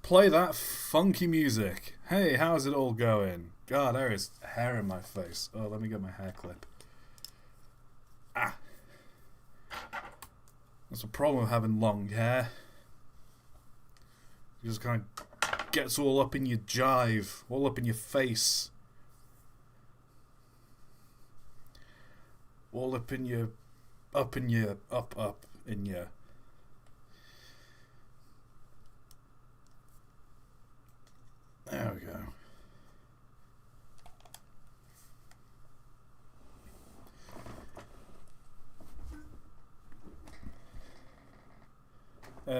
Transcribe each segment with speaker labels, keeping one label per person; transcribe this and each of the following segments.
Speaker 1: Play that funky music. Hey, how's it all going? God, there is hair in my face. Oh, let me get my hair clip. Ah. That's the problem with having long hair. It just kind of gets all up in your jive, all up in your face. All up in your... up in your... up in your... There we go.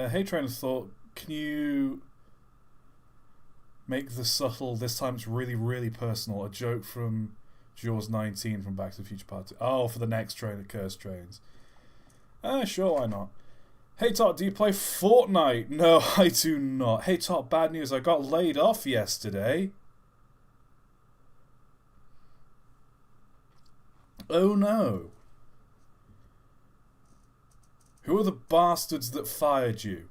Speaker 1: Hey, train of thought, can you make the subtle, this time it's really, really personal, a joke from Jaws 19 from Back to the Future Part 2? Oh, for the next train at Cursed Trains. Sure, why not? Hey ToT, do you play Fortnite? No, I do not. Hey ToT, bad news, I got laid off yesterday. Oh no. Who are the bastards that fired you?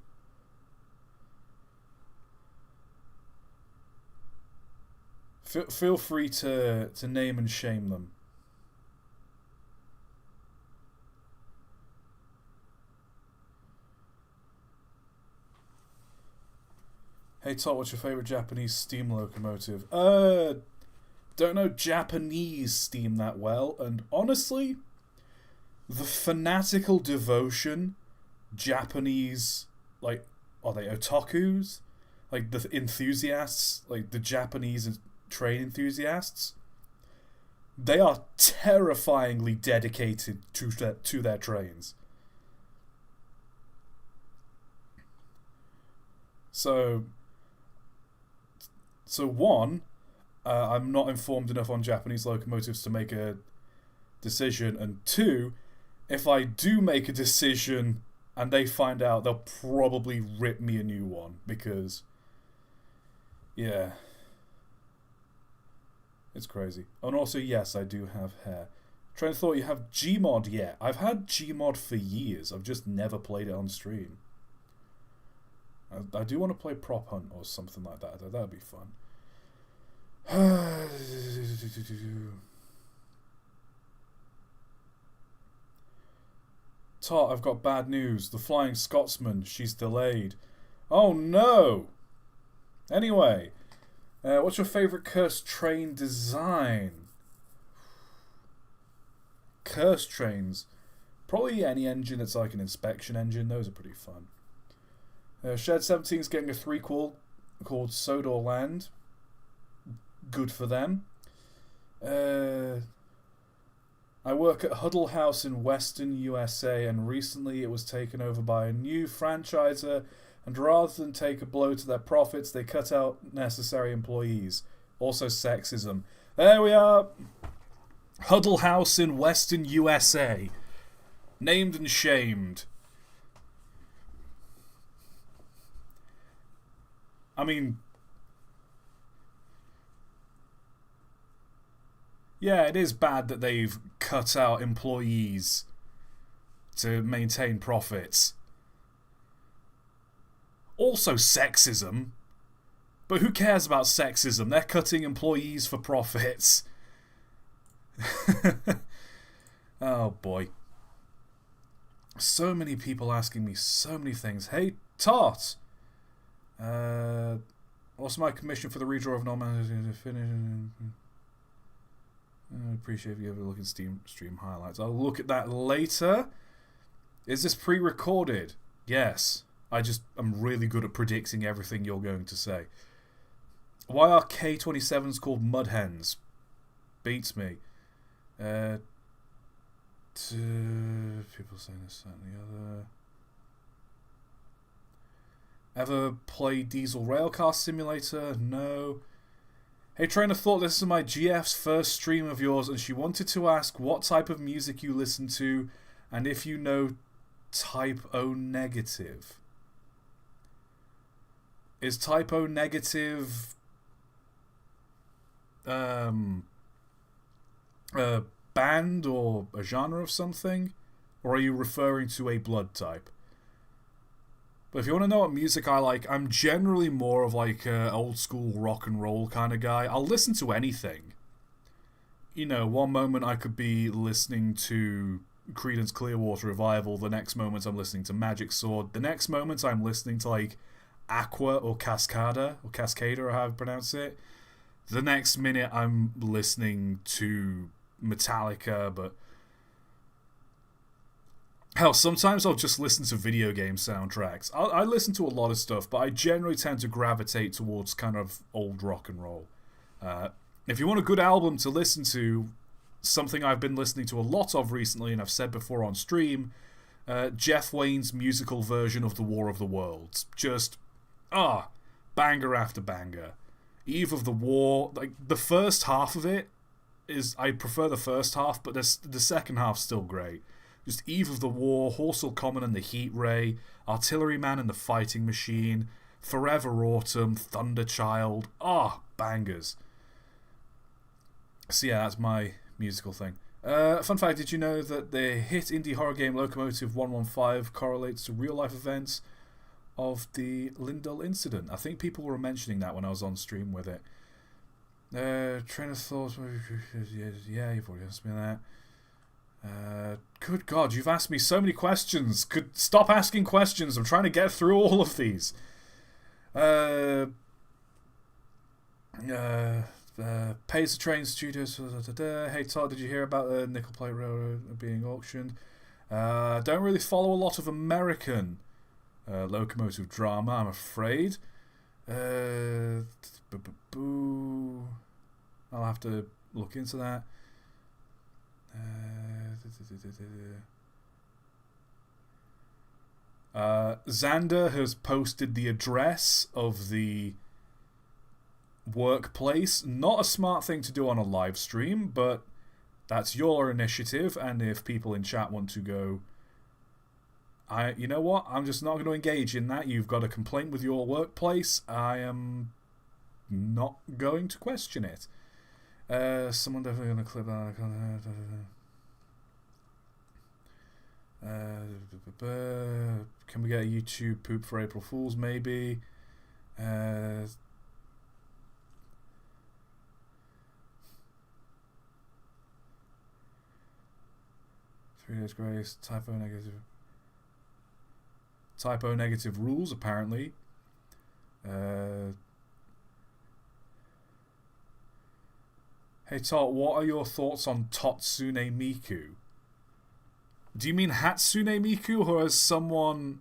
Speaker 1: Feel free to name and shame them. Hey ToT, what's your favourite Japanese steam locomotive? Don't know Japanese steam that well, and honestly, the fanatical devotion Japanese, like, are they otakus? Like, the enthusiasts, like, the Japanese train enthusiasts, they are terrifyingly dedicated to their trains. So one, I'm not informed enough on Japanese locomotives to make a decision, and two, if I do make a decision and they find out, they'll probably rip me a new one, because, yeah, it's crazy. And also, yes, I do have hair. Train of thought, you have Gmod yet? I've had Gmod for years, I've just never played it on stream. I do want to play Prop Hunt or something like that. That would be fun. ToT, I've got bad news. The Flying Scotsman, she's delayed. Oh no! Anyway, what's your favourite Cursed Train design? Cursed Trains. Probably any engine that's like an inspection engine. Those are pretty fun. Shed 17 is getting a threequel called Sodor Land. Good for them. I work at Huddle House in Western USA, and recently it was taken over by a new franchiser, and rather than take a blow to their profits, they cut out necessary employees. Also sexism. There we are. Huddle House in Western USA. Named and shamed. I mean, yeah, it is bad that they've cut out employees to maintain profits. Also sexism. But who cares about sexism? They're cutting employees for profits. Oh boy. So many people asking me so many things. Hey, ToT! What's my commission for the redraw of non-managed finish? I appreciate if you ever look at stream highlights. I'll look at that later. Is this pre-recorded? Yes. I'm really good at predicting everything you're going to say. Why are K27s called mud hens? Beats me. People saying this, that, and the other. Ever play Diesel Railcar Simulator? No. Hey, Trainer thought this is my GF's first stream of yours, and she wanted to ask what type of music you listen to, and if you know Type O Negative. Is Type O Negative a band or a genre of something? Or are you referring to a blood type? But if you want to know what music I like, I'm generally more of like a old school rock and roll kind of guy. I'll listen to anything. You know, one moment I could be listening to Creedence Clearwater Revival, the next moment I'm listening to Magic Sword, the next moment I'm listening to like Aqua or Cascada or how I pronounce it. The next minute I'm listening to Metallica, but hell, sometimes I'll just listen to video game soundtracks. I listen to a lot of stuff, but I generally tend to gravitate towards kind of old rock and roll. If you want a good album to listen to, something I've been listening to a lot of recently, and I've said before on stream, Jeff Wayne's musical version of The War of the Worlds. Just, banger after banger. Eve of the War, like, the first half of it is, I prefer the first half, but the second half's still great. Just Eve of the War, Horsel Common and the Heat Ray, Artilleryman and the Fighting Machine, Forever Autumn, Thunderchild, bangers. So yeah, that's my musical thing. Fun fact, did you know that the hit indie horror game Locomotive 115 correlates to real-life events of the Lindell incident? I think people were mentioning that when I was on stream with it. Train of thought... Yeah, you've already asked me that. Good God, you've asked me so many questions. Stop asking questions. I'm trying to get through all of these. Pays the Train Studios. Hey Todd, did you hear about the Nickel Plate Railroad being auctioned? Don't really follow a lot of American locomotive drama, I'm afraid. I'll have to look into that. Xander has posted the address of the workplace. Not a smart thing to do on a live stream, but that's your initiative, and if people in chat want to go, you know what, I'm just not going to engage in that. You've got a complaint with your workplace. I am not going to question it. Someone definitely going to clip that. Can we get a YouTube poop for April Fools? Maybe. 3 days grace. Typo negative rules, apparently. Hey ToT, what are your thoughts on Totsune Miku? Do you mean Hatsune Miku, or has someone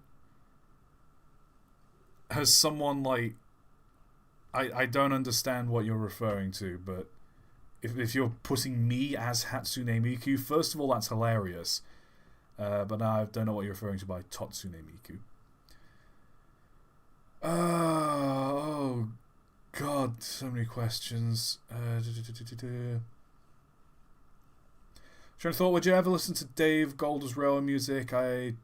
Speaker 1: like... I don't understand what you're referring to, but if you're putting me as Hatsune Miku, first of all, that's hilarious. But I don't know what you're referring to by Totsune Miku. Oh God, so many questions. Trying to thought, would you ever listen to Dave Golder's Railway music? I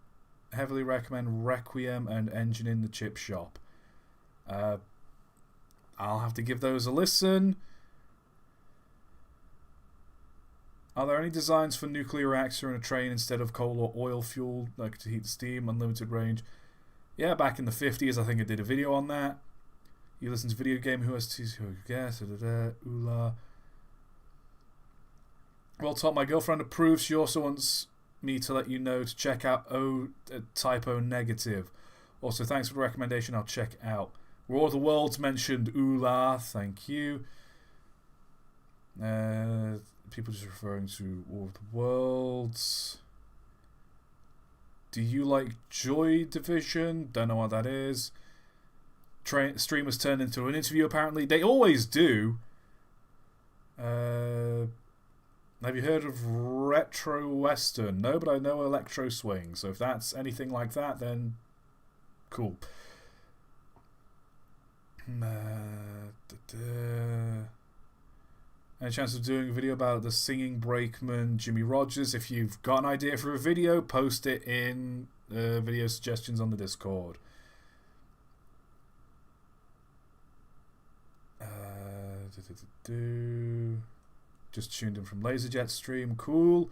Speaker 1: heavily recommend Requiem and Engine in the Chip Shop. I'll have to give those a listen. Are there any designs for nuclear reactor in a train instead of coal or oil fuel, like to heat the steam, unlimited range? Yeah, back in the 50s, I think I did a video on that. You listen to video game, who has to guess? Oola. Well, ToT, my girlfriend approves. She also wants me to let you know to check out Typo Negative. Also, thanks for the recommendation. I'll check out. War of the Worlds mentioned. Oola, thank you. People just referring to War of the Worlds. Do you like Joy Division? Don't know what that is. Streamers turned into an interview, apparently. They always do. Have you heard of Retro Western? No, but I know Electro Swing. So if that's anything like that, then cool. Any chance of doing a video about the singing brakeman Jimmy Rogers? If you've got an idea for a video, post it in video suggestions on the Discord. Just tuned in from LaserJet stream. Cool.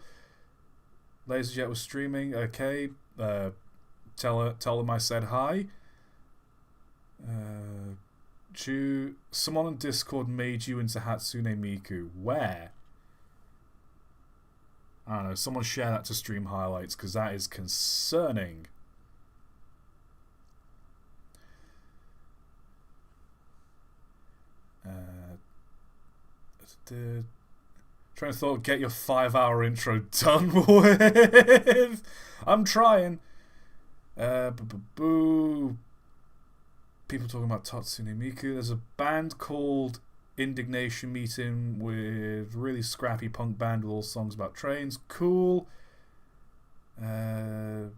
Speaker 1: LaserJet was streaming. Okay. Tell them I said hi. Someone on Discord made you into Hatsune Miku. Where? I don't know. Someone share that to stream highlights because that is concerning. Trying to thought, get your 5-hour intro done with. I'm trying. Boo. People talking about Tatsune Miku. There's a band called Indignation Meeting with really scrappy punk band with all songs about trains. Cool. Been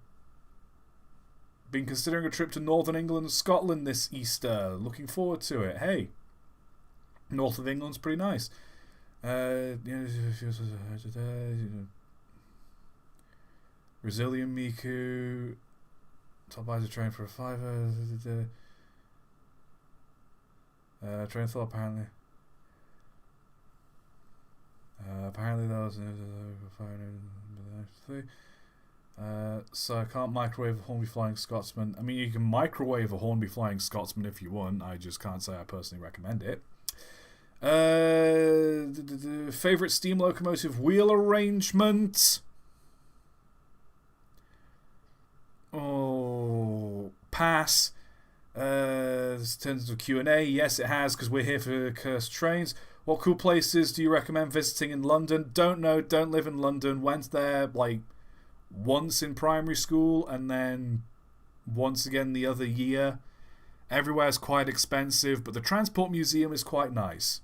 Speaker 1: considering a trip to Northern England and Scotland this Easter. Looking forward to it. Hey, North of England's pretty nice. Brazilian Miku. Top buys a train for a $5. Train thought apparently. Apparently that was so I can't microwave a Hornby Flying Scotsman. I mean, you can microwave a Hornby Flying Scotsman if you want. I just can't say I personally recommend it. Favorite steam locomotive wheel arrangement? Oh, pass. This turns into a Q&A. Yes, it has, because we're here for Cursed Trains. What cool places do you recommend visiting in London? Don't know. Don't live in London. Went there like once in primary school and then once again the other year. Everywhere's quite expensive, but the Transport Museum is quite nice.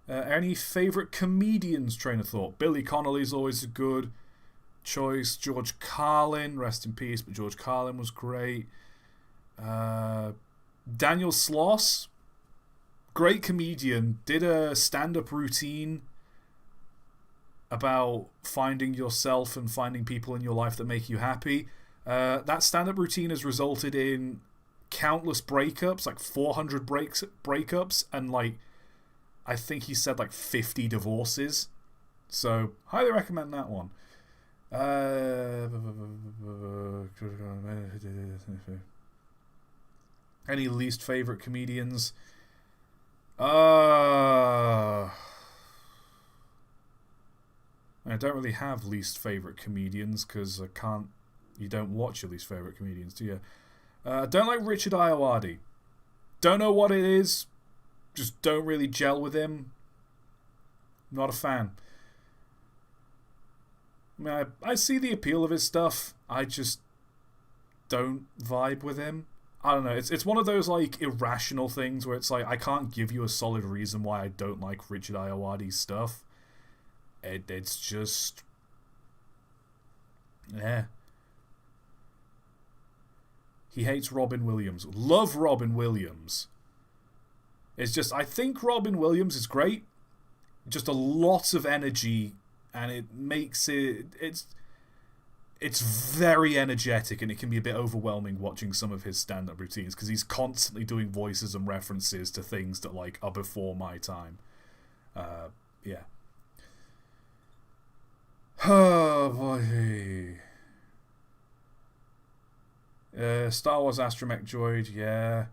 Speaker 1: Any favourite comedians, train of thought? Billy Connolly's always a good choice. George Carlin, rest in peace, but George Carlin was great. Daniel Sloss, great comedian, did a stand-up routine about finding yourself and finding people in your life that make you happy. That stand-up routine has resulted in countless breakups, like 400 breakups, and like I think he said like 50 divorces. So, highly recommend that one. Any least favourite comedians? I don't really have least favourite comedians because I can't. You don't watch your least favourite comedians, do you? Don't like Richard Ayoade. Don't know what it is. Just don't really gel with him. Not a fan. I mean, I see the appeal of his stuff. I just don't vibe with him. I don't know. It's one of those like irrational things where it's like I can't give you a solid reason why I don't like Richard Ayoade's stuff. It's just, yeah. He hates Robin Williams. Love Robin Williams. It's just, I think Robin Williams is great. Just a lot of energy, and it makes it's very energetic, and it can be a bit overwhelming watching some of his stand-up routines because he's constantly doing voices and references to things that like are before my time. Yeah. Oh boy. Star Wars Astromech Droid, yeah.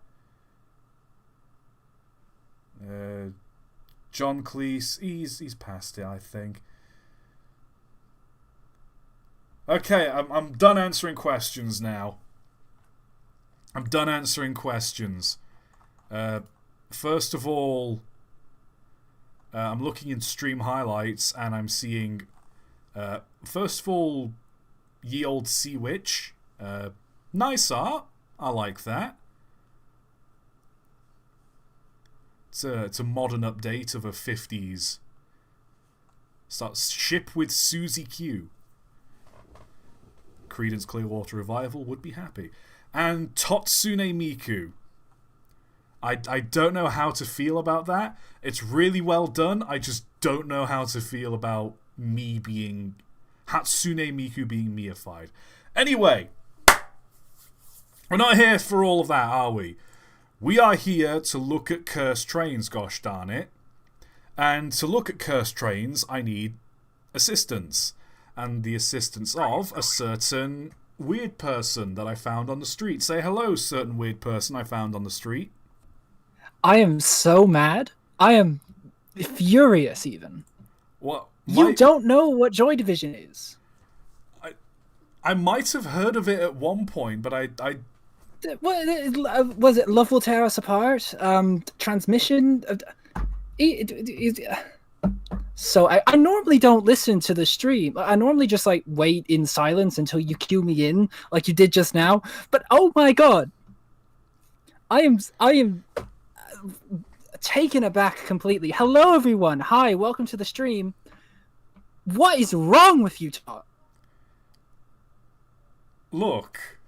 Speaker 1: John Cleese, he's past it, I think. Okay, I'm done answering questions now. First of all, I'm looking in stream highlights and I'm seeing, first of all, Ye Old Sea Witch. Nice art. I like that. It's a modern update of a 50s. Starts Ship with Susie Q. Creedence Clearwater Revival would be happy. And Tatsune Miku. I don't know how to feel about that. It's really well done. I just don't know how to feel about me being Hatsune Miku being meified. Anyway, we're not here for all of that, are we? We are here to look at Cursed Trains, gosh darn it. And to look at Cursed Trains, I need assistance. and the assistance of a certain weird person that I found on the street. Say hello, certain weird person I found on the street.
Speaker 2: I am so mad. I am furious, even.
Speaker 1: What?
Speaker 2: You don't know what Joy Division is.
Speaker 1: I might have heard of it at one point, but I
Speaker 2: What was it? Love Will Tear Us Apart. Transmission. So I normally don't listen to the stream. I normally just like wait in silence until you cue me in, like you did just now. But oh my god, I am taken aback completely. Hello everyone. Hi, welcome to the stream. What is wrong with you, ToT?
Speaker 1: Look,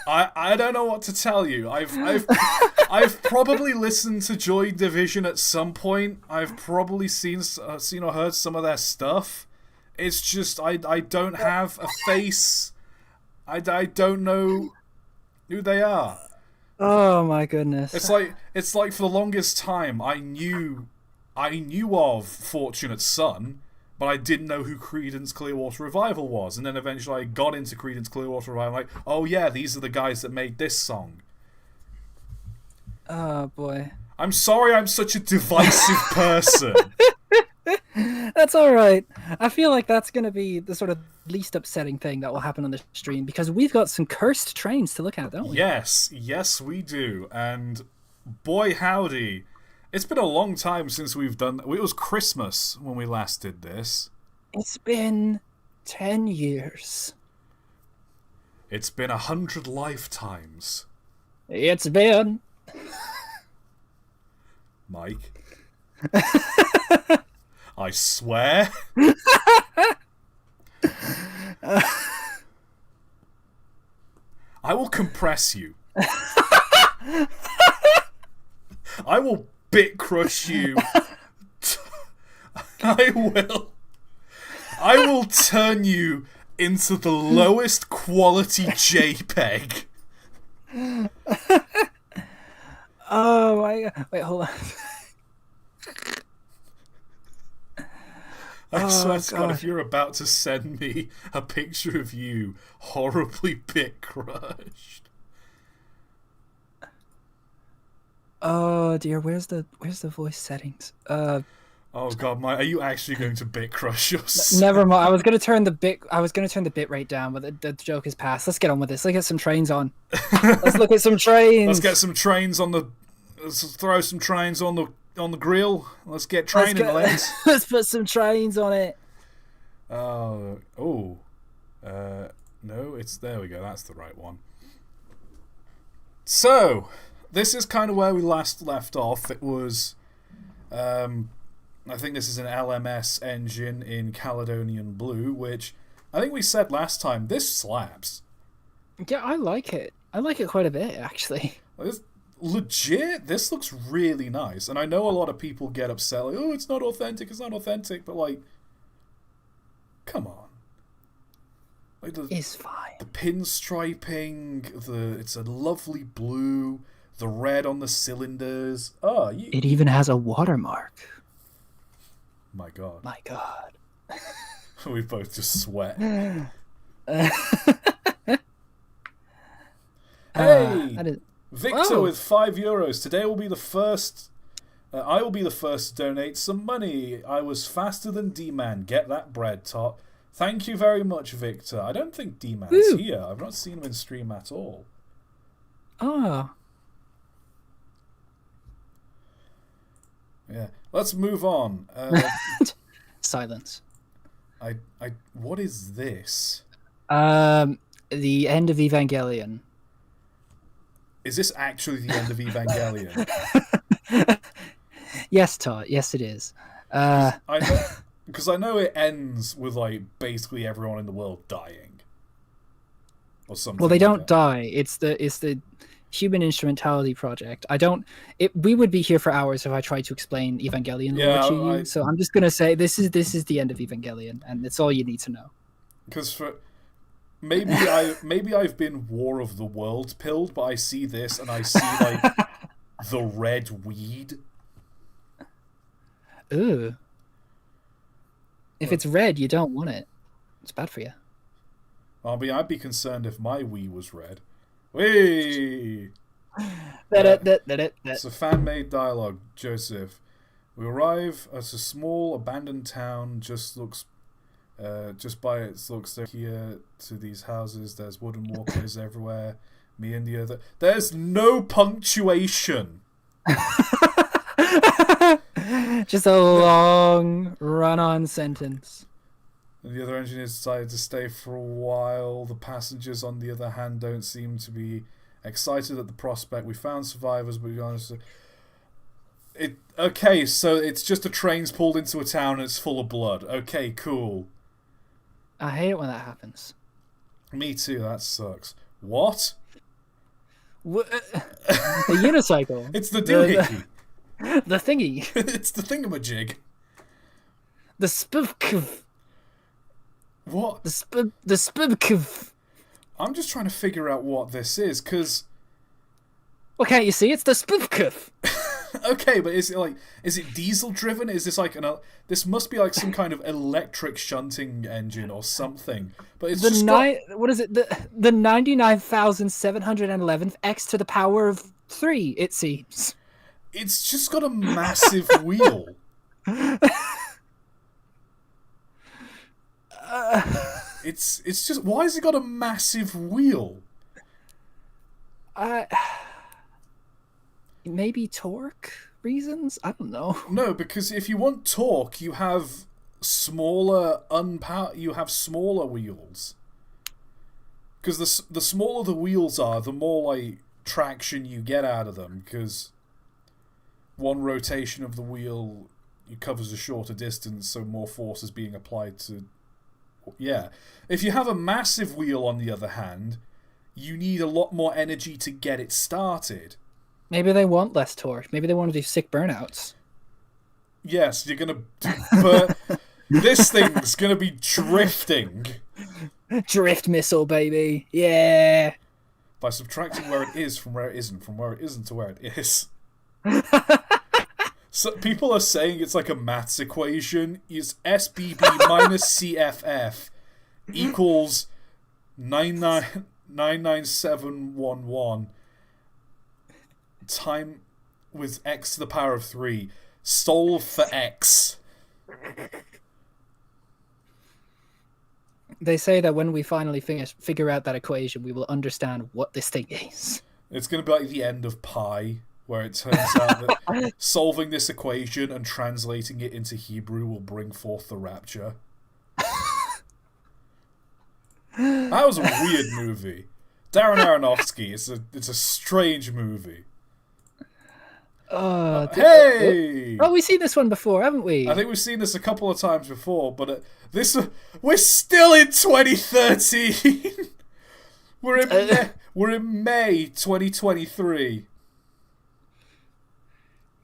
Speaker 1: I don't know what to tell you. I've probably listened to Joy Division at some point. I've probably seen or heard some of their stuff. It's just I don't have a face. I don't know who they are.
Speaker 2: Oh my goodness!
Speaker 1: It's like for the longest time I knew of Fortunate Son, but I didn't know who Creedence Clearwater Revival was. And then eventually I got into Creedence Clearwater Revival, like, oh yeah, these are the guys that made this song.
Speaker 2: Oh boy.
Speaker 1: I'm sorry I'm such a divisive person.
Speaker 2: That's alright. I feel like that's going to be the sort of least upsetting thing that will happen on the stream, because we've got some cursed trains to look at, don't we?
Speaker 1: Yes we do. And boy howdy, it's been a long time since we've done... It was Christmas when we last did this.
Speaker 2: It's been 10 years.
Speaker 1: It's been 100 lifetimes.
Speaker 2: It's been...
Speaker 1: Mike. I swear. I will compress you. I will bit crush you. I will turn you into the lowest quality JPEG.
Speaker 2: Oh my god. Wait, hold on.
Speaker 1: I swear to God, if you're about to send me a picture of you horribly bit crushed.
Speaker 2: Oh dear, where's the voice settings?
Speaker 1: Oh god, are you actually going to bit crush yourself?
Speaker 2: Never mind. I was gonna turn the bit rate down, but the joke is past. Let's get on with this. Let's get some trains on. Let's look at some trains.
Speaker 1: Let's get some trains on the. Let's throw some trains on the grill. Let's get training, lads.
Speaker 2: Let's put some trains on it.
Speaker 1: No, it's there. We go. That's the right one. So, this is kind of where we last left off. It was, I think this is an LMS engine in Caledonian Blue, which I think we said last time. This slaps.
Speaker 2: Yeah, I like it. I like it quite a bit, actually.
Speaker 1: Legit, this looks really nice, and I know a lot of people get upset, like, oh, it's not authentic, but like, come on. Like
Speaker 2: it's fine.
Speaker 1: The pinstriping, it's a lovely blue, the red on the cylinders.
Speaker 2: It even has a watermark.
Speaker 1: My god.
Speaker 2: My god.
Speaker 1: We both just sweat. Hey! Victor with €5. Today will be the first. I will be the first to donate some money. I was faster than D-Man. Get that bread, ToT. Thank you very much, Victor. I don't think D-Man's here. I've not seen him in stream at all.
Speaker 2: Oh.
Speaker 1: Yeah. Let's move on.
Speaker 2: Silence.
Speaker 1: What is this?
Speaker 2: The end of Evangelion.
Speaker 1: Is this actually the end of Evangelion?
Speaker 2: Yes, ToT. Yes, it is.
Speaker 1: Because I know it ends with like basically everyone in the world dying, or something.
Speaker 2: Well, they don't die. It's the Human Instrumentality Project. We would be here for hours if I tried to explain Evangelion lore to you. So I'm just gonna say this is the end of Evangelion, and it's all you need to know.
Speaker 1: Because maybe I've been War of the Worlds pilled, but I see this and I see like the red weed.
Speaker 2: Ooh. If it's red, you don't want it. It's bad for you.
Speaker 1: I'd be concerned if my Wii was red. Whee! It's a fan-made dialogue, Joseph. We arrive at a small abandoned town. Just by its looks, here to these houses. There's wooden walkways everywhere. Me and the other. There's no punctuation.
Speaker 2: Just a long run-on sentence.
Speaker 1: The other engineers decided to stay for a while. The passengers, on the other hand, don't seem to be excited at the prospect. We found survivors, but honestly, okay, so it's just a train's pulled into a town and it's full of blood. Okay, cool.
Speaker 2: I hate it when that happens.
Speaker 1: Me too. That sucks. What?
Speaker 2: The unicycle.
Speaker 1: It's the doohickey.
Speaker 2: The thingy.
Speaker 1: It's the thingamajig.
Speaker 2: The spivkiv.
Speaker 1: What?
Speaker 2: The spivkiv.
Speaker 1: I'm just trying to figure out what this is, because...
Speaker 2: Well, can't you see? It's the spivkiv.
Speaker 1: Okay, but is it diesel driven? Is this like this must be like some kind of electric shunting engine or something. But it's
Speaker 2: what is it? The 99,711th x to the power of 3, it seems.
Speaker 1: It's just got a massive wheel. It's just, why has it got a massive wheel?
Speaker 2: Maybe torque reasons? I don't know.
Speaker 1: No, because if you want torque, you have smaller wheels. Because the smaller the wheels are, the more like traction you get out of them. Because one rotation of the wheel covers a shorter distance, so more force is being applied to. Yeah. If you have a massive wheel, on the other hand, you need a lot more energy to get it started.
Speaker 2: Maybe they want less torque. Maybe they want to do sick burnouts.
Speaker 1: Yes, you're going to... This thing's going to be drifting.
Speaker 2: Drift missile, baby. Yeah.
Speaker 1: By subtracting where it is from where it isn't, from where it isn't to where it is. So people are saying it's like a maths equation. Is SBB minus CFF equals 99711 time with x to the power of 3. Solve for x.
Speaker 2: They say that when we finally figure out that equation, we will understand what this thing is.
Speaker 1: It's going to be like the end of pi, where it turns out that solving this equation and translating it into Hebrew will bring forth the rapture. That was a weird movie. Darren Aronofsky, it's a strange movie. Hey!
Speaker 2: Oh, we've seen this one before, haven't we?
Speaker 1: I think we've seen this a couple of times before, but we're still in 2013. We're in May 2023.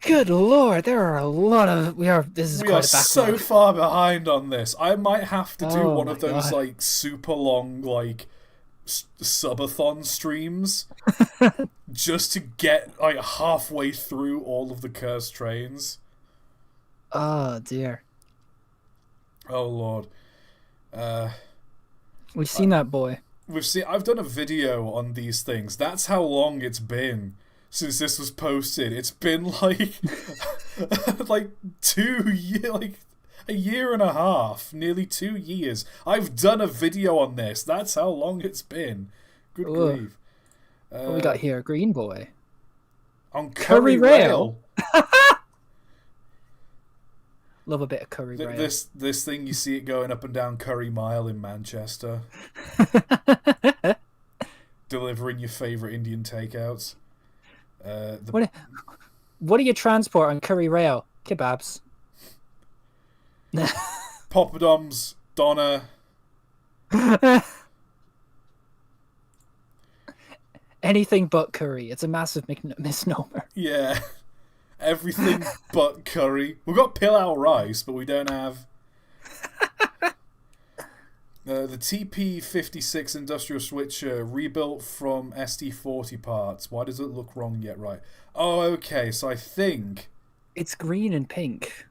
Speaker 2: Good lord, there are a lot of we are
Speaker 1: so far behind on this. I might have to do one of those like super long like subathon streams just to get like halfway through all of the cursed trains.
Speaker 2: Oh dear.
Speaker 1: Oh lord.
Speaker 2: We've seen that boy.
Speaker 1: I've done a video on these things. That's how long it's been since this was posted. It's been like like 2 years, like a year and a half, nearly 2 years. I've done a video on this. That's how long it's been. Good grief.
Speaker 2: What we got here? Green boy.
Speaker 1: On Curry Rail.
Speaker 2: Love a bit of Curry Rail.
Speaker 1: This thing, you see it going up and down Curry Mile in Manchester. Delivering your favourite Indian takeouts.
Speaker 2: What do you transport on Curry Rail? Kebabs.
Speaker 1: Poppadoms, Donna.
Speaker 2: Anything but curry. It's a massive misnomer.
Speaker 1: Yeah. Everything but curry. We've got pilau rice, but we don't have... the TP56 industrial switcher rebuilt from ST40 parts. Why does it look wrong yet right? Oh, okay, so I think...
Speaker 2: It's green and pink.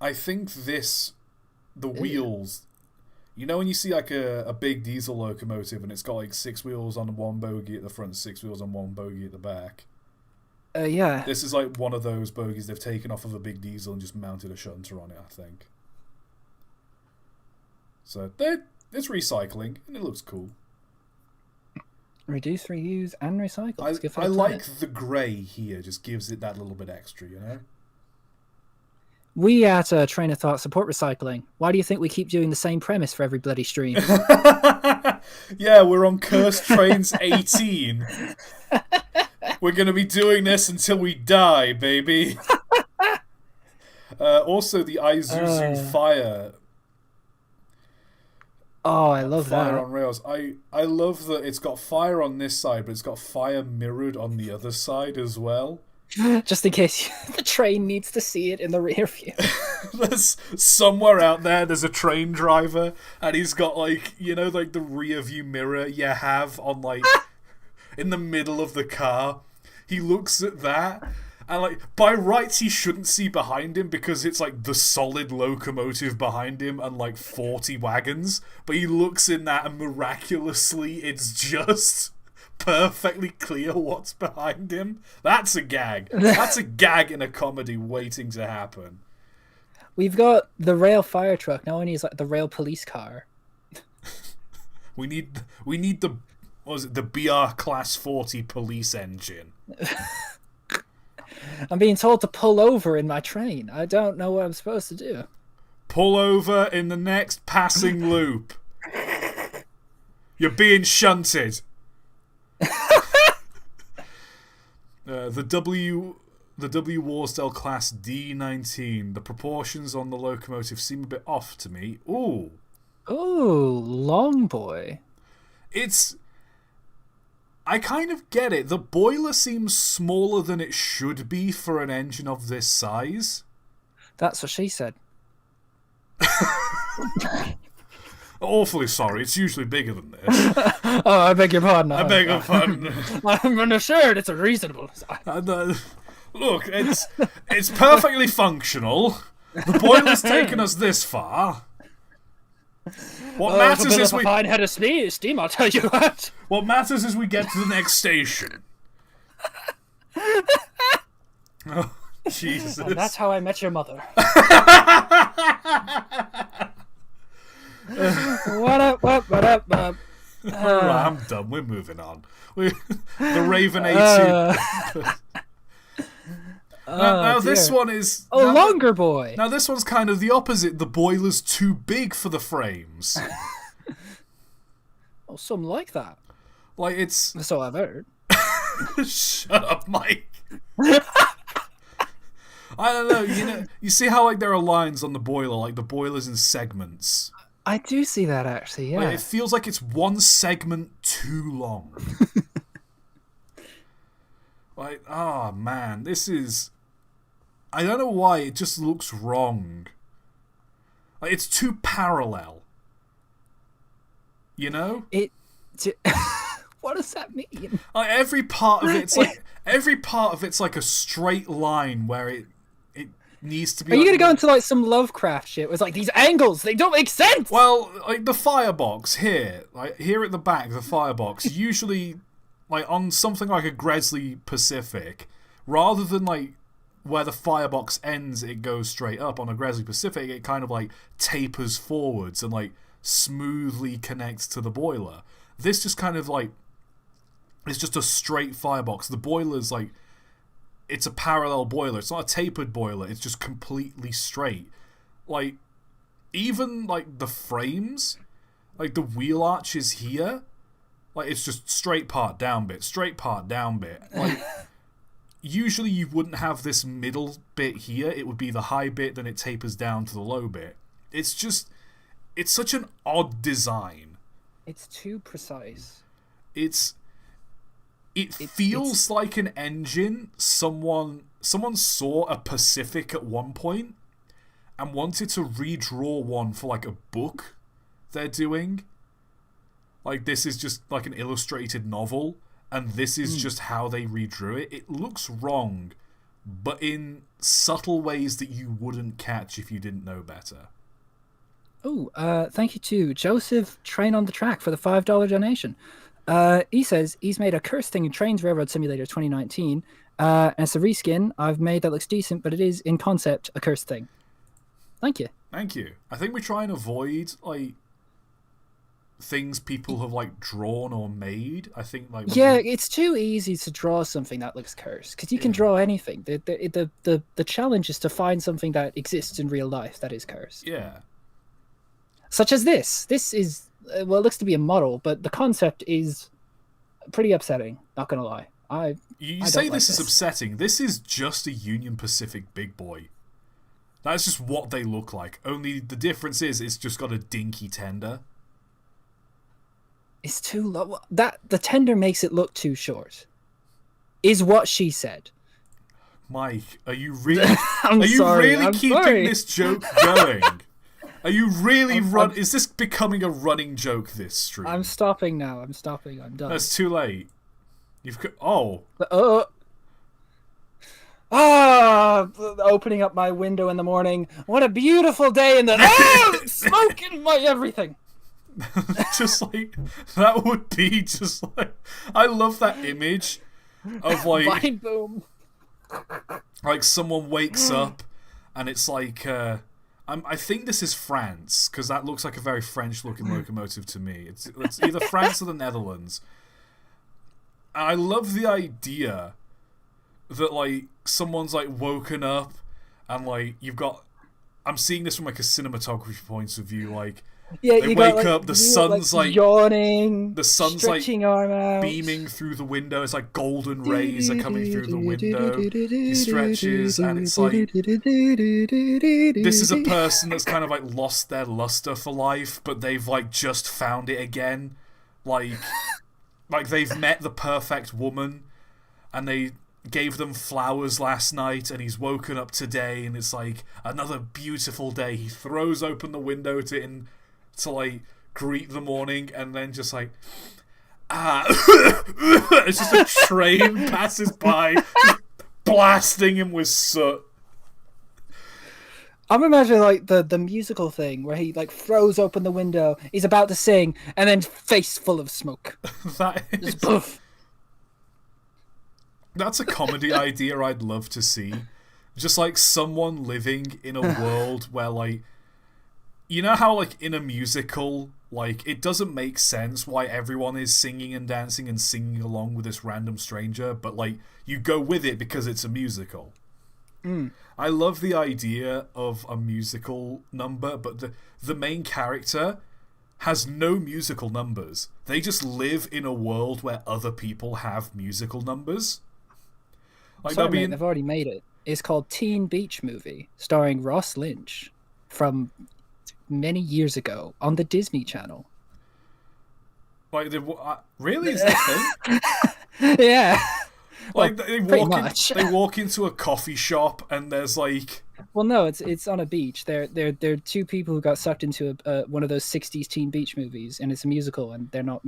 Speaker 1: I think this the wheels. You know when you see like a big diesel locomotive and it's got like 6 wheels on one bogie at the front, 6 wheels on one bogie at the back?
Speaker 2: Yeah.
Speaker 1: This is like one of those bogies they've taken off of a big diesel and just mounted a shunter on it, I think. So it's recycling and it looks cool.
Speaker 2: Reduce, reuse, and recycle.
Speaker 1: I like the grey here, just gives it that little bit extra, you know?
Speaker 2: We at Train of Thought support recycling. Why do you think we keep doing the same premise for every bloody stream?
Speaker 1: Yeah, we're on Cursed Trains 18. We're going to be doing this until we die, baby. Also, the Isuzu Fire.
Speaker 2: Oh, I love
Speaker 1: Fire
Speaker 2: that.
Speaker 1: on rails. I love that it's got fire on this side, but it's got fire mirrored on the other side as well.
Speaker 2: Just in case the train needs to see it in the rear view.
Speaker 1: There's somewhere out there, there's a train driver, and he's got like, you know, like the rear view mirror you have on like in the middle of the car. He looks at that, and like by rights he shouldn't see behind him because it's like the solid locomotive behind him and like 40 wagons. But he looks in that, and miraculously, it's just perfectly clear what's behind him. That's a gag. That's a gag in a comedy waiting to happen.
Speaker 2: We've got the rail fire truck. Now we need like the rail police car.
Speaker 1: We need the what was it, the BR Class 40 police engine.
Speaker 2: I'm being told to pull over in my train. I don't know what I'm supposed to do.
Speaker 1: Pull over in the next passing loop. You're being shunted. The W Warsdale Class D19. The proportions on the locomotive seem a bit off to me. Ooh.
Speaker 2: Ooh, long boy.
Speaker 1: I kind of get it. The boiler seems smaller than it should be for an engine of this size.
Speaker 2: That's what she said.
Speaker 1: Awfully sorry, it's usually bigger than this.
Speaker 2: Oh, I beg your pardon.
Speaker 1: I beg your pardon.
Speaker 2: I'm assured it's a reasonable size.
Speaker 1: Look, it's perfectly functional. The boiler's taken us this far. What matters is we
Speaker 2: fine head of steam. I'll tell you what.
Speaker 1: What matters is we get to the next station. Oh, Jesus!
Speaker 2: And that's how I met your mother. What up?
Speaker 1: I'm done. We're moving on. The Raven 18. Now this one is
Speaker 2: longer boy.
Speaker 1: Now this one's kind of the opposite. The boiler's too big for the frames.
Speaker 2: Oh, some like that.
Speaker 1: Like it's.
Speaker 2: That's all I've heard.
Speaker 1: Shut up, Mike. I don't know. You see how like there are lines on the boiler, like the boiler's in segments.
Speaker 2: I do see that actually. Yeah.
Speaker 1: Like, it feels like it's one segment too long. Like, oh man, this is. I don't know why, it just looks wrong. Like, it's too parallel. You know?
Speaker 2: What does that mean?
Speaker 1: Like, every part of it's like a straight line where it needs to be.
Speaker 2: Are you gonna go into like some Lovecraft shit? Where it's like these angles, they don't make sense.
Speaker 1: Well, like the firebox here, like here at the back, the firebox usually, like on something like a Gresley Pacific, rather than like where the firebox ends, it goes straight up. On a Gresley Pacific, it kind of like tapers forwards and like smoothly connects to the boiler. This just kind of like, it's just a straight firebox. The boiler's like, it's a parallel boiler. It's not a tapered boiler. It's just completely straight. Like, even like the frames, like the wheel arches here, like it's just straight part, down bit, straight part, down bit. Like, usually you wouldn't have this middle bit here. It would be the high bit, then it tapers down to the low bit. It's just, it's such an odd design.
Speaker 2: It's too precise.
Speaker 1: It feels like an engine someone saw a Pacific at one point and wanted to redraw one for like a book they're doing. Like, this is just like an illustrated novel, and this is just how they redrew it. It looks wrong, but in subtle ways that you wouldn't catch if you didn't know better.
Speaker 2: Thank you to Joseph Train on the Track for the $5 donation. He says he's made a cursed thing in Trains Railroad Simulator 2019. And it's a reskin I've made that looks decent, but it is in concept a cursed thing. Thank you.
Speaker 1: Thank you. I think we try and avoid like things people have like drawn or made. I think like
Speaker 2: it's too easy to draw something that looks cursed because you can draw anything. The challenge is to find something that exists in real life that is cursed.
Speaker 1: Yeah.
Speaker 2: Such as this. This is it looks to be a model, but the concept is pretty upsetting. Not gonna lie.
Speaker 1: You say this is upsetting. This is just a Union Pacific big boy. That's just what they look like. Only the difference is it's just got a dinky tender.
Speaker 2: It's too low. The tender makes it look too short. Is what she said.
Speaker 1: Mike, are you really? I'm keeping this joke going? Are you really Is this becoming a running joke? This stream.
Speaker 2: I'm stopping now. I'm stopping. I'm done.
Speaker 1: That's too late.
Speaker 2: Opening up my window in the morning. What a beautiful day in the smoke in my everything.
Speaker 1: Just like that would be just like I love that image of like
Speaker 2: Vine boom.
Speaker 1: Like someone wakes up and it's like I think this is France because that looks like a very French looking locomotive to me. It's either France or the Netherlands. And I love the idea that like someone's like woken up and like I'm seeing this from like a cinematography point of view, like they wake up, the sun's like
Speaker 2: yawning,
Speaker 1: the sun's like beaming through the window, it's like golden rays are coming through the window. He stretches and it's like this is a person that's kind of like lost their luster for life, but they've like just found it again. Like they've met the perfect woman and they gave them flowers last night and he's woken up today and it's like another beautiful day. He throws open the window to like greet the morning and then just like it's just a train passes by blasting him with soot.
Speaker 2: I'm imagining like the musical thing where he like throws open the window, he's about to sing, and then face full of smoke. Just poof.
Speaker 1: That's a comedy idea I'd love to see. Just like someone living in a world where like, you know how like in a musical, like it doesn't make sense why everyone is singing and dancing and singing along with this random stranger, but like you go with it because it's a musical. I love the idea of a musical number, but the main character has no musical numbers. They just live in a world where other people have musical numbers. Like
Speaker 2: Sorry, mate, they've already made it. It's called Teen Beach Movie, starring Ross Lynch from many years ago on the Disney Channel.
Speaker 1: Like, really? Is that a thing?
Speaker 2: Yeah.
Speaker 1: Like they walk into a coffee shop and there's like.
Speaker 2: Well, no, it's on a beach. They're two people who got sucked into one of those '60s teen beach movies, and it's a musical, and they're not.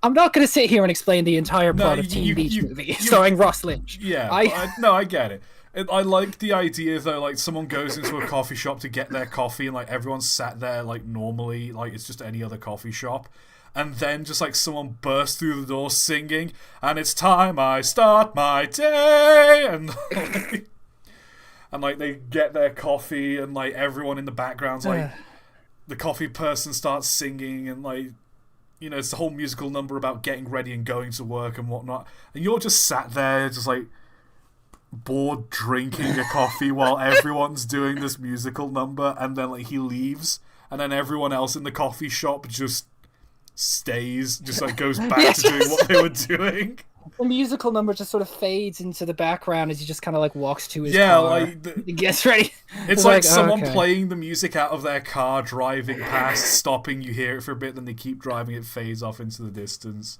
Speaker 2: I'm not going to sit here and explain the entire plot of Teen Beach Movie starring Ross Lynch.
Speaker 1: Yeah, I get it. I like the idea though. Like someone goes into a coffee shop to get their coffee, and like everyone's sat there like normally, like it's just any other coffee shop. And then just like someone bursts through the door singing, and it's time I start my day, and like they get their coffee, and like everyone in the background's like the coffee person starts singing, and like it's the whole musical number about getting ready and going to work and whatnot, and you're just sat there just like bored drinking a coffee while everyone's doing this musical number, and then like he leaves, and then everyone else in the coffee shop just stays, just like goes back to doing what they were doing.
Speaker 2: The musical number just sort of fades into the background as he just kind of like walks to his car.
Speaker 1: Like
Speaker 2: he gets ready.
Speaker 1: It's like someone playing the music out of their car, driving past, stopping. You hear it for a bit, then they keep driving. It fades off into the distance.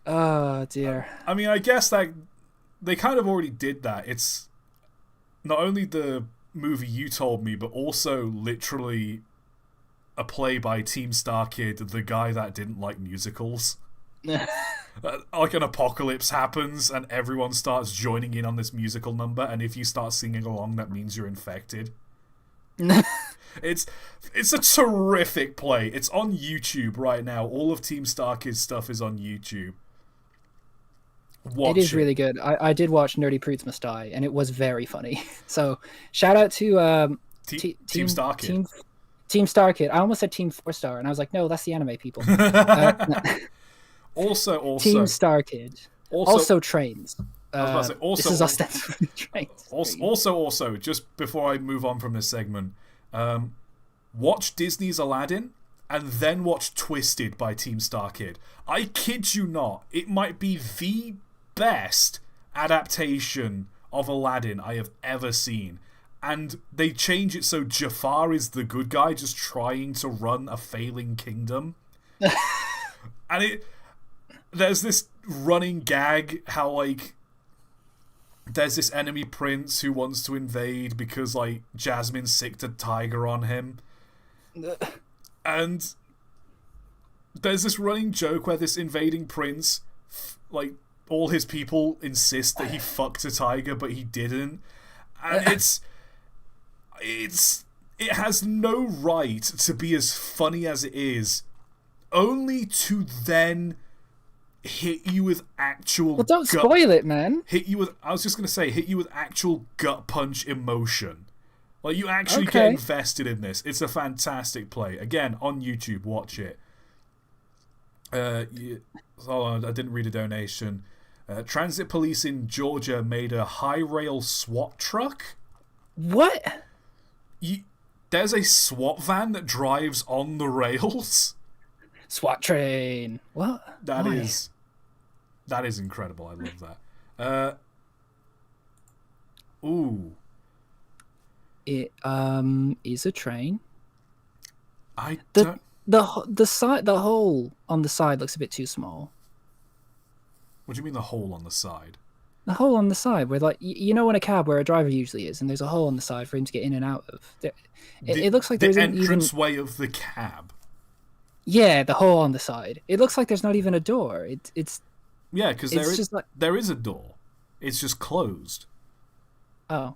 Speaker 2: Oh dear.
Speaker 1: I mean, I guess that they kind of already did that. It's not only the movie you told me, but also literally a play by Team Star Kid, the guy that didn't like musicals. Like an apocalypse happens and everyone starts joining in on this musical number, and if you start singing along, that means you're infected. It's a terrific play. It's on YouTube right now. All of Team Starkid's stuff is on YouTube. Watch
Speaker 2: it is really good. I did watch Nerdy Prudes Must Die, and it was very funny. So shout out to
Speaker 1: Team Starkid.
Speaker 2: Team Starkid. I almost said Team 4-Star, and I was like, no, that's the anime people.
Speaker 1: Also,
Speaker 2: Team Starkid. Also trains. This is ostensibly trains.
Speaker 1: Also, just before I move on from this segment, watch Disney's Aladdin and then watch Twisted by Team Starkid. I kid you not, it might be the best adaptation of Aladdin I have ever seen. And they change it so Jafar is the good guy just trying to run a failing kingdom. And there's this running gag how, like, there's this enemy prince who wants to invade because, like, Jasmine sicked a tiger on him. And there's this running joke where this invading prince, like, all his people insist that he fucked a tiger, but he didn't. And it has no right to be as funny as it is, only to then hit you with actual...
Speaker 2: Well, don't spoil it, man.
Speaker 1: Hit you with actual gut punch emotion. Like, you actually get invested in this. It's a fantastic play. Again, on YouTube, watch it. Hold on, I didn't read a donation. Transit police in Georgia made a high rail SWAT truck.
Speaker 2: What?
Speaker 1: There's a SWAT van that drives on the rails.
Speaker 2: SWAT train. What?
Speaker 1: That is incredible. I love that. Ooh.
Speaker 2: It is a train.
Speaker 1: The
Speaker 2: hole on the side looks a bit too small.
Speaker 1: What do you mean the hole on the side?
Speaker 2: The hole on the side, where, like, you know, in a cab where a driver usually is, and there's a hole on the side for him to get in and out of. It looks like there's
Speaker 1: the entranceway of the cab.
Speaker 2: Yeah, the hole on the side. It looks like there's not even a door. It's
Speaker 1: yeah, because there is a door. It's just closed.
Speaker 2: Oh.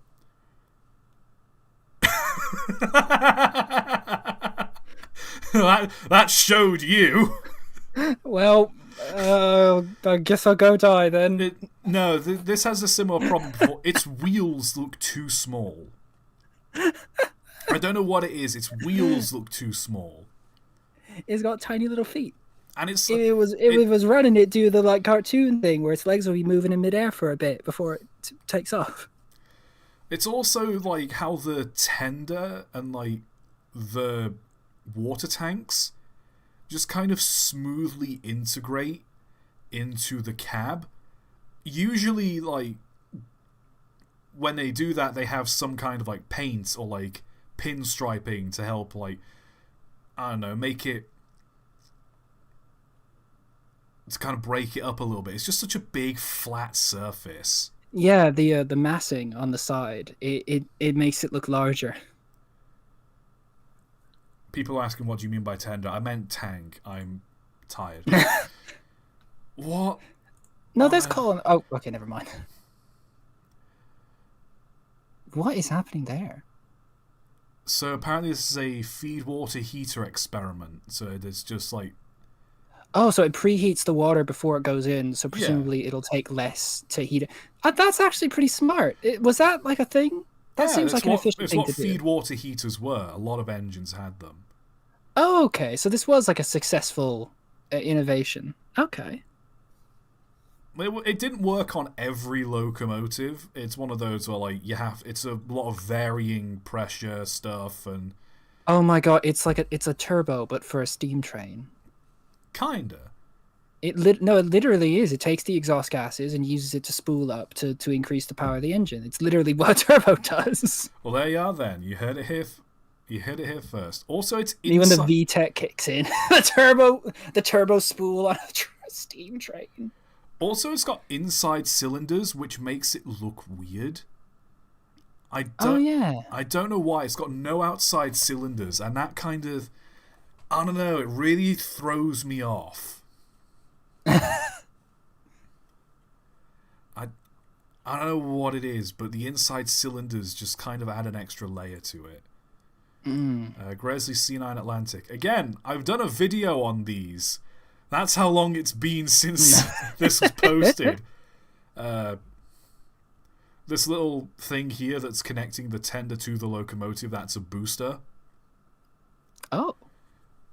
Speaker 1: that showed you.
Speaker 2: Well, I guess I'll go die then.
Speaker 1: This has a similar problem before. Its wheels look too small. I don't know what it is. Its wheels look too small.
Speaker 2: It's got tiny little feet.
Speaker 1: And it's
Speaker 2: if it was running, it do the, like, cartoon thing where its legs will be moving in midair for a bit before it takes off.
Speaker 1: It's also like how the tender and, like, the water tanks just kind of smoothly integrate into the cab. Usually, like, when they do that, they have some kind of, like, paint or, like, pinstriping to help, like, I don't know, make it, to kind of break it up a little bit. It's just such a big flat surface.
Speaker 2: Yeah, the massing on the side, it makes it look larger.
Speaker 1: People are asking, what do you mean by tender? I meant tank. I'm tired. What?
Speaker 2: No, there's Colin. Oh, okay, never mind. What is happening there?
Speaker 1: So apparently this is a feed water heater experiment. So there's just, like...
Speaker 2: Oh, so it preheats the water before it goes in, so presumably it'll take less to heat it. That's actually pretty smart. Was that, like, a thing? That seems like an efficient thing to do.
Speaker 1: It's what feed water heaters were. A lot of engines had them.
Speaker 2: Oh, okay. So this was, like, a successful innovation. Okay.
Speaker 1: It didn't work on every locomotive. It's one of those where, like, it's a lot of varying pressure stuff and...
Speaker 2: Oh my god, it's a turbo, but for a steam train.
Speaker 1: Kinda.
Speaker 2: It literally is. It takes the exhaust gases and uses it to spool up to increase the power of the engine. It's literally what a turbo does.
Speaker 1: Well, there you are then. You heard it here. You heard it here first. Also, it's inside...
Speaker 2: When the VTEC kicks in, the turbo spool on a steam train.
Speaker 1: Also, it's got inside cylinders, which makes it look weird. I don't know why. It's got no outside cylinders, and that kind of... I don't know, it really throws me off. I don't know what it is, but the inside cylinders just kind of add an extra layer to it. Gresley C9 Atlantic. Again, I've done a video on these. That's how long it's been since this was posted. This little thing here that's connecting the tender to the locomotive, that's a booster.
Speaker 2: Oh.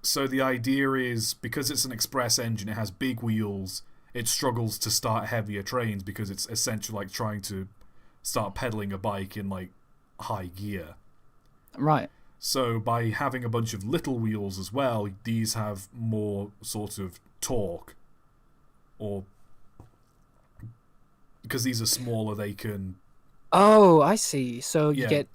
Speaker 1: So the idea is, because it's an express engine, it has big wheels, it struggles to start heavier trains because it's essentially like trying to start pedaling a bike in like high gear.
Speaker 2: Right.
Speaker 1: So by having a bunch of little wheels as well, these have more sort of torque. Or because these are smaller, they can...
Speaker 2: Oh, I see. So you
Speaker 1: Yeah.
Speaker 2: get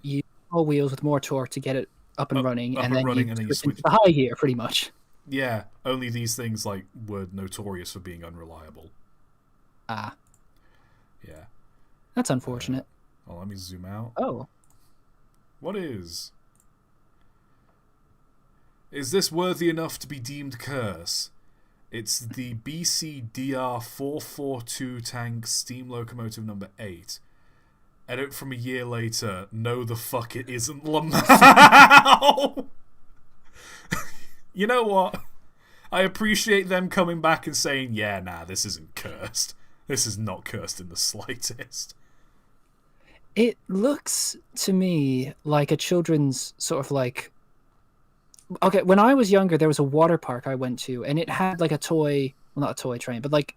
Speaker 2: more wheels with more torque to get it up and running,
Speaker 1: up
Speaker 2: and
Speaker 1: and running,
Speaker 2: then
Speaker 1: and then
Speaker 2: you
Speaker 1: you
Speaker 2: switch
Speaker 1: switch.
Speaker 2: into the high gear, pretty much.
Speaker 1: Yeah, only these things like were notorious for being unreliable.
Speaker 2: Ah,
Speaker 1: Yeah.
Speaker 2: that's unfortunate.
Speaker 1: Well, let me zoom out.
Speaker 2: Oh.
Speaker 1: What is? Is this worthy enough to be deemed curse? It's the BCDR 442 tank steam locomotive number 8. Edit from a year later. No, the fuck it isn't, Lamau. You know what? I appreciate them coming back and saying, yeah, nah, this isn't cursed. This is not cursed in the slightest.
Speaker 2: It looks to me like a children's sort of like... Okay, when I was younger, there was a water park I went to, and it had like a toy... Well, not a toy train, but like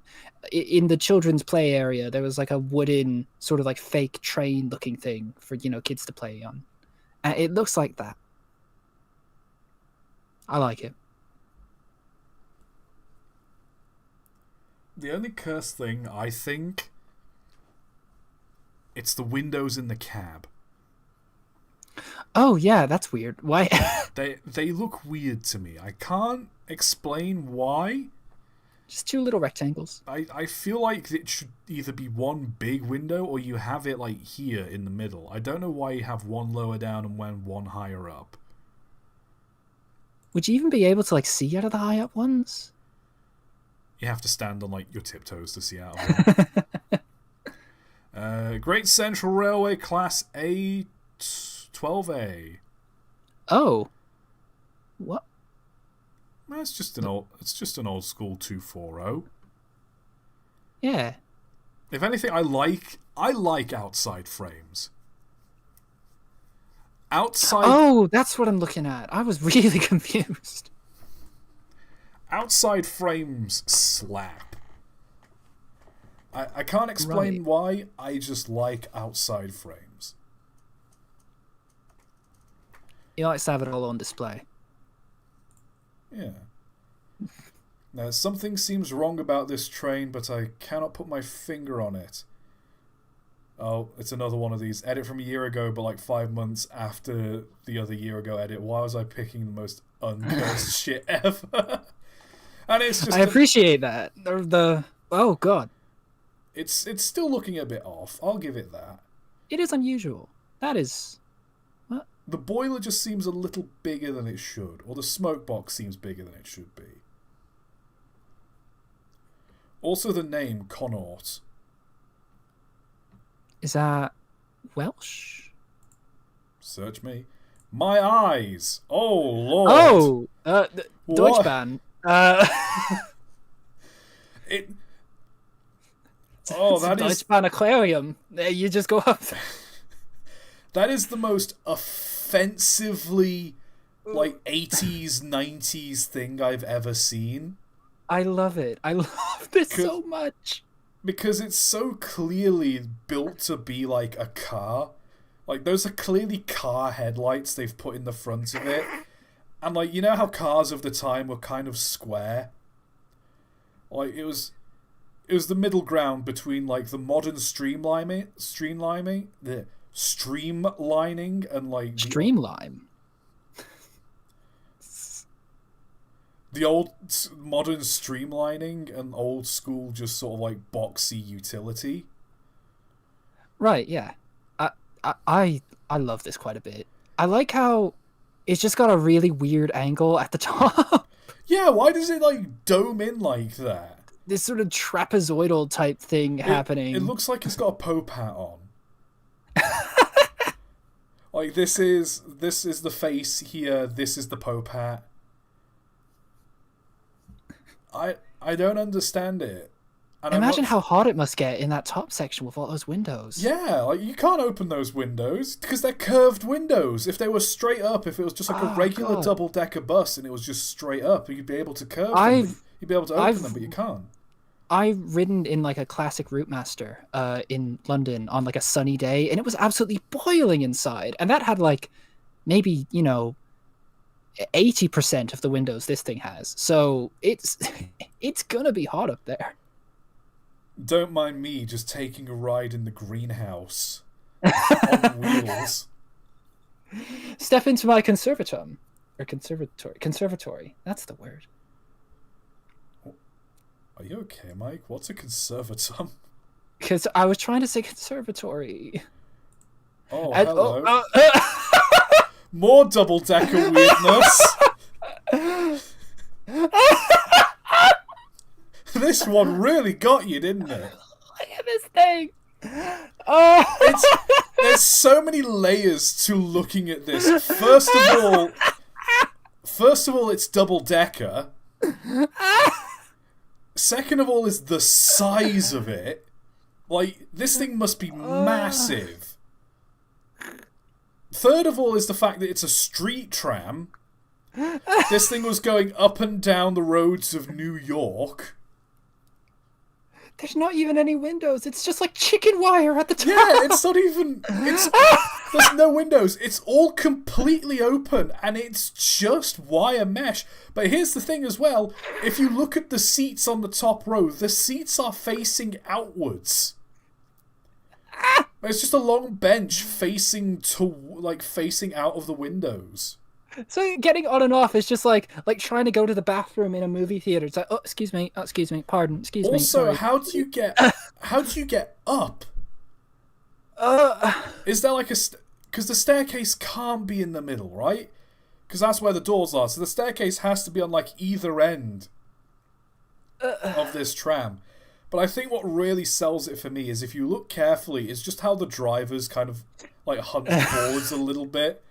Speaker 2: in the children's play area, there was like a wooden sort of like fake train looking thing for, you know, kids to play on. And it looks like that. I like it.
Speaker 1: The only cursed thing, I think, it's the windows in the cab.
Speaker 2: Oh, yeah, that's weird. Why?
Speaker 1: They look weird to me. I can't explain why.
Speaker 2: Just two little rectangles.
Speaker 1: I feel like it should either be one big window or you have it like here in the middle. I don't know why you have one lower down and one higher up.
Speaker 2: Would you even be able to like see out of the high up ones?
Speaker 1: You have to stand on like your tiptoes to see out of them. Great Central Railway Class A 12A.
Speaker 2: Oh. What?
Speaker 1: Well, it's just an old school 240.
Speaker 2: Yeah.
Speaker 1: If anything, I like outside frames. Outside.
Speaker 2: Oh, that's what I'm looking at. I was really confused.
Speaker 1: Outside frames slap. I can't explain why. I just like outside frames.
Speaker 2: You like to have it all on display.
Speaker 1: Yeah. Now, something seems wrong about this train, but I cannot put my finger on it. Oh, it's another one of these. Edit from a year ago, but like 5 months after the other year ago edit. Why was I picking the most uncursed shit ever? And it's just...
Speaker 2: I appreciate that. Oh, God.
Speaker 1: It's still looking a bit off. I'll give it that.
Speaker 2: It is unusual. That is... What?
Speaker 1: The boiler just seems a little bigger than it should. Or the smoke box seems bigger than it should be. Also the name, Connaught.
Speaker 2: Is that Welsh?
Speaker 1: Search me. My eyes! Oh, Lord!
Speaker 2: Oh! Deutschbahn.
Speaker 1: It... Oh, that is...
Speaker 2: Deutschbahn Aquarium. You just go up.
Speaker 1: That is the most offensively, like, 80s, 90s thing I've ever seen.
Speaker 2: I love it. I love this so much.
Speaker 1: Because it's so clearly built to be like a car. Like, those are clearly car headlights they've put in the front of it. And, like, you know how cars of the time were kind of square? Like, it was the middle ground between, like, the modern streamlining and, like...
Speaker 2: Streamline?
Speaker 1: The old modern streamlining and old school just sort of like boxy utility.
Speaker 2: Right, yeah. I love this quite a bit. I like how it's just got a really weird angle at the top.
Speaker 1: Yeah, why does it like dome in like that?
Speaker 2: This sort of trapezoidal type thing happening.
Speaker 1: It looks like it's got a Pope hat on. Like, this is the face here, this is the Pope hat. I don't understand it. And
Speaker 2: Imagine how hot it must get in that top section with all those windows.
Speaker 1: Yeah, like, you can't open those windows because they're curved windows. If they were straight up, if it was just like a regular double-decker bus and it was just straight up, you'd be able to curve them. You'd be able to open them, but you can't.
Speaker 2: I've ridden in like a classic Routemaster in London on like a sunny day, and it was absolutely boiling inside. And that had like maybe, 80% of the windows this thing has. So it's gonna be hot up there.
Speaker 1: Don't mind me just taking a ride in the greenhouse on wheels.
Speaker 2: Step into my conservatum. Or conservatory. Conservatory. That's the word.
Speaker 1: Are you okay, Mike? What's a conservatum?
Speaker 2: Because I was trying to say conservatory.
Speaker 1: Oh, hello. More double-decker weirdness. This one really got you, didn't it?
Speaker 2: Look at this thing.
Speaker 1: There's so many layers to looking at this. First of all, it's double-decker. Second of all is the size of it. Like, this thing must be massive. Third of all is the fact that it's a street tram. This thing was going up and down the roads of New York.
Speaker 2: There's not even any windows. It's just like chicken wire at the top.
Speaker 1: Yeah, it's not even... There's no windows. It's all completely open, and it's just wire mesh. But here's the thing as well. If you look at the seats on the top row, the seats are facing outwards. It's just a long bench facing out of the windows.
Speaker 2: So getting on and off is just like trying to go to the bathroom in a movie theater. It's like, oh, excuse me, pardon, excuse me.
Speaker 1: Also, how do you get up? Is there like because the staircase can't be in the middle, right? Because that's where the doors are. So the staircase has to be on like either end of this tram. But I think what really sells it for me is if you look carefully, it's just how the drivers kind of like hunch forwards a little bit.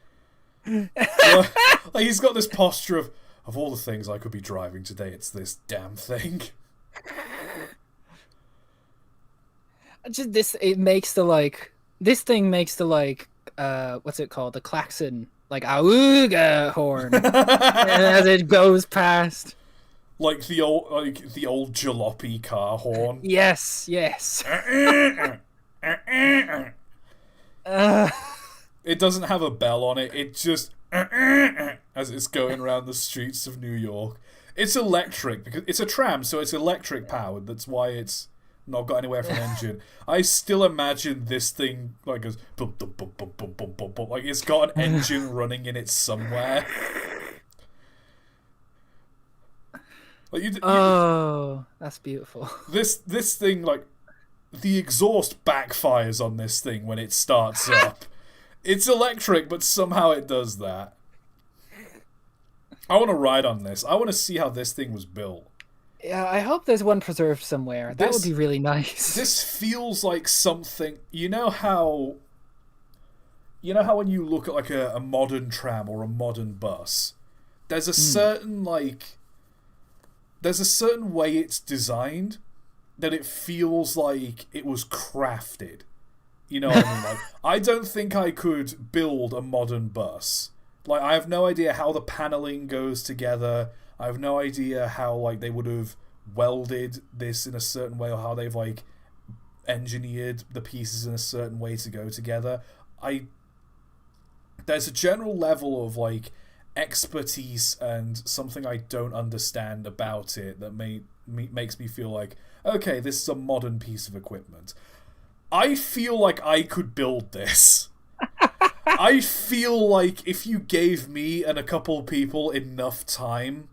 Speaker 1: Like he's got this posture of all the things I could be driving today, it's this damn thing.
Speaker 2: Just this thing makes the what's it called, the klaxon, like auga horn as it goes past,
Speaker 1: like the old jalopy car horn.
Speaker 2: Yes.
Speaker 1: It doesn't have a bell on it. It just as it's going around the streets of New York. It's electric because it's a tram, so it's electric powered. That's why it's not got anywhere from an engine. I still imagine this thing like goes bum, bum, bum, bum, bum, bum, bum, bum. Like it's got an engine running in it somewhere. Like
Speaker 2: that's beautiful.
Speaker 1: This thing, like the exhaust backfires on this thing when it starts up. It's electric, but somehow it does that. I want to ride on this. I want to see how this thing was built.
Speaker 2: Yeah, I hope there's one preserved somewhere. That would be really nice.
Speaker 1: This feels like something... You know how when you look at like a modern tram or a modern bus, there's a certain there's a certain way it's designed that it feels like it was crafted. You know what I mean? Like, I don't think I could build a modern bus. Like, I have no idea how the paneling goes together. I have no idea how, like, they would have welded this in a certain way or how they've, like, engineered the pieces in a certain way to go together. There's a general level of, like, expertise and something I don't understand about it that makes me feel like, okay, this is a modern piece of equipment. I feel like I could build this. I feel like if you gave me and a couple people enough time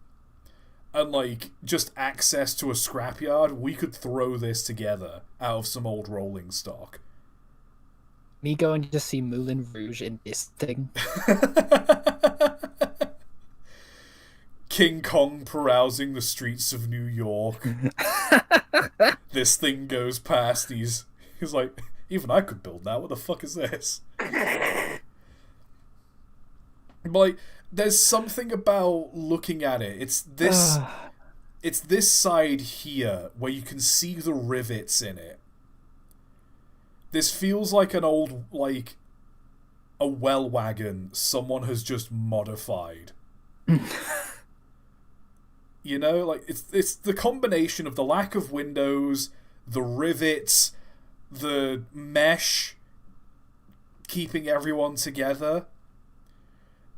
Speaker 1: and, like, just access to a scrapyard, we could throw this together out of some old rolling stock.
Speaker 2: Me going to see Moulin Rouge in this thing.
Speaker 1: King Kong carousing the streets of New York. This thing goes past. He's like, even I could build that. What the fuck is this? Like, there's something about looking at it. It's this side here where you can see the rivets in it. This feels like an old, like, a well wagon someone has just modified. You know, like, it's the combination of the lack of windows, the rivets, the mesh keeping everyone together.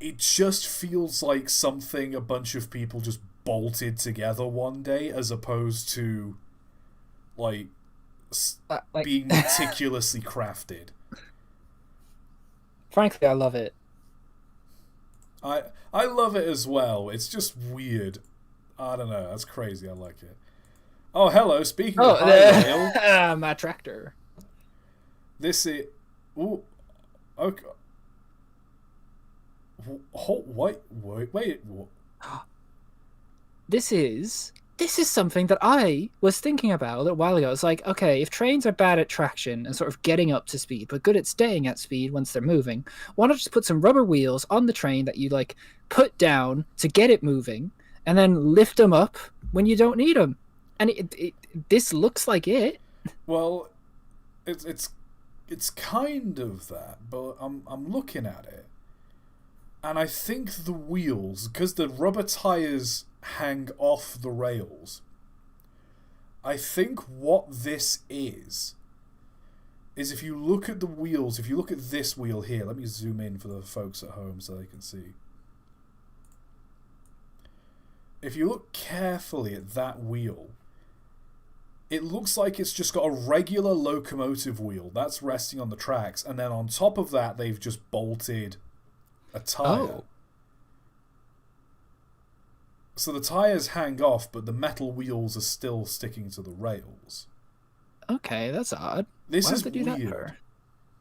Speaker 1: It just feels like something a bunch of people just bolted together one day, as opposed to, like being meticulously crafted.
Speaker 2: Frankly, I love it.
Speaker 1: I love it as well. It's just weird. I don't know. That's crazy. I like it. Oh, hello. Speaking of high rail,
Speaker 2: my tractor.
Speaker 1: This is. Ooh. Okay. Wait.
Speaker 2: This is something that I was thinking about a little while ago. It's like, okay, if trains are bad at traction and sort of getting up to speed, but good at staying at speed once they're moving, why not just put some rubber wheels on the train that you like put down to get it moving, and then lift them up when you don't need them? And this looks like it.
Speaker 1: Well, it's kind of that, but I'm looking at it, and I think the wheels, because the rubber tires hang off the rails, I think what this is if you look at the wheels, if you look at this wheel here, let me zoom in for the folks at home so they can see. If you look carefully at that wheel, it looks like it's just got a regular locomotive wheel that's resting on the tracks, and then on top of that they've just bolted a tire.
Speaker 2: Oh.
Speaker 1: So the tires hang off, but the metal wheels are still sticking to the rails.
Speaker 2: Okay, that's odd.
Speaker 1: This
Speaker 2: Why
Speaker 1: is
Speaker 2: would they do
Speaker 1: weird.
Speaker 2: That for?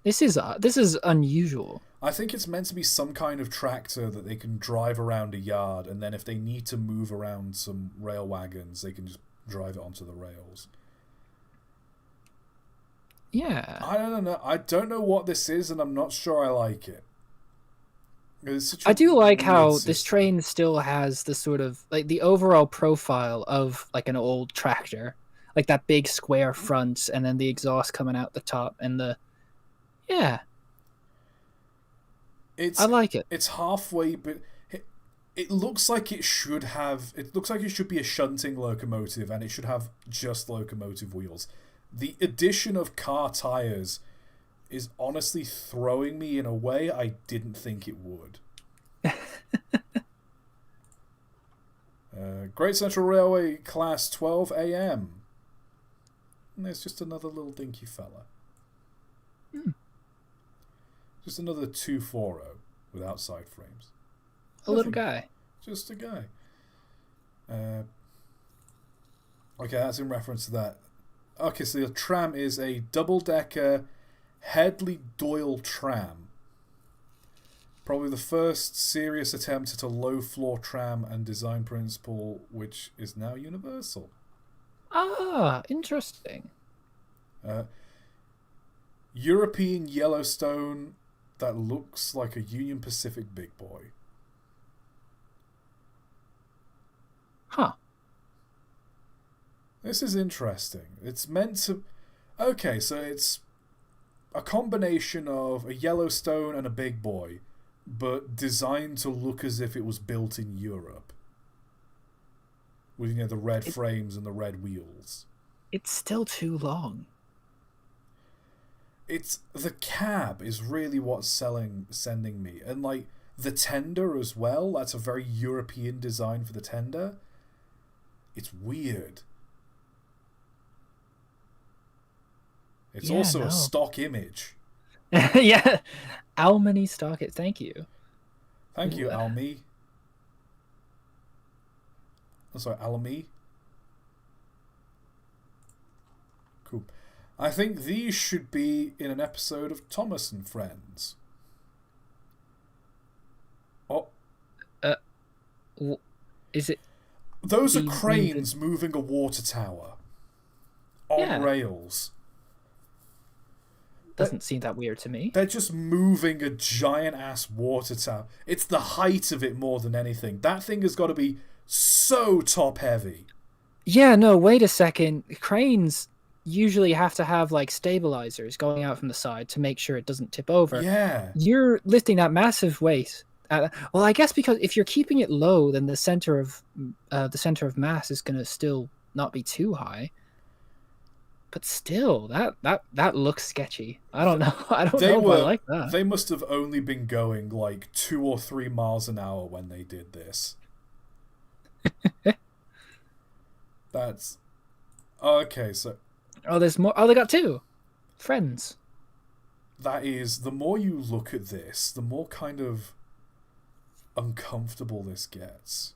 Speaker 2: This is odd. This is unusual.
Speaker 1: I think it's meant to be some kind of tractor that they can drive around a yard, and then if they need to move around some rail wagons, they can just drive it onto the rails.
Speaker 2: Yeah.
Speaker 1: I don't know. I don't know what this is, and I'm not sure I like it.
Speaker 2: I do like how
Speaker 1: system.
Speaker 2: this train still has the sort of like the overall profile of like an old tractor, like that big square front, and then the exhaust coming out the top, and I like it.
Speaker 1: It's halfway, but it looks like it should have. It looks like it should be a shunting locomotive, and it should have just locomotive wheels. The addition of car tires is honestly throwing me in a way I didn't think it would. Great Central Railway Class 12 AM. And there's just another little dinky fella. Just another 240 with outside frames.
Speaker 2: Little guy.
Speaker 1: Just a guy. Okay, that's in reference to that. Okay, so the tram is a double-decker Headley-Doyle tram. Probably the first serious attempt at a low-floor tram and design principle, which is now universal.
Speaker 2: Ah, interesting.
Speaker 1: European Yellowstone that looks like a Union Pacific big boy.
Speaker 2: Huh.
Speaker 1: This is interesting. It's meant to... Okay, so it's a combination of a Yellowstone and a big boy, but designed to look as if it was built in Europe. With, you know, the red frames and the red wheels.
Speaker 2: It's still too long.
Speaker 1: It's... The cab is really what's sending me. And, like, the tender as well. That's a very European design for the tender. It's weird. It's also a stock image.
Speaker 2: Yeah. Almany stock it. Thank you.
Speaker 1: Thank you, Almi. I'm sorry, Almi. Cool. I think these should be in an episode of Thomas and Friends. Oh.
Speaker 2: Is it...
Speaker 1: Those are cranes moving a water tower. On rails.
Speaker 2: Doesn't seem that weird to me.
Speaker 1: They're just moving a giant-ass water tower. It's the height of it more than anything. That thing has got to be so top-heavy.
Speaker 2: Yeah, no, wait a second. Cranes usually have to have, like, stabilizers going out from the side to make sure it doesn't tip over.
Speaker 1: Yeah.
Speaker 2: You're lifting that massive weight. Well, I guess because if you're keeping it low, then the center of mass is going to still not be too high. But still, that looks sketchy. I don't know. I don't know if I like that.
Speaker 1: They must have only been going like 2 or 3 miles an hour when they did this. That's okay. So,
Speaker 2: there's more. Oh, they got 2 friends.
Speaker 1: That is, the more you look at this, the more kind of uncomfortable this gets.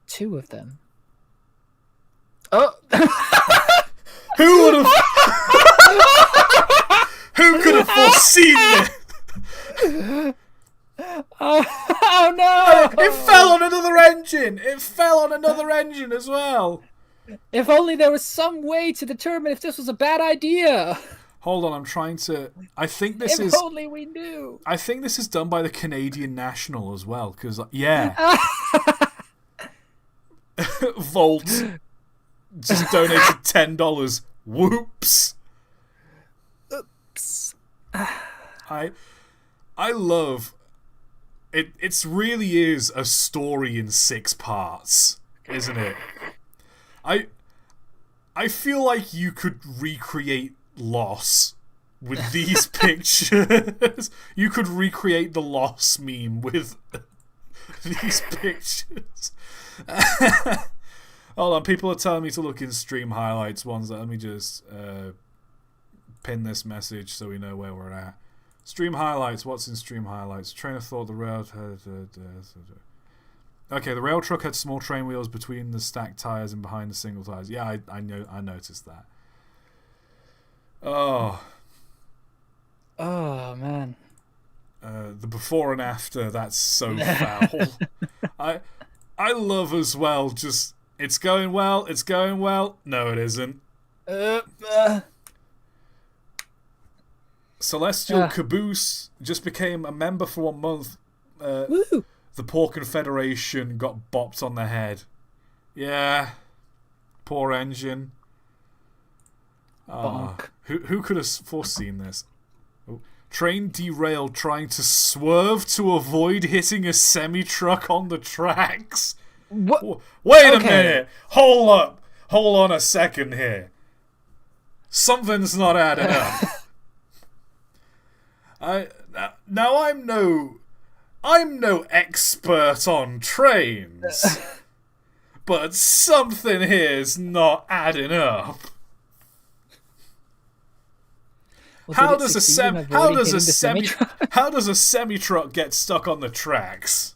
Speaker 2: 2 of them. Oh.
Speaker 1: Who would have? Who could have foreseen it?
Speaker 2: Oh no!
Speaker 1: It fell on another engine. It fell on another engine as well.
Speaker 2: If only there was some way to determine if this was a bad idea.
Speaker 1: Hold on, I'm trying to. I think this is.
Speaker 2: If only we knew.
Speaker 1: I think this is done by the Canadian National as well, because yeah. Volt just donated $10. Whoops.
Speaker 2: Oops.
Speaker 1: I love it. It's really is a story in 6 parts, isn't it? I feel like you could recreate Loss with these pictures. You could recreate the Loss meme with these pictures. Hold on, people are telling me to look in stream highlights. Let me just pin this message so we know where we're at. Stream highlights. What's in stream highlights? Train of thought. The rail. Okay, the rail truck had small train wheels between the stacked tires and behind the single tires. Yeah, I know. I noticed that. Oh
Speaker 2: man.
Speaker 1: The before and after. That's so foul. I love as well. Just. It's going well. It's going well. No, it isn't. Celestial Caboose just became a member for 1 month.
Speaker 2: Woo!
Speaker 1: The Poor Confederation got bopped on the head. Yeah. Poor engine. Who could have foreseen this? Oh. Train derailed trying to swerve to avoid hitting a semi-truck on the tracks.
Speaker 2: What?
Speaker 1: Wait a minute. Hold up. Hold on a second here. Something's not adding up. I'm no expert on trains, but something here's not adding up.
Speaker 2: Well,
Speaker 1: how does a semi-truck get stuck on the tracks?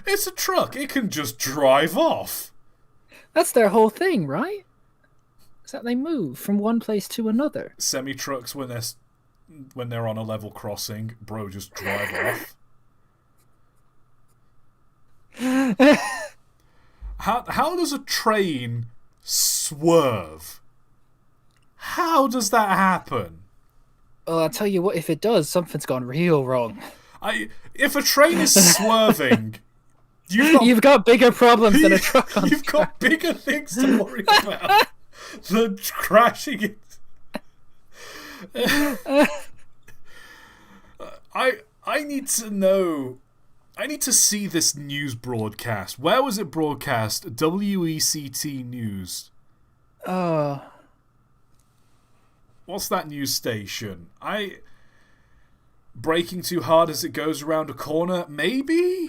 Speaker 1: It's a truck. It can just drive off.
Speaker 2: That's their whole thing, right? Is that they move from one place to another.
Speaker 1: Semi-trucks, when they're on a level crossing, bro, just drive off. How does a train swerve? How does that happen?
Speaker 2: Well, I'll tell you what, if it does, something's gone real wrong.
Speaker 1: If a train is swerving,
Speaker 2: you've got bigger problems than a truck on
Speaker 1: You've got bigger things to worry about than crashing it. I need to know. I need to see this news broadcast. Where was it broadcast? WECT News. What's that news station? Braking too hard as it goes around a corner? Maybe?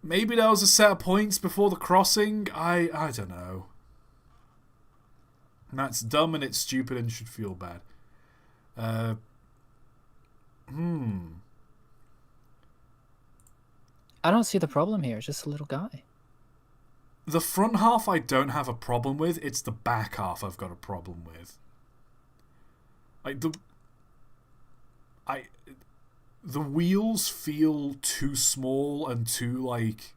Speaker 1: Maybe there was a set of points before the crossing? I don't know. And that's dumb and it's stupid and should feel bad. I
Speaker 2: don't see the problem here. It's just a little guy.
Speaker 1: The front half I don't have a problem with. It's the back half I've got a problem with. Like the wheels feel too small and too like,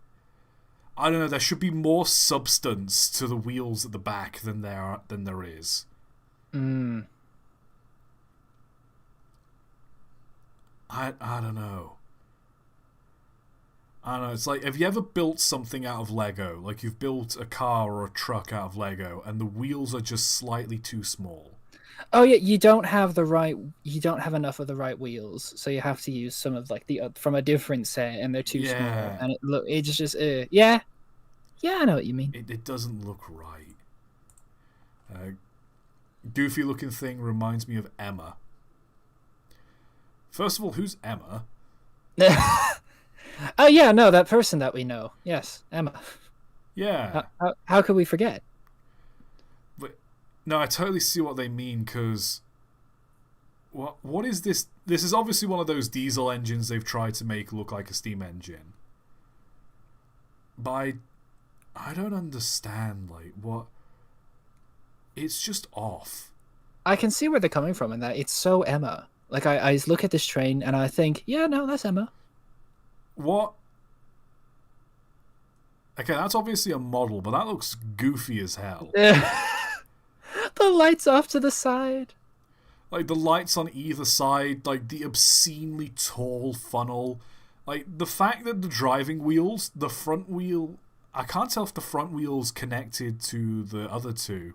Speaker 1: I don't know, there should be more substance to the wheels at the back than there is.
Speaker 2: Mm.
Speaker 1: I don't know. I don't know. It's like, have you ever built something out of Lego? Like you've built a car or a truck out of Lego, and the wheels are just slightly too small.
Speaker 2: Oh yeah, you don't have enough of the right wheels, so you have to use some of like the from a different set, and they're too small, and it's just yeah, I know what you mean.
Speaker 1: It doesn't look right. Goofy looking thing reminds me of Emma. First of all, who's Emma?
Speaker 2: Oh yeah, no, that person that we know. Yes, Emma.
Speaker 1: Yeah.
Speaker 2: How could we forget?
Speaker 1: But no, I totally see what they mean, because what is this? This is obviously one of those diesel engines they've tried to make look like a steam engine. But I don't understand, like, what... It's just off.
Speaker 2: I can see where they're coming from in that it's so Emma. Like, I look at this train and I think, yeah, no, that's Emma.
Speaker 1: What? Okay, that's obviously a model, but that looks goofy as hell.
Speaker 2: The lights off to the side.
Speaker 1: Like, the lights on either side, like, the obscenely tall funnel. Like, the fact that the driving wheels, the front wheel... I can't tell if the front wheel's connected to the other two.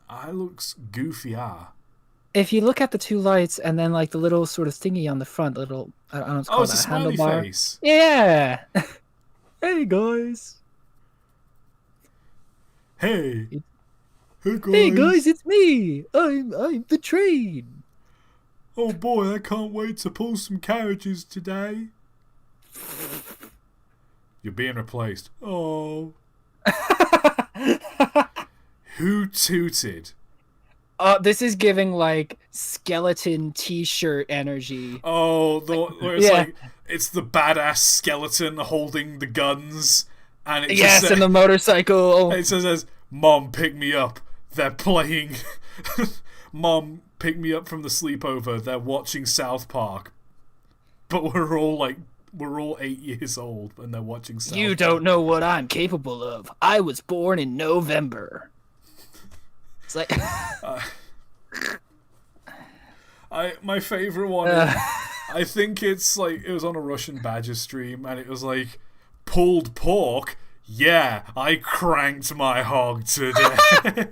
Speaker 1: It looks goofy,
Speaker 2: If you look at the two lights and then like the little sort of thingy on the front, little I don't know what's called,
Speaker 1: it's a smiley
Speaker 2: handlebar.
Speaker 1: face.
Speaker 2: Yeah. Hey guys.
Speaker 1: Hey.
Speaker 2: Hey guys, it's me. I'm the train.
Speaker 1: Oh boy, I can't wait to pull some carriages today. You're being replaced. Oh. Who tooted?
Speaker 2: This is giving like skeleton t-shirt energy.
Speaker 1: Oh, where it's like it's the badass skeleton holding the guns, and it just says,
Speaker 2: and the motorcycle.
Speaker 1: It says, "Mom, pick me up." They're playing. Mom, pick me up from the sleepover. They're watching South Park, but we're all 8 years old and they're watching South
Speaker 2: You
Speaker 1: Park.
Speaker 2: don't know what I'm capable of. I was born in November. It's like
Speaker 1: my favorite one is, I think it's like it was on a Russian Badger stream and it was like pulled pork. Yeah, I cranked my hog today.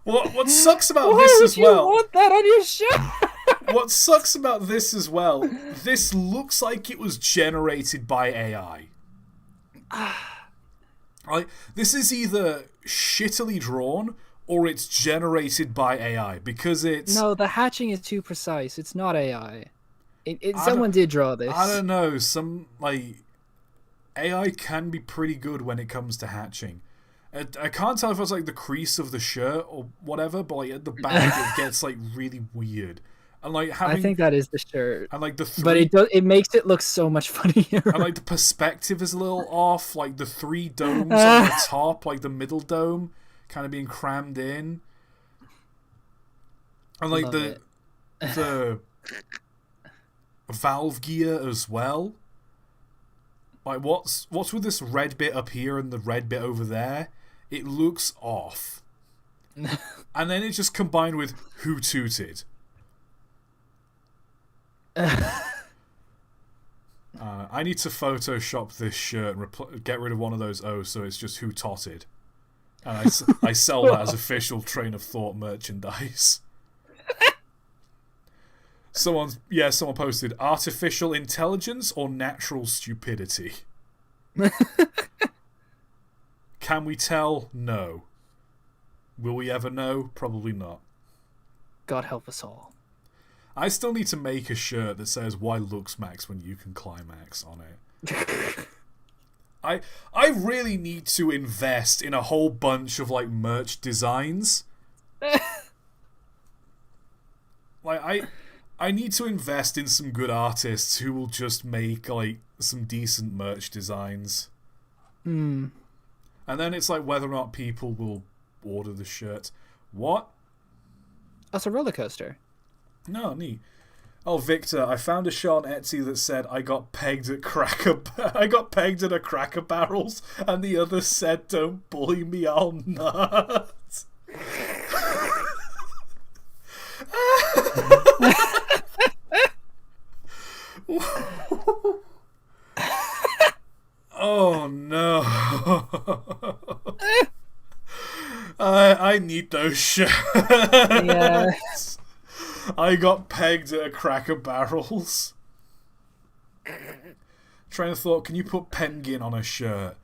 Speaker 1: What sucks about this as well?
Speaker 2: Why would you want that on your show?
Speaker 1: What sucks about this as well? This looks like it was generated by AI. Like, this is either shittily drawn or it's generated by AI, because it's...
Speaker 2: No, the hatching is too precise. It's not AI. Someone did draw this.
Speaker 1: I don't know. AI can be pretty good when it comes to hatching. I can't tell if it's like the crease of the shirt or whatever, but like at the back it gets like really weird. And like
Speaker 2: I think that is the shirt.
Speaker 1: And like
Speaker 2: but it makes it look so much funnier.
Speaker 1: And like the perspective is a little off, like the 3 domes on the top, like the middle dome kind of being crammed in. And like the valve gear as well. Like what's with this red bit up here and the red bit over there? It looks off. And then it's just combined with who tooted. I need to Photoshop this shirt and get rid of one of those O's so it's just who totted. And I sell that as official Train of Thought merchandise. Someone posted artificial intelligence or natural stupidity. Can we tell? No. Will we ever know? Probably not.
Speaker 2: God help us all.
Speaker 1: I still need to make a shirt that says "Why looks max when you can climax" on it. I really need to invest in a whole bunch of like merch designs. Like I need to invest in some good artists who will just make like some decent merch designs. And then it's like whether or not people will order the shirt. What?
Speaker 2: That's a roller coaster.
Speaker 1: No, neat. Oh, Victor, I found a shot on Etsy that said I got pegged at a Cracker Barrels, and the other said, "Don't bully me, I'll nut." Oh no. I need those shirts.
Speaker 2: Yeah.
Speaker 1: I got pegged at a Cracker Barrels. Train of thought, can you put Penguin on a shirt?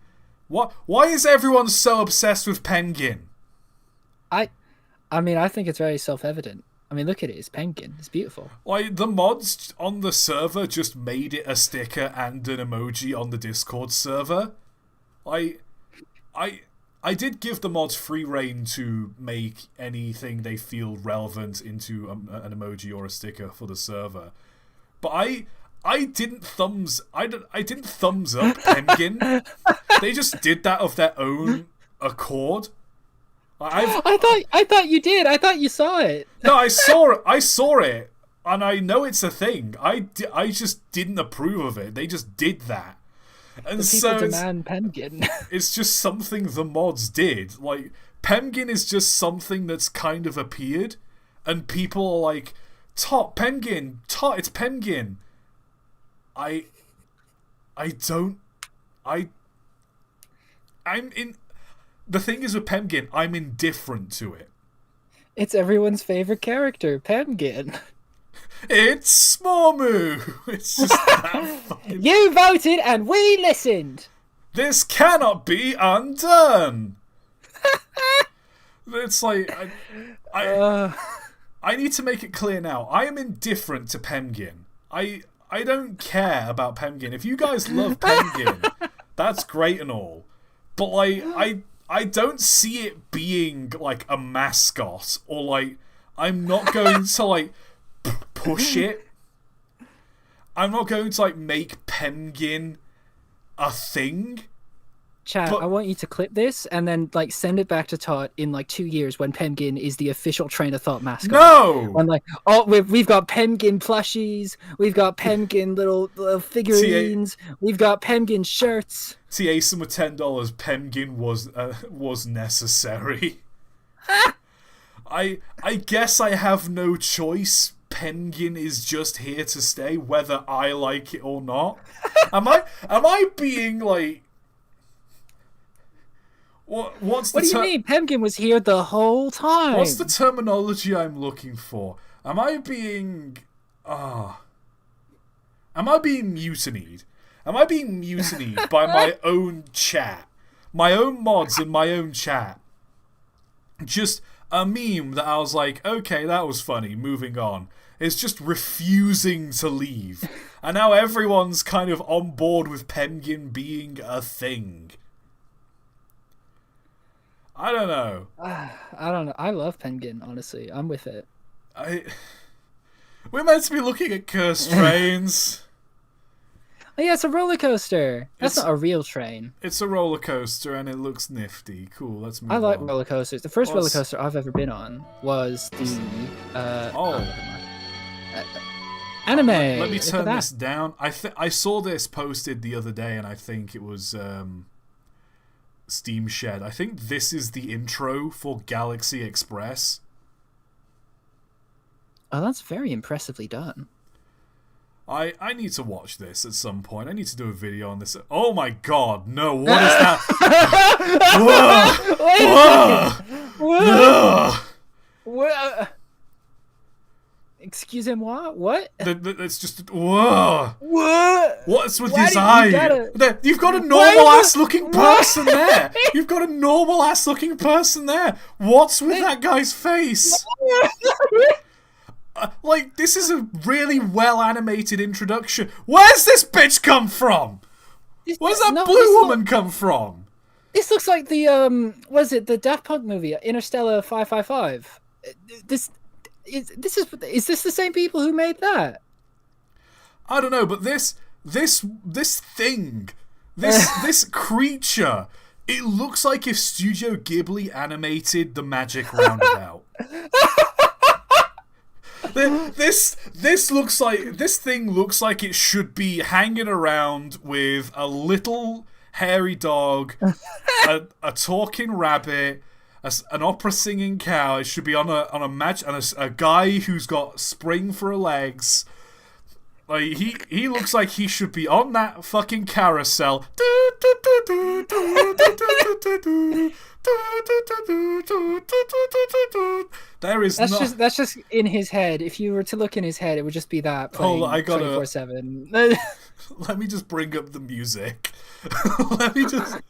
Speaker 1: What? Why is everyone so obsessed with Penguin?
Speaker 2: I mean, I think it's very self-evident. I mean, look at it. It's Penguin. It's beautiful.
Speaker 1: Like, the mods on the server just made it a sticker and an emoji on the Discord server. I did give the mods free reign to make anything they feel relevant into an emoji or a sticker for the server, but I didn't thumbs up Penguin. They just did that of their own accord.
Speaker 2: I thought you did. I thought you saw it.
Speaker 1: No, I saw it, and I know it's a thing. I just didn't approve of it. They just did that. And
Speaker 2: the people demand Penguin.
Speaker 1: It's just something the mods did. Like, Penguin is just something that's kind of appeared, and people are like, "ToT, Penguin, ToT, it's Penguin." I'm in. The thing is with Penguin, I'm indifferent to it.
Speaker 2: It's everyone's favorite character, Penguin.
Speaker 1: It's Smomu! It's just that fucking...
Speaker 2: You voted and we listened!
Speaker 1: This cannot be undone! It's like... I need to make it clear now. I am indifferent to Penguin. I don't care about Penguin. If you guys love Penguin, that's great and all. But, like, I don't see it being, like, a mascot. Or, like, I'm not going to, like... push it. I'm not going to like make Penguin a thing.
Speaker 2: Chat, I want you to clip this and then like send it back to ToT in like 2 years when Penguin is the official Train of Thought mascot.
Speaker 1: No!
Speaker 2: And like, oh, we've got Penguin plushies, we've got Penguin little figurines, we've got Penguin shirts.
Speaker 1: Asum with $10. Penguin was necessary. I guess I have no choice. Penguin is just here to stay, whether I like it or not. Am I being like... What do
Speaker 2: you mean? Penguin was here the whole time.
Speaker 1: What's the terminology I'm looking for? Am I being... Am I being mutinied? Am I being mutinied by my own chat? My own mods in my own chat? Just a meme that I was like, okay, that was funny, moving on. It's just refusing to leave. And now everyone's kind of on board with Penguin being a thing. I don't know.
Speaker 2: I don't know. I love Penguin, honestly. I'm with it.
Speaker 1: We're meant to be looking at cursed trains.
Speaker 2: Oh yeah, it's a roller coaster. That's not a real train.
Speaker 1: It's a roller coaster and it looks nifty. Cool, let's move on.
Speaker 2: I like roller coasters. The first roller coaster I've ever been on was the... anime.
Speaker 1: Let me turn this down. I saw this posted the other day and I think it was Steam Shed. I think this is the intro for Galaxy Express.
Speaker 2: Oh, that's very impressively done.
Speaker 1: I need to watch this at some point. I need to do a video on this. Oh my god, no, what is that? Whoa!
Speaker 2: Whoa! Excusez-moi? What?
Speaker 1: It's just... Whoa!
Speaker 2: What?
Speaker 1: What's with his eye? You've got a normal-ass-looking person there! You've got a normal-ass-looking person there! What's with that guy's face? Like, this is a really well-animated introduction. Where's this bitch come from? Where's that blue woman come from?
Speaker 2: This looks like the, the Daft Punk movie, Interstellar 555. Is this the same people who made that?
Speaker 1: I don't know, but this thing, this creature, it looks like if Studio Ghibli animated the Magic Roundabout. This looks like this thing looks like it should be hanging around with a little hairy dog, a talking rabbit, an opera singing cow. It should be on a match, and a guy who's got spring for legs. Like he looks like he should be on that fucking carousel. There is
Speaker 2: that's just in his head. If you were to look in his head, it would just be that playing 24/7.
Speaker 1: Let me just bring up the music. Let me just.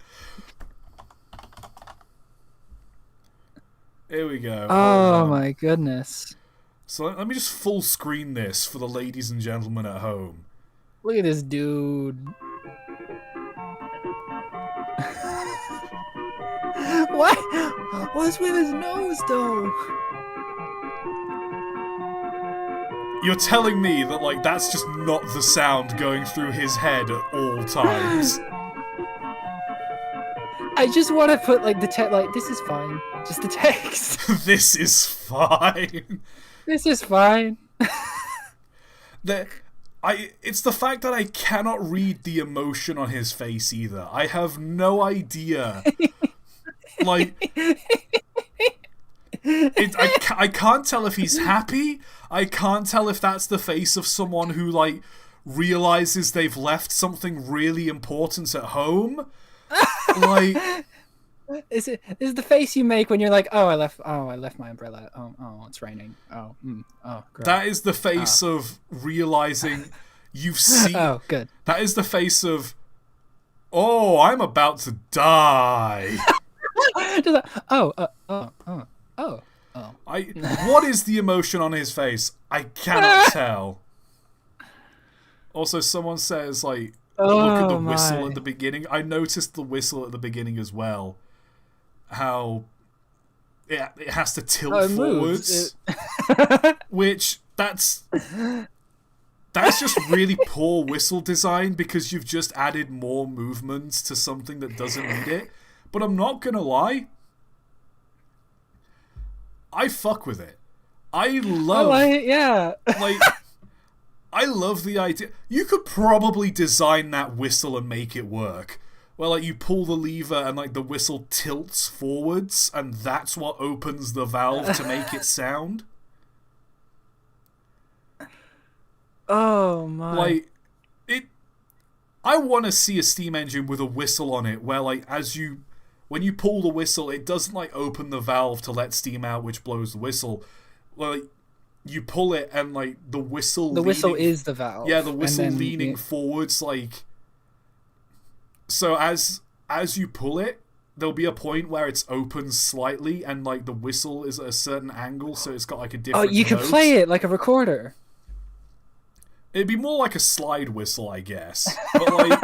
Speaker 1: Here we go.
Speaker 2: Oh my goodness.
Speaker 1: So let me just full screen this for the ladies and gentlemen at home.
Speaker 2: Look at this dude. What? What's with his nose, though?
Speaker 1: You're telling me that, like, that's just not the sound going through his head at all times?
Speaker 2: I just want to put, like, the text, like, this is fine. Just the text.
Speaker 1: This is fine.
Speaker 2: This is fine.
Speaker 1: It's the fact that I cannot read the emotion on his face either. I have no idea. Like, I can't tell if he's happy. I can't tell if that's the face of someone who, like, realizes they've left something really important at home. Like,
Speaker 2: This is the face you make when you're like, I left my umbrella. Oh, it's raining. Great.
Speaker 1: That is the face of realizing you've seen.
Speaker 2: Oh, good.
Speaker 1: That is the face of, I'm about to die. What is the emotion on his face? I cannot tell. Also, someone says, like, look at the whistle at the beginning. I noticed the whistle at the beginning as well. How it has to tilt forwards. Which, that's just really poor whistle design because you've just added more movements to something that doesn't need it. But I'm not gonna lie, I fuck with it. I love I love the idea. You could probably design that whistle and make it work. Well, like, you pull the lever and, like, the whistle tilts forwards, and that's what opens the valve to make it sound.
Speaker 2: Oh my!
Speaker 1: Like, I want to see a steam engine with a whistle on it, where, like, when you pull the whistle, it doesn't, like, open the valve to let steam out, which blows the whistle. Like, you pull it and, like, the whistle.
Speaker 2: The whistle is the valve.
Speaker 1: Yeah, the whistle leaning forwards, like. So as you pull it, there'll be a point where it's open slightly, and, like, the whistle is at a certain angle, so it's got, like, a different.
Speaker 2: Oh, you can play it like a recorder.
Speaker 1: It'd be more like a slide whistle, I guess. But, like,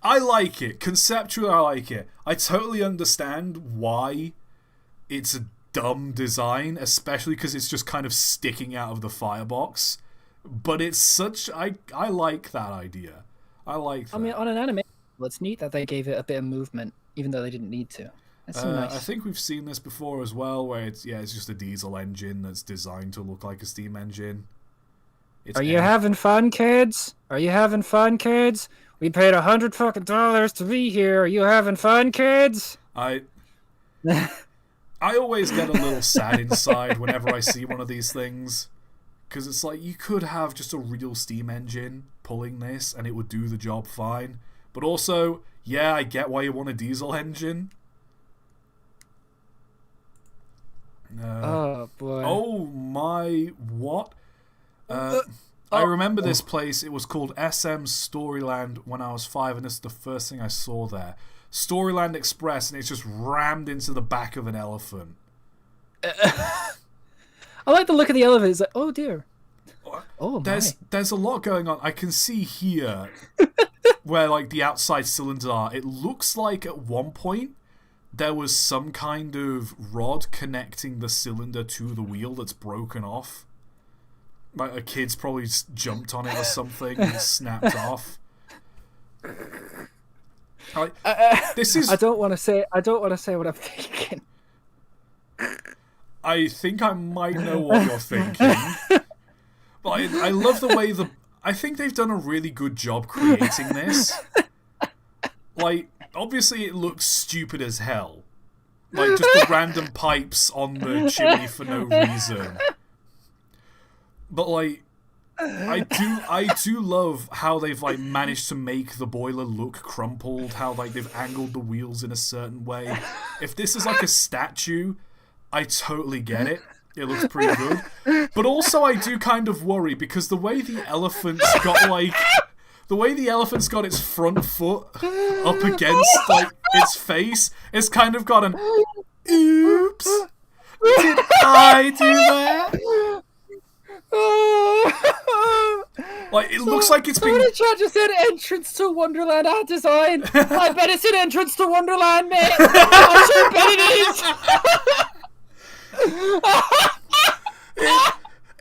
Speaker 1: I like it. Conceptually, I like it. I totally understand why it's a dumb design, especially because it's just kind of sticking out of the firebox. But it's such... I like that idea. I like that.
Speaker 2: I mean, on an anime, it's neat that they gave it a bit of movement, even though they didn't need to. That's nice.
Speaker 1: I think we've seen this before as well, where it's just a diesel engine that's designed to look like a steam engine.
Speaker 2: Are you having fun, kids? Are you having fun, kids? We paid $100 to be here. Are you having fun, kids?
Speaker 1: I always get a little sad inside whenever I see one of these things. Because it's like, you could have just a real steam engine pulling this and it would do the job fine. But also, yeah, I get why you want a diesel engine.
Speaker 2: Oh, boy.
Speaker 1: Oh, my... What? I remember this place. It was called SM Storyland when I was 5, and this is the first thing I saw there. Storyland Express, and it's just rammed into the back of an elephant.
Speaker 2: I like the look of the elephant. It's like, oh dear. Oh my.
Speaker 1: There's a lot going on. I can see here where, like, the outside cylinders are. It looks like at one point there was some kind of rod connecting the cylinder to the wheel that's broken off. Like, a kid's probably jumped on it or something and snapped off. This is.
Speaker 2: I don't want to say what I'm thinking.
Speaker 1: I think I might know what you're thinking. But I love the way I think they've done a really good job creating this. Like, obviously it looks stupid as hell. Like, just the random pipes on the chimney for no reason. But, like, I do love how they've, like, managed to make the boiler look crumpled, how, like, they've angled the wheels in a certain way. If this is, like, a statue, I totally get it. It looks pretty good. But also I do kind of worry, because the way the elephant's got, like... The way the elephant's got its front foot up against, like, its face, it's kind of got an... Oops! Did I do that? Like, it looks like it's been...
Speaker 2: Somebody chat just said entrance to Wonderland art design. I bet it's an entrance to Wonderland, mate. I sure bet it is.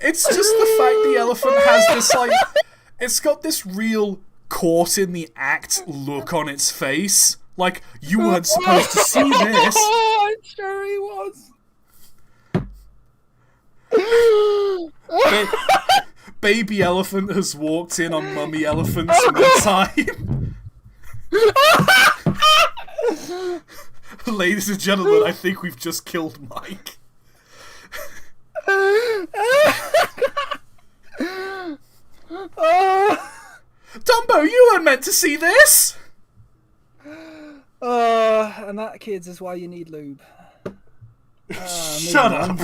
Speaker 1: It's just the fact the elephant has this, like... It's got this real caught in the act look on its face. Like, you weren't supposed to see this.
Speaker 2: I'm sure he was.
Speaker 1: Baby elephant has walked in on mummy elephant's time. Ladies and gentlemen, I think we've just killed Mike. Dumbo, you weren't meant to see this!
Speaker 2: And that, kids, is why you need lube.
Speaker 1: Shut up!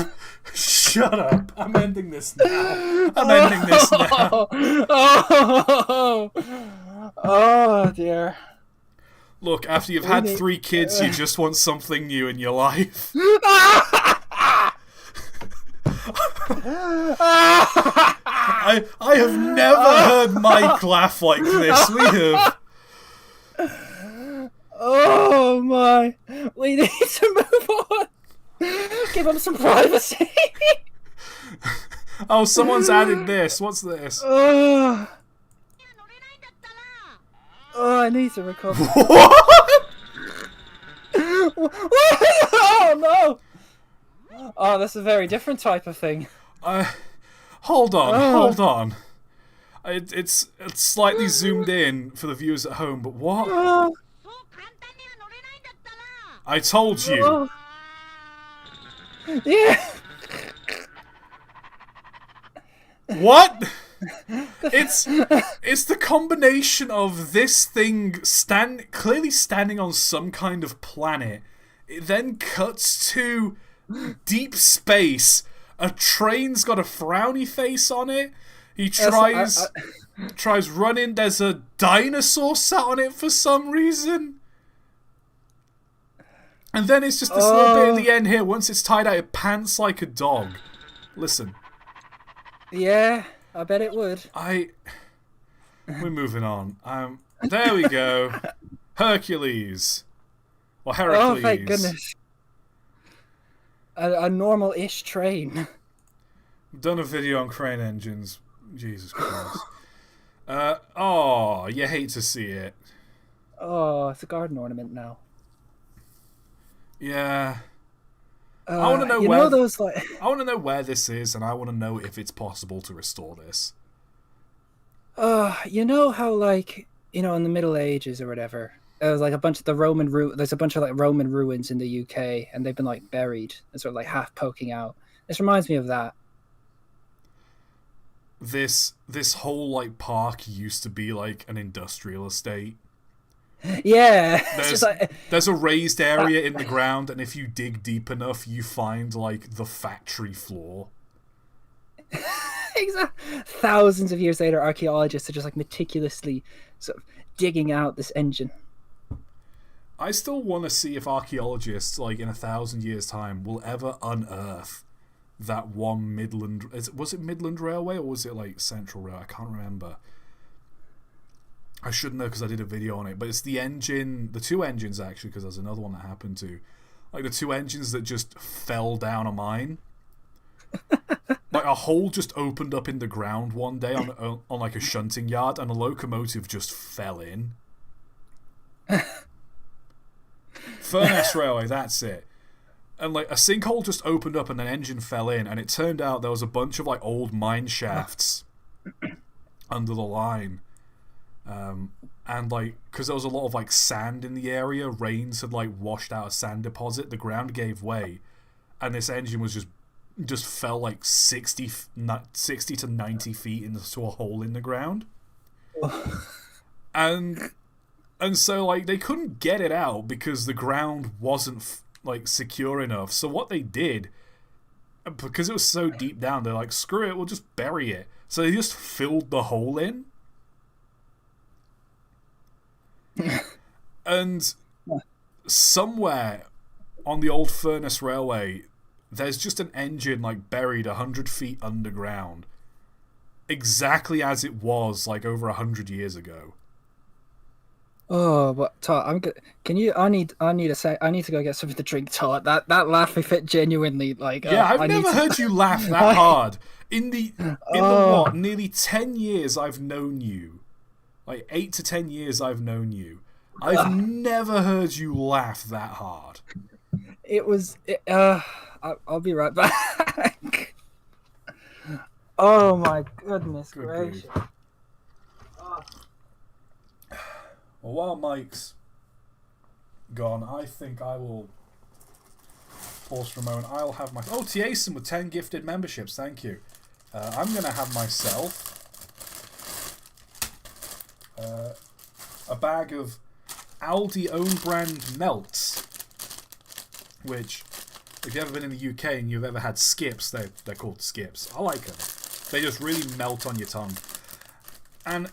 Speaker 1: Shut up! I'm ending this now. I'm ending this now.
Speaker 2: Oh, dear.
Speaker 1: Look, after you've had 3 kids, you just want something new in your life. I have never heard Mike laugh like this. We have.
Speaker 2: Oh my! We need to move on. Give him some privacy.
Speaker 1: Oh, someone's added this. What's this?
Speaker 2: Oh, I need to recover.
Speaker 1: What?
Speaker 2: Oh no! Oh, that's a very different type of thing.
Speaker 1: Hold on. It's slightly zoomed in for the viewers at home, but what? I told you.
Speaker 2: Yeah.
Speaker 1: What? It's the combination of this thing clearly standing on some kind of planet. It then cuts to deep space. A train's got a frowny face on it. He tries running. There's a dinosaur sat on it for some reason. And then it's just this little bit at the end here. Once it's tied out, it pants like a dog. Listen.
Speaker 2: Yeah, I bet it would.
Speaker 1: We're moving on. There we go. Hercules. Or Heracles.
Speaker 2: Oh, thank goodness. A normal-ish train.
Speaker 1: Done a video on crane engines. Jesus Christ. Oh, you hate to see it.
Speaker 2: Oh, it's a garden ornament now.
Speaker 1: Yeah. I want to know where. I want to know where this is, and I want to know if it's possible to restore this.
Speaker 2: You know how, like, in the Middle Ages or whatever, there was like a bunch of there's a bunch of like Roman ruins in the UK, and they've been like buried and sort of like half poking out. This reminds me of that.
Speaker 1: This whole like park used to be like an industrial estate.
Speaker 2: Yeah.
Speaker 1: There's a raised area in the ground, and if you dig deep enough, you find like the factory floor.
Speaker 2: Exactly. Thousands of years later, archaeologists are just like meticulously sort of digging out this engine.
Speaker 1: I still want to see if archaeologists, like in 1,000 years' time, will ever unearth that one Midland. Was it Midland Railway or was it like Central Rail? I can't remember. I should know because I did a video on it, but it's the two engines actually, because there's another one that happened to, like the 2 engines that just fell down a mine. Like a hole just opened up in the ground one day on like a shunting yard, and a locomotive just fell in. Furness Railway, that's it. And like a sinkhole just opened up and an engine fell in, and it turned out there was a bunch of like old mine shafts under the line. And like, because there was a lot of like sand in the area, rains had like washed out a sand deposit, the ground gave way, and this engine was just fell like 60 to 90 feet into a hole in the ground. and so like they couldn't get it out because the ground wasn't like secure enough. So what they did, because it was so deep down, they're like, screw it, we'll just bury it. So they just filled the hole in. And somewhere on the old Furnace Railway, there's just an engine like buried 100 feet underground, exactly as it was like over 100 years ago.
Speaker 2: Oh, but Todd, I'm good. Can you? I need to go get something to drink, Todd. That laugh, if it genuinely like.
Speaker 1: Yeah, I've never heard you laugh that hard in the what, nearly 10 years I've known you, like 8 to 10 years I've known you. I've never heard you laugh that hard.
Speaker 2: I'll be right back. Oh my goodness gracious.
Speaker 1: Well, while Mike's gone, I think I will pause for a moment. I'll have my... Oh, Tiason with 10 gifted memberships. Thank you. I'm going to have myself a bag of Aldi own brand melts, which, if you've ever been in the UK and you've ever had skips, they're called skips. I like them. They just really melt on your tongue. And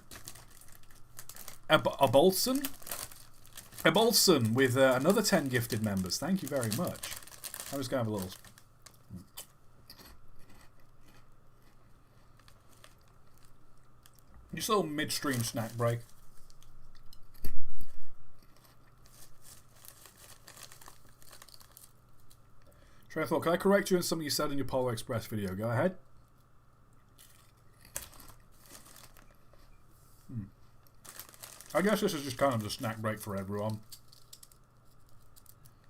Speaker 1: a Bolson with another 10 gifted members. Thank you very much. I'm just going to have a little... Just a little midstream snack break. Trey thought, can I correct you on something you said in your Polar Express video? Go ahead. I guess this is just kind of the snack break for everyone.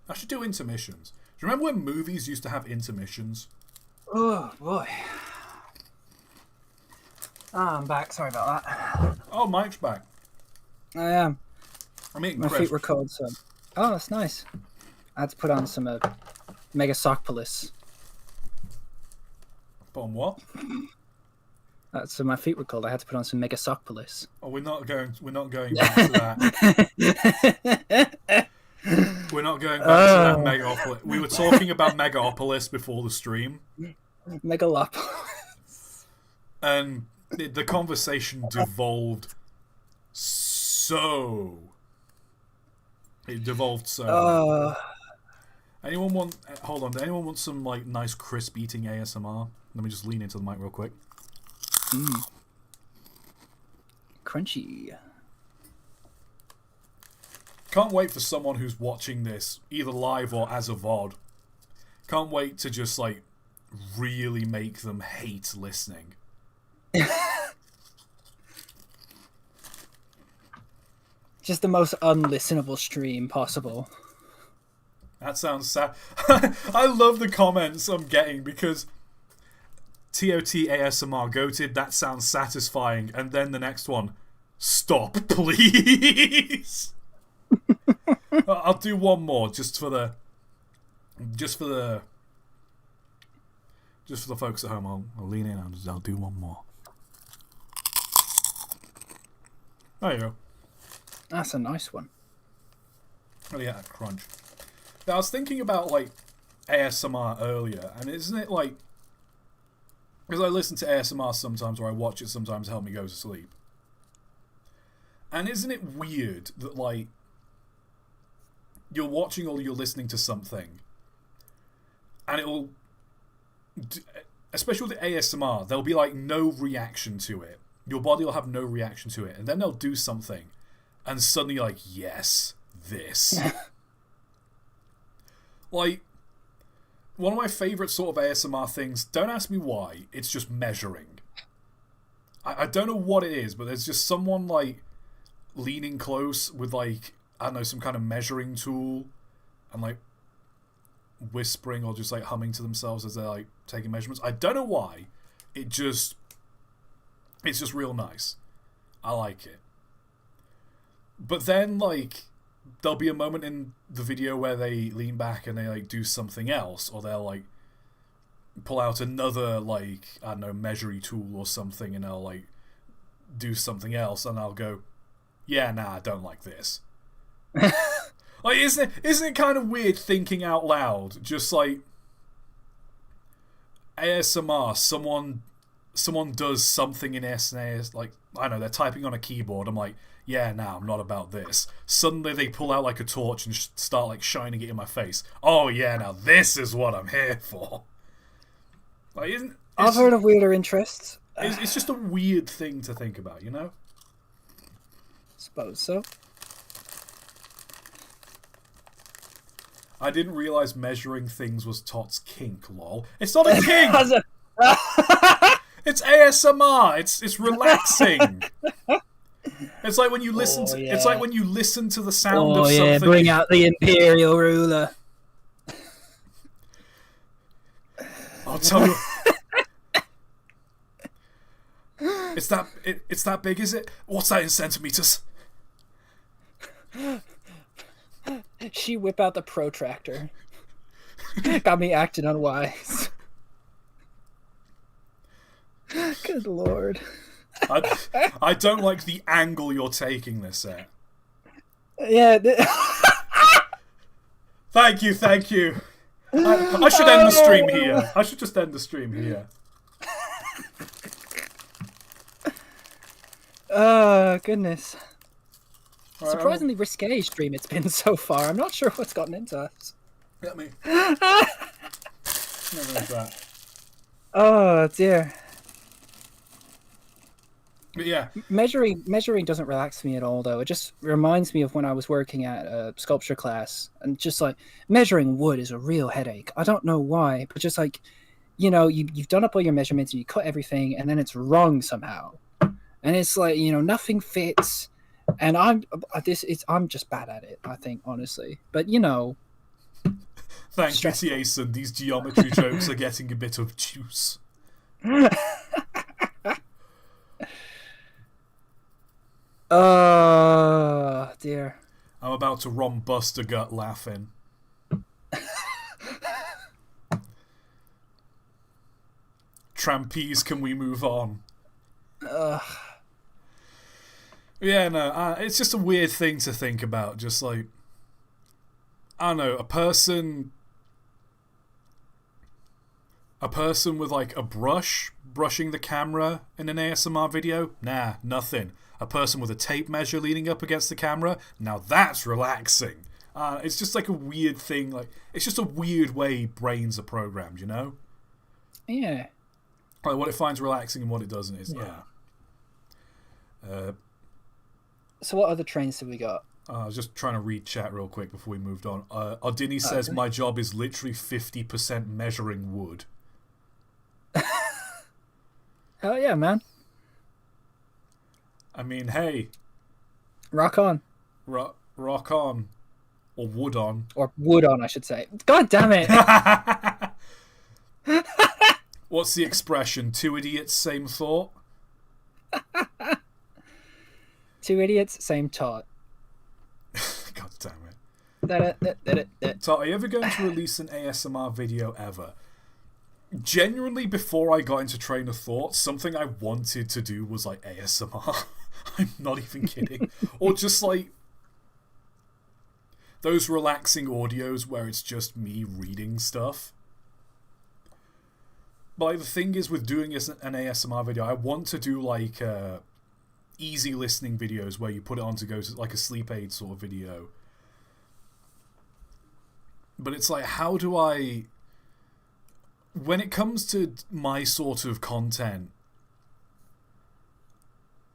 Speaker 1: I should do intermissions. Do you remember when movies used to have intermissions?
Speaker 2: Oh, boy. I'm back. Sorry about that.
Speaker 1: Oh, Mike's back.
Speaker 2: I am.
Speaker 1: I'm eating
Speaker 2: My
Speaker 1: crisps.
Speaker 2: feet were cold, so... Oh, that's nice. I had to put on some Mega Sockpolis.
Speaker 1: Put on what?
Speaker 2: So my feet were cold. I had to put on some Mega Sockpolis.
Speaker 1: Oh, we're not going back to that. We're not going back to that Megaopolis. We were talking about Megaopolis before the stream.
Speaker 2: Megalopolis.
Speaker 1: And the conversation devolved so... It devolved so... Anyone want... Hold on. Anyone want some like nice crisp eating ASMR? Let me just lean into the mic real quick.
Speaker 2: Crunchy.
Speaker 1: Can't wait for someone who's watching this, either live or as a VOD. Can't wait to just like really make them hate listening.
Speaker 2: Just the most unlistenable stream possible.
Speaker 1: That sounds sad. I love the comments I'm getting because ToT ASMR goated, that sounds satisfying, and then the next one, stop, please. I'll do one more just for the folks at home. I'll lean in. I'll do one more. There you go.
Speaker 2: That's a nice one.
Speaker 1: Oh yeah, crunch. Now, I was thinking about like ASMR earlier, and isn't it like, because I listen to ASMR sometimes, or I watch it sometimes to help me go to sleep. And isn't it weird that like you're watching or you're listening to something, and it'll, especially with the ASMR, there'll be like no reaction to it. Your body will have no reaction to it, and then they'll do something, and suddenly you're like, yes, this. Like, one of my favourite sort of ASMR things, don't ask me why, it's just measuring. I don't know what it is, but there's just someone, like, leaning close with, like, I don't know, some kind of measuring tool, and, like, whispering or just like humming to themselves as they're like taking measurements. I don't know why. It's just real nice. I like it. But then like there'll be a moment in the video where they lean back and they like do something else, or they'll like pull out another like, I don't know, measuring tool or something, and they'll like do something else, and I'll go, yeah, nah, I don't like this. Like, isn't it kind of weird thinking out loud? Just like ASMR, someone does something in SNES, like, I don't know, they're typing on a keyboard. I'm like, yeah, nah, I'm not about this. Suddenly they pull out like a torch and start like shining it in my face. Oh yeah, now this is what I'm here for. Like,
Speaker 2: I've heard of weirder interests.
Speaker 1: It's just a weird thing to think about, you know?
Speaker 2: Suppose so.
Speaker 1: I didn't realise measuring things was ToT's kink, lol. It's not a kink! It's ASMR! It's relaxing! It's like when you listen to it's like when you listen to the sound of something.
Speaker 2: Bring out the Imperial ruler.
Speaker 1: I'll tell you. It's that big, is it? What's that in centimeters?
Speaker 2: She whip out the protractor. Got me acting unwise. Good lord.
Speaker 1: I don't like the angle you're taking this at.
Speaker 2: Yeah.
Speaker 1: Thank you. I should end the stream here. I should just end the stream here.
Speaker 2: Oh, goodness.
Speaker 1: Right,
Speaker 2: Surprisingly risque stream it's been so far. I'm not sure what's gotten into us.
Speaker 1: Get me. Never like that.
Speaker 2: Oh, dear.
Speaker 1: But yeah.
Speaker 2: Measuring doesn't relax me at all, though. It just reminds me of when I was working at a sculpture class, and just like measuring wood is a real headache. I don't know why, but just like, you know, you've done up all your measurements and you cut everything, and then it's wrong somehow, and it's like, you know, nothing fits, and I'm just bad at it, I think, honestly. But you know,
Speaker 1: thank you, Jason. These geometry jokes are getting a bit of juice.
Speaker 2: Oh, dear.
Speaker 1: I'm about to bust a gut laughing. Trampese, can we move on? Yeah, no, it's just a weird thing to think about. Just like, I don't know, a person with like a brushing the camera in an ASMR video? Nah, nothing. A person with a tape measure leaning up against the camera? Now that's relaxing. It's just like a weird thing. Like, it's just a weird way brains are programmed, you know?
Speaker 2: Yeah.
Speaker 1: Like, what it finds relaxing and what it doesn't is,
Speaker 2: So what other trains have we got?
Speaker 1: I was just trying to read chat real quick before we moved on. Ardini says, my job is literally 50% measuring wood.
Speaker 2: Hell yeah, man.
Speaker 1: I mean, hey.
Speaker 2: Rock on.
Speaker 1: Rock on. Or wood on.
Speaker 2: Or wood on, I should say. God damn it.
Speaker 1: What's the expression? Two idiots, same thought?
Speaker 2: Two idiots, same ToT.
Speaker 1: God damn
Speaker 2: it.
Speaker 1: ToT, are you ever going to release an ASMR video ever? Genuinely, before I got into Train of Thought, something I wanted to do was like ASMR. I'm not even kidding. Or just like those relaxing audios where it's just me reading stuff. But like, the thing is with doing an ASMR video, I want to do like easy listening videos where you put it on to go to like a sleep aid sort of video. But it's like, how do I... When it comes to my sort of content,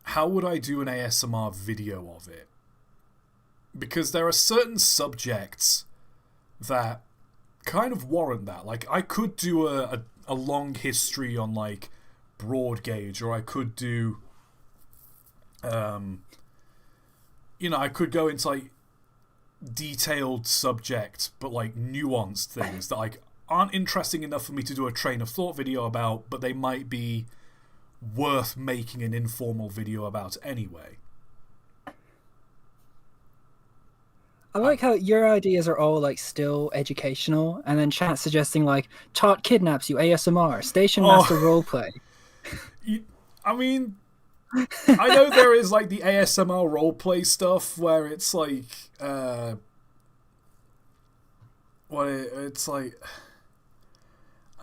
Speaker 1: how would I do an ASMR video of it? Because there are certain subjects that kind of warrant that. Like, I could do a long history on, like, broad gauge, or I could do, you know, I could go into, like, detailed subject, but like nuanced things that like aren't interesting enough for me to do a train of thought video about, but they might be worth making an informal video about anyway.
Speaker 2: I like how your ideas are all like still educational, and then chat suggesting like ToT kidnaps you ASMR, Station Master roleplay.
Speaker 1: I mean, I know there is like the ASMR roleplay stuff where it's like, it's like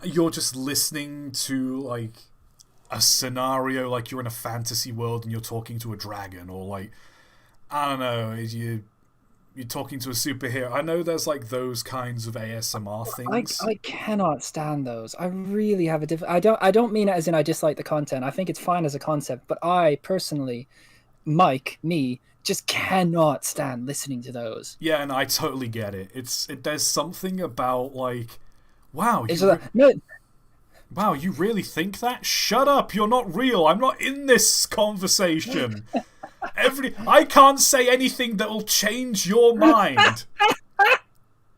Speaker 1: you're just listening to like a scenario, like you're in a fantasy world and you're talking to a dragon, or like, I don't know, you're talking to a superhero. I know there's like those kinds of ASMR things.
Speaker 2: I cannot stand those. I really have a I don't mean it as in I dislike the content. I think it's fine as a concept, but I personally, me, just cannot stand listening to those.
Speaker 1: Yeah, and I totally get it. There's something about like, wow, wow, you really think that? Shut up! You're not real. I'm not in this conversation. I can't say anything that will change your mind.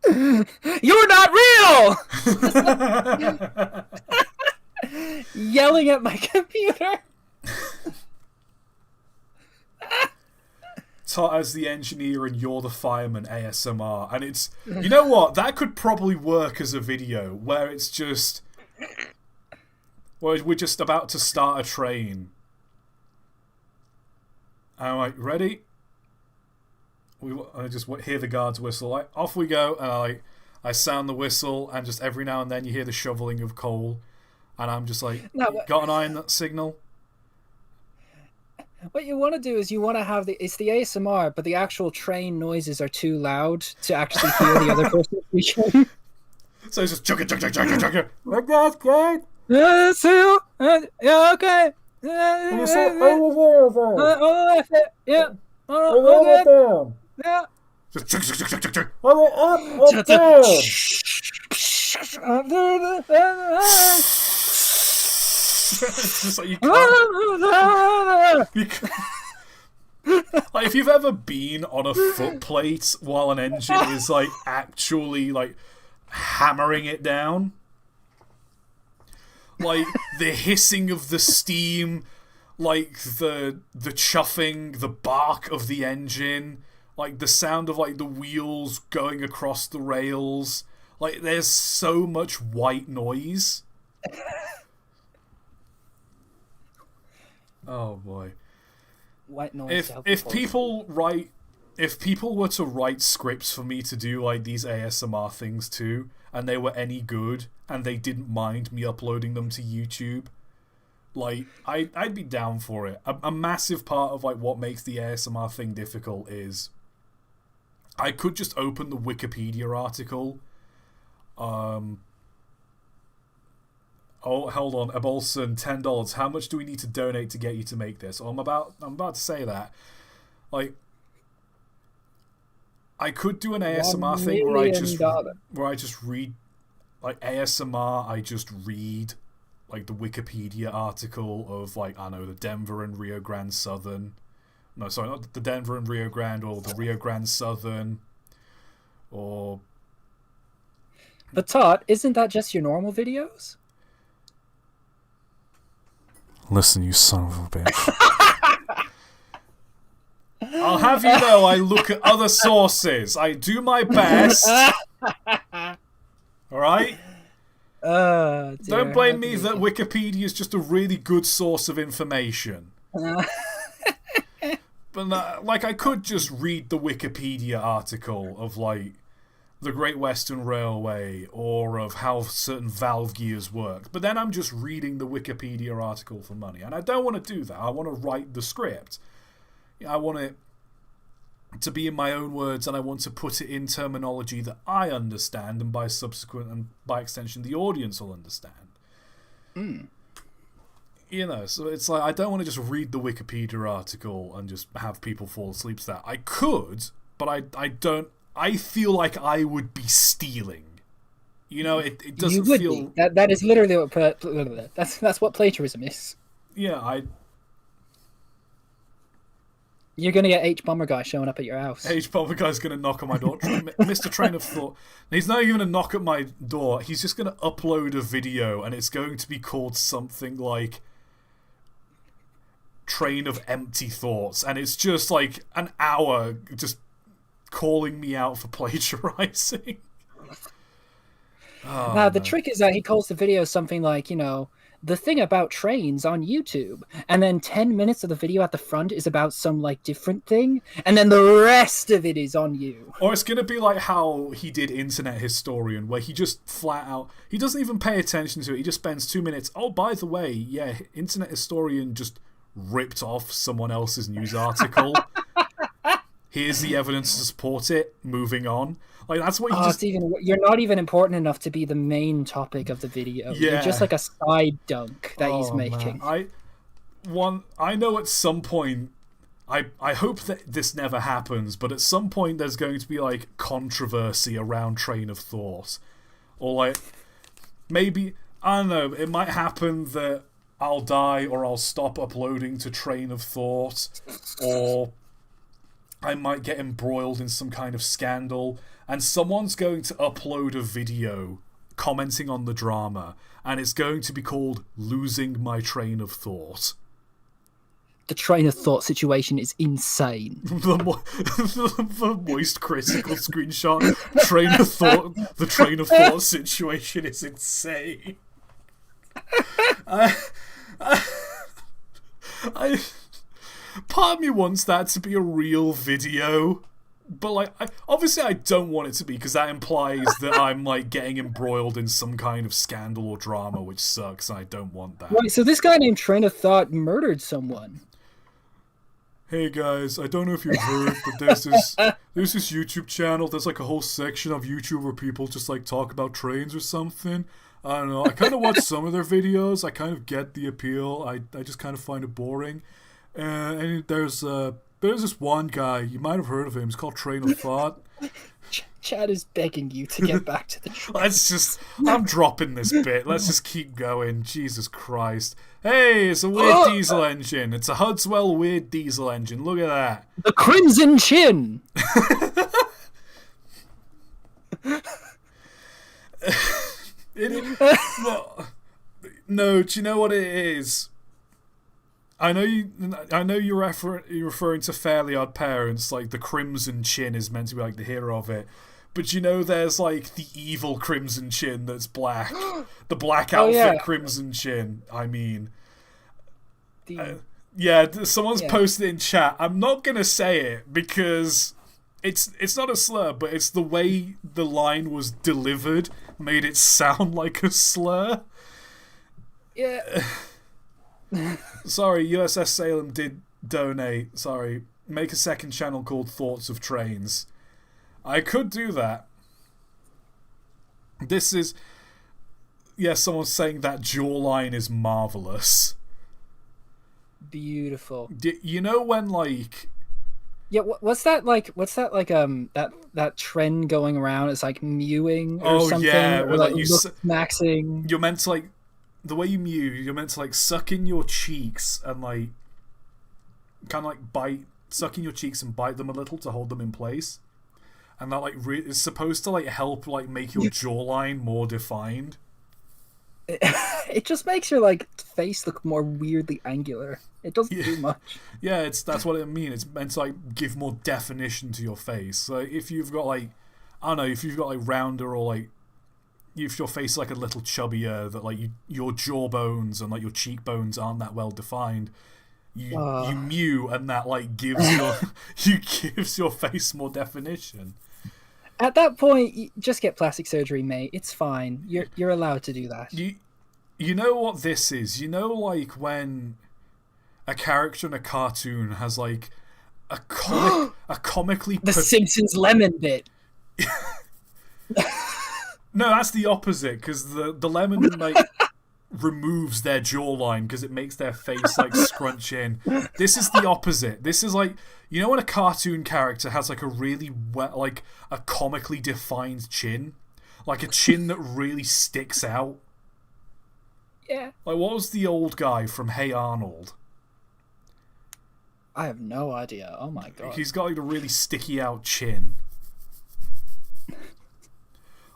Speaker 2: You're not real! Yelling at my computer.
Speaker 1: ToT as the engineer and you're the fireman ASMR. And it's... You know what? That could probably work as a video where it's just... Well, we're just about to start a train. And I'm like, ready? I just hear the guards whistle. Like, off we go. And I sound the whistle, and just every now and then you hear the shoveling of coal. And I'm just like, got an eye on that signal?
Speaker 2: What you want to do is you want to have it's the ASMR, but the actual train noises are too loud to actually hear the other person speaking.
Speaker 1: So it's just chugga chugga chugga chugga. Like that's great.
Speaker 2: Yeah, okay. Yeah. Yeah.
Speaker 1: Just chug chug chug chug chug. It's just like you can't. Like if you've ever been on a footplate while an engine is like actually like hammering it down, like the hissing of the steam, like the chuffing, the bark of the engine, like the sound of like the wheels going across the rails, like there's so much white noise. Oh boy.
Speaker 2: White noise.
Speaker 1: If people were to write scripts for me to do like these ASMR things too, and they were any good, and they didn't mind me uploading them to YouTube, like I'd be down for it. A massive part of like what makes the ASMR thing difficult is I could just open the Wikipedia article. Oh, hold on, Ebolson, $10. How much do we need to donate to get you to make this? Oh, I'm about to say that. Like, I could do an ASMR thing where I just read, like ASMR. I just read, like the Wikipedia article of like I know the Denver and Rio Grande Southern. No, sorry, not the Denver and Rio Grande, or the Rio Grande Southern, or.
Speaker 2: But ToT, isn't that just your normal videos?
Speaker 1: Listen, you son of a bitch. I'll have you know I look at other sources. I do my best. Alright? Don't blame me that Wikipedia is just a really good source of information. But like I could just read the Wikipedia article of like the Great Western Railway, or of how certain valve gears work. But then I'm just reading the Wikipedia article for money. And I don't want to do that. I want to write the script. I want it to be in my own words, and I want to put it in terminology that I understand, and by extension the audience will understand. You know, so it's like I don't want to just read the Wikipedia article and just have people fall asleep to that. I could, but I don't. I feel like I would be stealing. You know, it doesn't feel...
Speaker 2: That is literally what... That's what plagiarism is.
Speaker 1: Yeah,
Speaker 2: You're gonna get H Bomber Guy showing up at your house.
Speaker 1: H Bomber Guy's going to knock on my door. Mr. Train of Thought. He's not even going to knock at my door. He's just going to upload a video, and it's going to be called something like Train of Empty Thoughts, and it's just like an hour just calling me out for plagiarizing. Oh,
Speaker 2: Now, the trick is that he calls the video something like, the thing about trains on YouTube. And then 10 minutes of the video at the front is about some, like, different thing. And then the rest of it is on you.
Speaker 1: Or it's going to be like how he did Internet Historian, where he just flat out... He doesn't even pay attention to it. He just spends 2 minutes. Oh, by the way, yeah, Internet Historian just ripped off someone else's news article. Here's the evidence to support it. Moving on. Like, that's what
Speaker 2: you're not even important enough to be the main topic of the video. Yeah. You're just like a side dunk that he's making.
Speaker 1: Man. I know at some point, I hope that this never happens, but at some point there's going to be like controversy around Train of Thought. Or like, maybe, I don't know, it might happen that I'll die or I'll stop uploading to Train of Thought, or I might get embroiled in some kind of scandal, and someone's going to upload a video commenting on the drama, and it's going to be called Losing My Train of Thought.
Speaker 2: The Train of Thought situation is insane.
Speaker 1: the moist critical screenshot. The Train of Thought situation is insane. Part of me wants that to be a real video, but like, obviously I don't want it to be, because that implies that I'm like getting embroiled in some kind of scandal or drama, which sucks. And I don't want that.
Speaker 2: Right, so this guy named Train of Thought murdered someone.
Speaker 1: Hey guys, I don't know if you've heard, but there's this YouTube channel. There's like a whole section of YouTube where people just like talk about trains or something. I don't know. I kind of watch some of their videos. I kind of get the appeal. I just kind of find it boring. And there's this one guy, you might have heard of him. He's called Train of Thought.
Speaker 2: Chad is begging you to get back to the train.
Speaker 1: I'm dropping this bit. Let's just keep going. Jesus Christ. Hey, it's a weird diesel engine. It's a Hudswell weird diesel engine. Look at that.
Speaker 2: The Crimson Chin.
Speaker 1: No, do you know what it is? I know you're referring to Fairly Odd Parents, like the Crimson Chin is meant to be like the hero of it. But you know there's like the evil Crimson Chin that's black. The black outfit Crimson Chin, I mean. Someone's posted it in chat. I'm not going to say it because it's not a slur, but it's the way the line was delivered made it sound like a slur.
Speaker 2: Yeah.
Speaker 1: Sorry, USS Salem did donate. Sorry. Make a second channel called Thoughts of Trains. I could do that. This is... Yes, someone's saying that jawline is marvellous.
Speaker 2: Beautiful.
Speaker 1: You know when, like...
Speaker 2: Yeah, what's that like that trend going around? It's like mewing or something.
Speaker 1: Yeah,
Speaker 2: or like you maxing.
Speaker 1: You're meant to like... The way you mew, you're meant to like suck in your cheeks and like kind of like suck in your cheeks and bite them a little to hold them in place, and that like is supposed to like help like make your jawline more defined.
Speaker 2: It just makes your like face look more weirdly angular. It doesn't do much.
Speaker 1: Yeah, that's what it means. It's meant to like give more definition to your face. So if you've got like, I don't know, if you've got like rounder or like. If your face is like a little chubbier, that like your jawbones and like your cheekbones aren't that well defined, you mew, and that like gives your face more definition.
Speaker 2: At that point, you just get plastic surgery, mate. It's fine. You're allowed to do that.
Speaker 1: You know what this is? You know, like when a character in a cartoon has like a comically
Speaker 2: the Simpsons lemon bit.
Speaker 1: No, that's the opposite, because the lemon like removes their jawline because it makes their face like scrunch in. This is the opposite. This is like, you know when a cartoon character has like a really like a comically defined chin, like a chin that really sticks out.
Speaker 2: Yeah.
Speaker 1: Like what was the old guy from Hey Arnold?
Speaker 2: I have no idea. Oh my god.
Speaker 1: He's got like a really sticky out chin.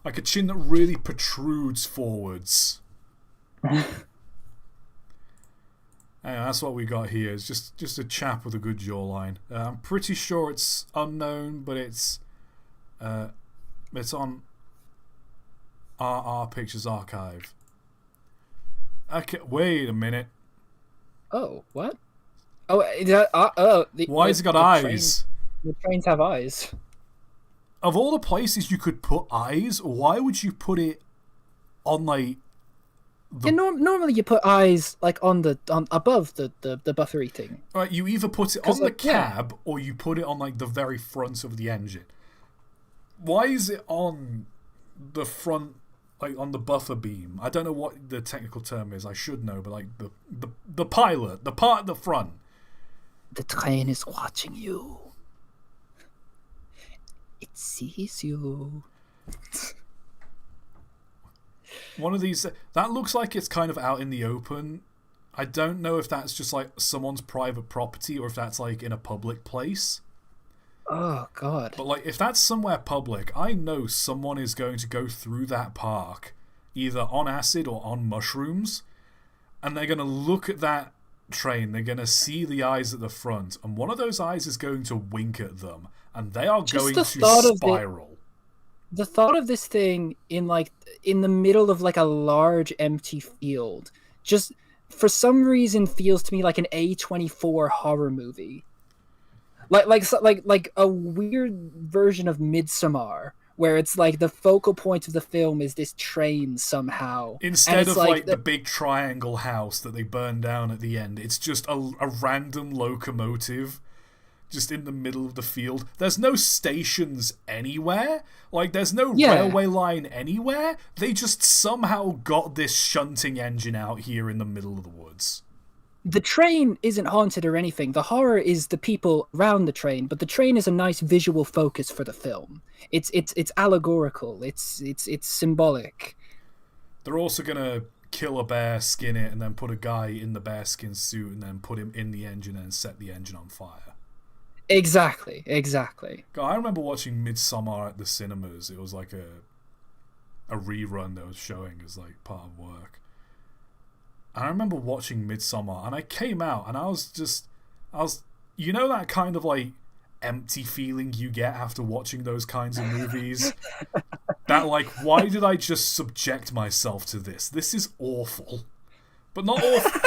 Speaker 1: Like a chin that really protrudes forwards. Anyway, that's what we got here. It's just a chap with a good jawline. I'm pretty sure it's unknown, but it's on RR Pictures Archive. Okay, wait a minute.
Speaker 2: Oh, what? Oh,
Speaker 1: why has it got eyes?
Speaker 2: The trains have eyes.
Speaker 1: Of all the places you could put eyes, why would you put it on like?
Speaker 2: Normally you put eyes like on above the buffery thing.
Speaker 1: Right, you either put it on the cab or you put it on like the very front of the engine. Why is it on the front, like on the buffer beam? I don't know what the technical term is. I should know, but like the pilot, the part at the front.
Speaker 2: The train is watching you. It sees you.
Speaker 1: One of these that looks like it's kind of out in the open. I don't know if that's just like someone's private property or if that's like in a public place.
Speaker 2: Oh god.
Speaker 1: But like if that's somewhere public, I know someone is going to go through that park either on acid or on mushrooms, and they're going to look at that train, they're going to see the eyes at the front, and one of those eyes is going to wink at them, and they are going to spiral.
Speaker 2: The thought of this thing in the middle of like a large empty field just for some reason feels to me like an A24 horror movie. Like a weird version of Midsommar, where it's like the focal point of the film is this train somehow.
Speaker 1: Instead of like the big triangle house that they burn down at the end, it's just a random locomotive just in the middle of the field. There's no stations anywhere. Like, there's no railway line anywhere. They just somehow got this shunting engine out here in the middle of the woods.
Speaker 2: The train isn't haunted or anything. The horror is the people around the train, but the train is a nice visual focus for the film. It's allegorical. It's symbolic.
Speaker 1: They're also gonna kill a bear, skin it, and then put a guy in the bearskin suit and then put him in the engine and set the engine on fire.
Speaker 2: Exactly.
Speaker 1: God, I remember watching Midsommar at the cinemas. It was like a rerun that was showing as like part of work. And I remember watching Midsommar, and I came out, and I was, you know, that kind of like empty feeling you get after watching those kinds of movies. That like, why did I just subject myself to this? This is awful, but not awful.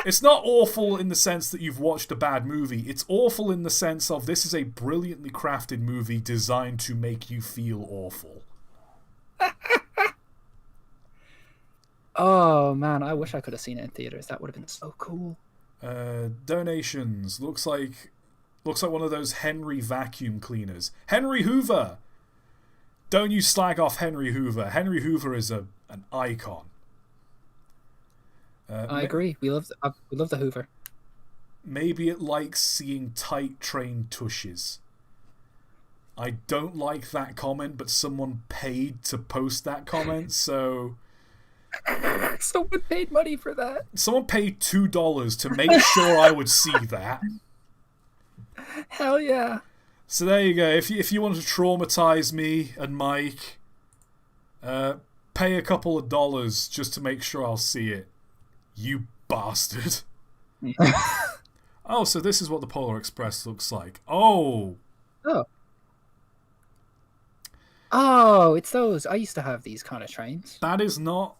Speaker 1: It's not awful in the sense that you've watched a bad movie. It's awful in the sense of this is a brilliantly crafted movie designed to make you feel awful.
Speaker 2: Oh man, I wish I could have seen it in theaters. That would have been so cool.
Speaker 1: Donations. Looks like one of those Henry vacuum cleaners. Henry Hoover! Don't you slag off Henry Hoover. Henry Hoover is an icon.
Speaker 2: I agree. We love the Hoover.
Speaker 1: Maybe it likes seeing tight train tushes. I don't like that comment, but someone paid to post that comment, so...
Speaker 2: Someone paid money for that.
Speaker 1: Someone paid $2 to make sure I would see that.
Speaker 2: Hell yeah.
Speaker 1: So there you go. If you want to traumatize me and Mike, pay a couple of dollars just to make sure I'll see it. You bastard. Oh, so this is what the Polar Express looks like. Oh,
Speaker 2: it's those. I used to have these kind of trains.
Speaker 1: That is not...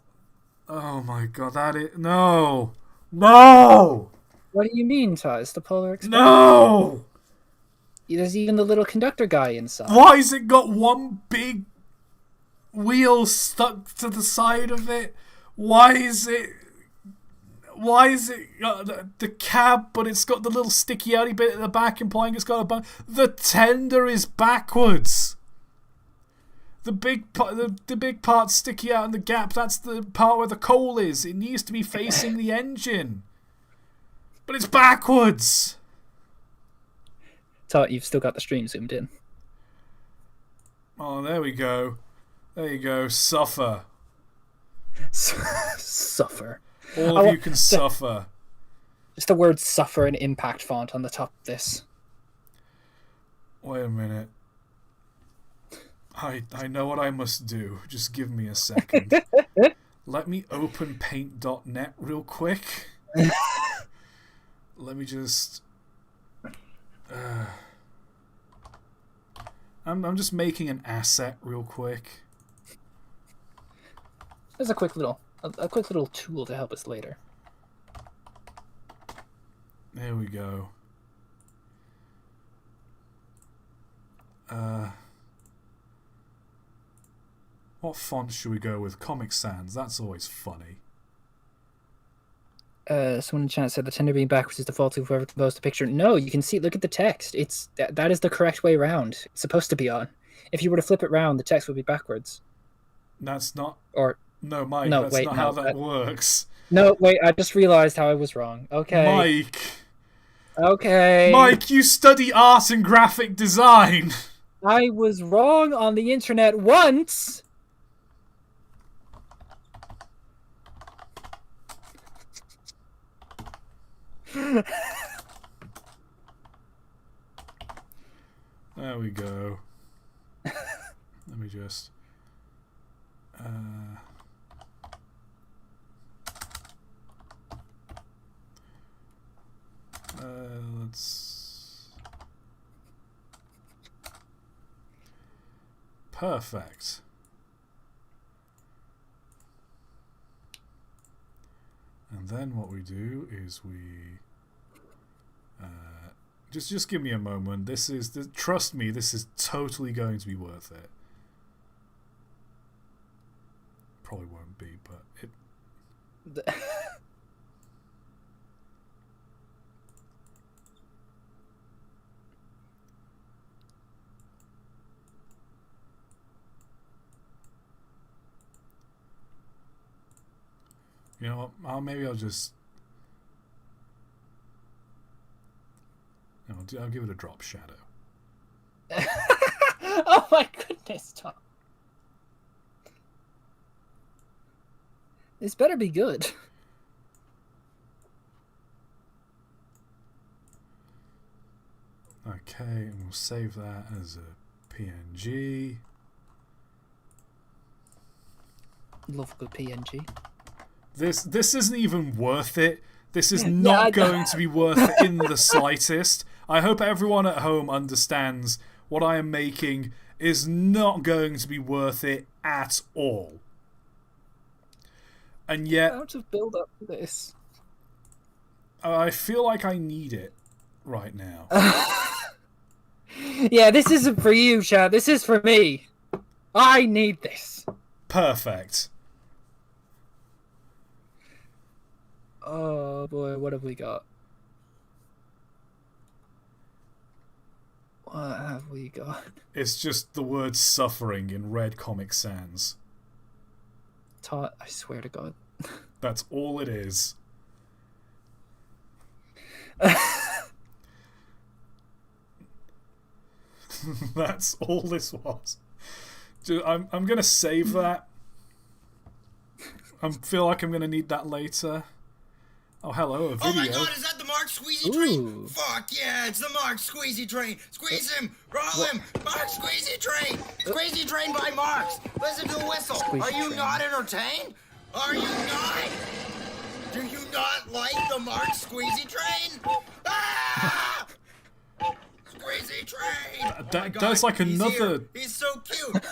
Speaker 1: Oh my god, that is... No! What
Speaker 2: do you mean, Todd? It's the Polar Express.
Speaker 1: No!
Speaker 2: There's even the little conductor guy inside.
Speaker 1: Why has it got one big wheel stuck to the side of it? Why is it the cab, but it's got the little sticky outy bit at the back implying it's got a bump? The tender is backwards. The big part sticky out in the gap, that's the part where the coal is. It needs to be facing the engine. But it's backwards.
Speaker 2: So you've still got the stream zoomed in.
Speaker 1: Oh, there we go. There you go. Suffer.
Speaker 2: Suffer.
Speaker 1: All of you can suffer.
Speaker 2: Just the word "suffer" and impact font on the top of this.
Speaker 1: Wait a minute. I know what I must do. Just give me a second. Let me open paint.net real quick. Let me just... I'm just making an asset real quick.
Speaker 2: There's a quick little tool to help us later.
Speaker 1: There we go. What font should we go with? Comic Sans. That's always funny.
Speaker 2: Someone in chat said the tender being backwards is default to whoever composed the picture. No, you can see. Look at the text. It's that is the correct way round. It's supposed to be on. If you were to flip it round, the text would be backwards.
Speaker 1: That's not.
Speaker 2: Or
Speaker 1: no, Mike.
Speaker 2: No,
Speaker 1: that's
Speaker 2: wait,
Speaker 1: not
Speaker 2: no,
Speaker 1: how that works.
Speaker 2: No, wait. I just realized how I was wrong. Okay,
Speaker 1: Mike.
Speaker 2: Okay.
Speaker 1: Mike, you study art and graphic design.
Speaker 2: I was wrong on the internet once.
Speaker 1: There we go. Let me just... let's... Perfect. And then what we do is we... Just give me a moment. Trust me, this is totally going to be worth it. Probably won't be, but it... You know what? Maybe I'll just... No, I'll give it a drop shadow.
Speaker 2: Oh my goodness, Tom. This better be good.
Speaker 1: Okay, and we'll save that as a PNG.
Speaker 2: Love good PNG.
Speaker 1: This isn't even worth it. This is not going to be worth it in the slightest. I hope everyone at home understands what I am making is not going to be worth it at all. And yet...
Speaker 2: How to build up to this?
Speaker 1: I feel like I need it right now.
Speaker 2: Yeah, this isn't for you, Chad. This is for me. I need this.
Speaker 1: Perfect.
Speaker 2: Oh boy, what have we got? What have we got?
Speaker 1: It's just the word suffering in red Comic Sans.
Speaker 2: ToT, I swear to God.
Speaker 1: That's all it is. That's all this was. I'm going to save that. I feel like I'm going to need that later. Oh, hello, a video.
Speaker 3: Oh my God, is that the Mark Squeezy train? Fuck yeah, it's the Mark Squeezy train. Squeeze him, roll him. Mark Squeezy train. Squeezy train by Marks. Listen to the whistle. Are you not entertained? Are you not? Do you not like the Mark Squeezy train? Ah! Squeezy train.
Speaker 1: There's like another...
Speaker 3: He's so cute.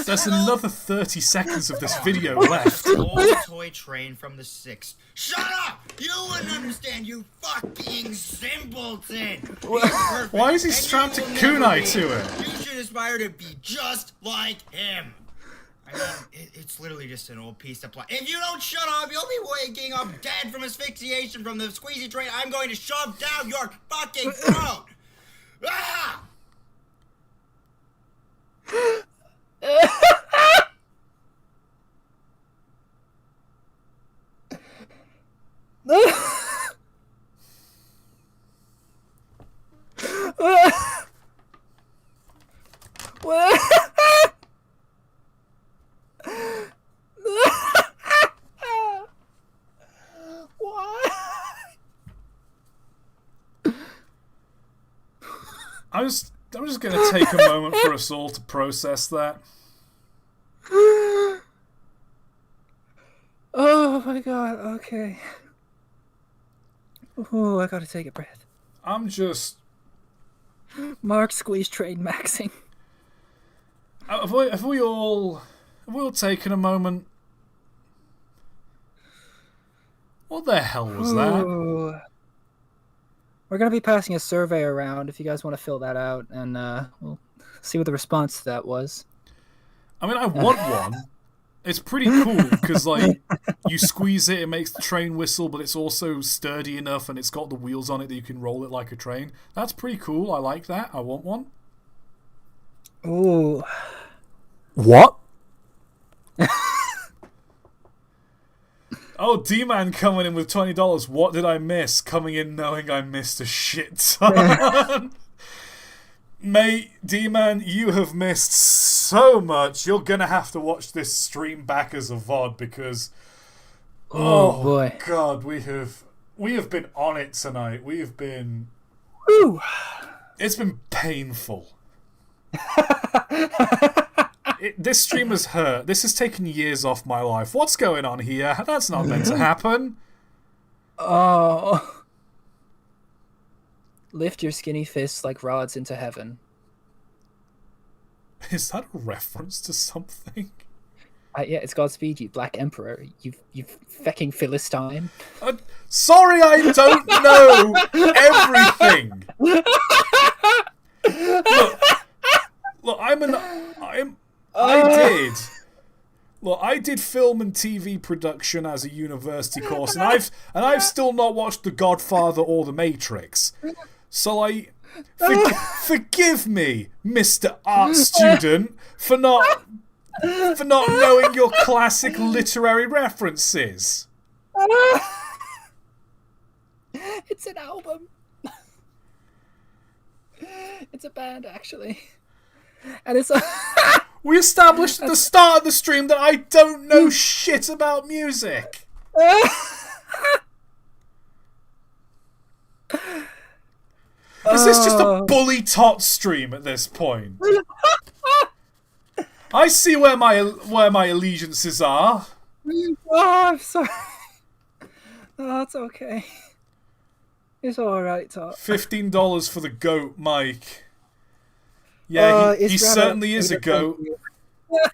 Speaker 1: There's another 30 seconds of this video left.
Speaker 3: Old toy train from the 6th. Shut up! You wouldn't understand, you fucking simpleton!
Speaker 1: Why is he strapped a kunai to it?
Speaker 3: You should aspire to be just like him. I mean, it's literally just an old piece of plastic. If you don't shut up, you'll be waking up dead from asphyxiation from the squeezy train I'm going to shove down your fucking throat! Ah!
Speaker 1: I'm just going to take a moment for us all to process that.
Speaker 2: Oh my god, okay. Oh, I gotta take a breath.
Speaker 1: I'm just...
Speaker 2: Mark squeeze train maxing.
Speaker 1: Have we all taken a moment? What the hell was that?
Speaker 2: Ooh. We're gonna be passing a survey around if you guys want to fill that out, and we'll see what the response to that was.
Speaker 1: I mean, I want one. It's pretty cool because, like, you squeeze it, it makes the train whistle, but it's also sturdy enough and it's got the wheels on it that you can roll it like a train. That's pretty cool. I like that. I want one.
Speaker 2: Ooh.
Speaker 4: What?
Speaker 1: Oh, D-Man coming in with $20. What did I miss? Coming in knowing I missed a shit ton. Mate, D-Man, you have missed so much. You're going to have to watch this stream back as a VOD because...
Speaker 2: Oh boy.
Speaker 1: God, we have been on it tonight. We have been...
Speaker 2: Ooh.
Speaker 1: It's been painful. This stream has hurt. This has taken years off my life. What's going on here? That's not meant to happen.
Speaker 2: Oh. Lift your skinny fists like rods into heaven.
Speaker 1: Is that a reference to something?
Speaker 2: Yeah, it's Godspeed, you Black Emperor. You fecking Philistine.
Speaker 1: Sorry, I don't know everything. Look, I did film and TV production as a university course, and I've still not watched The Godfather or The Matrix. So forgive me, Mr. Art Student, for not knowing your classic literary references.
Speaker 2: It's an album. It's a band, actually. And it's...
Speaker 1: We established at the start of the stream that I don't know shit about music. Is this just a bully tot stream at this point? I see where my allegiances are.
Speaker 2: Oh, I'm sorry. Oh, it's okay. It's alright, Tot.
Speaker 1: $15 for the goat, Mike. Yeah, he certainly is a goat.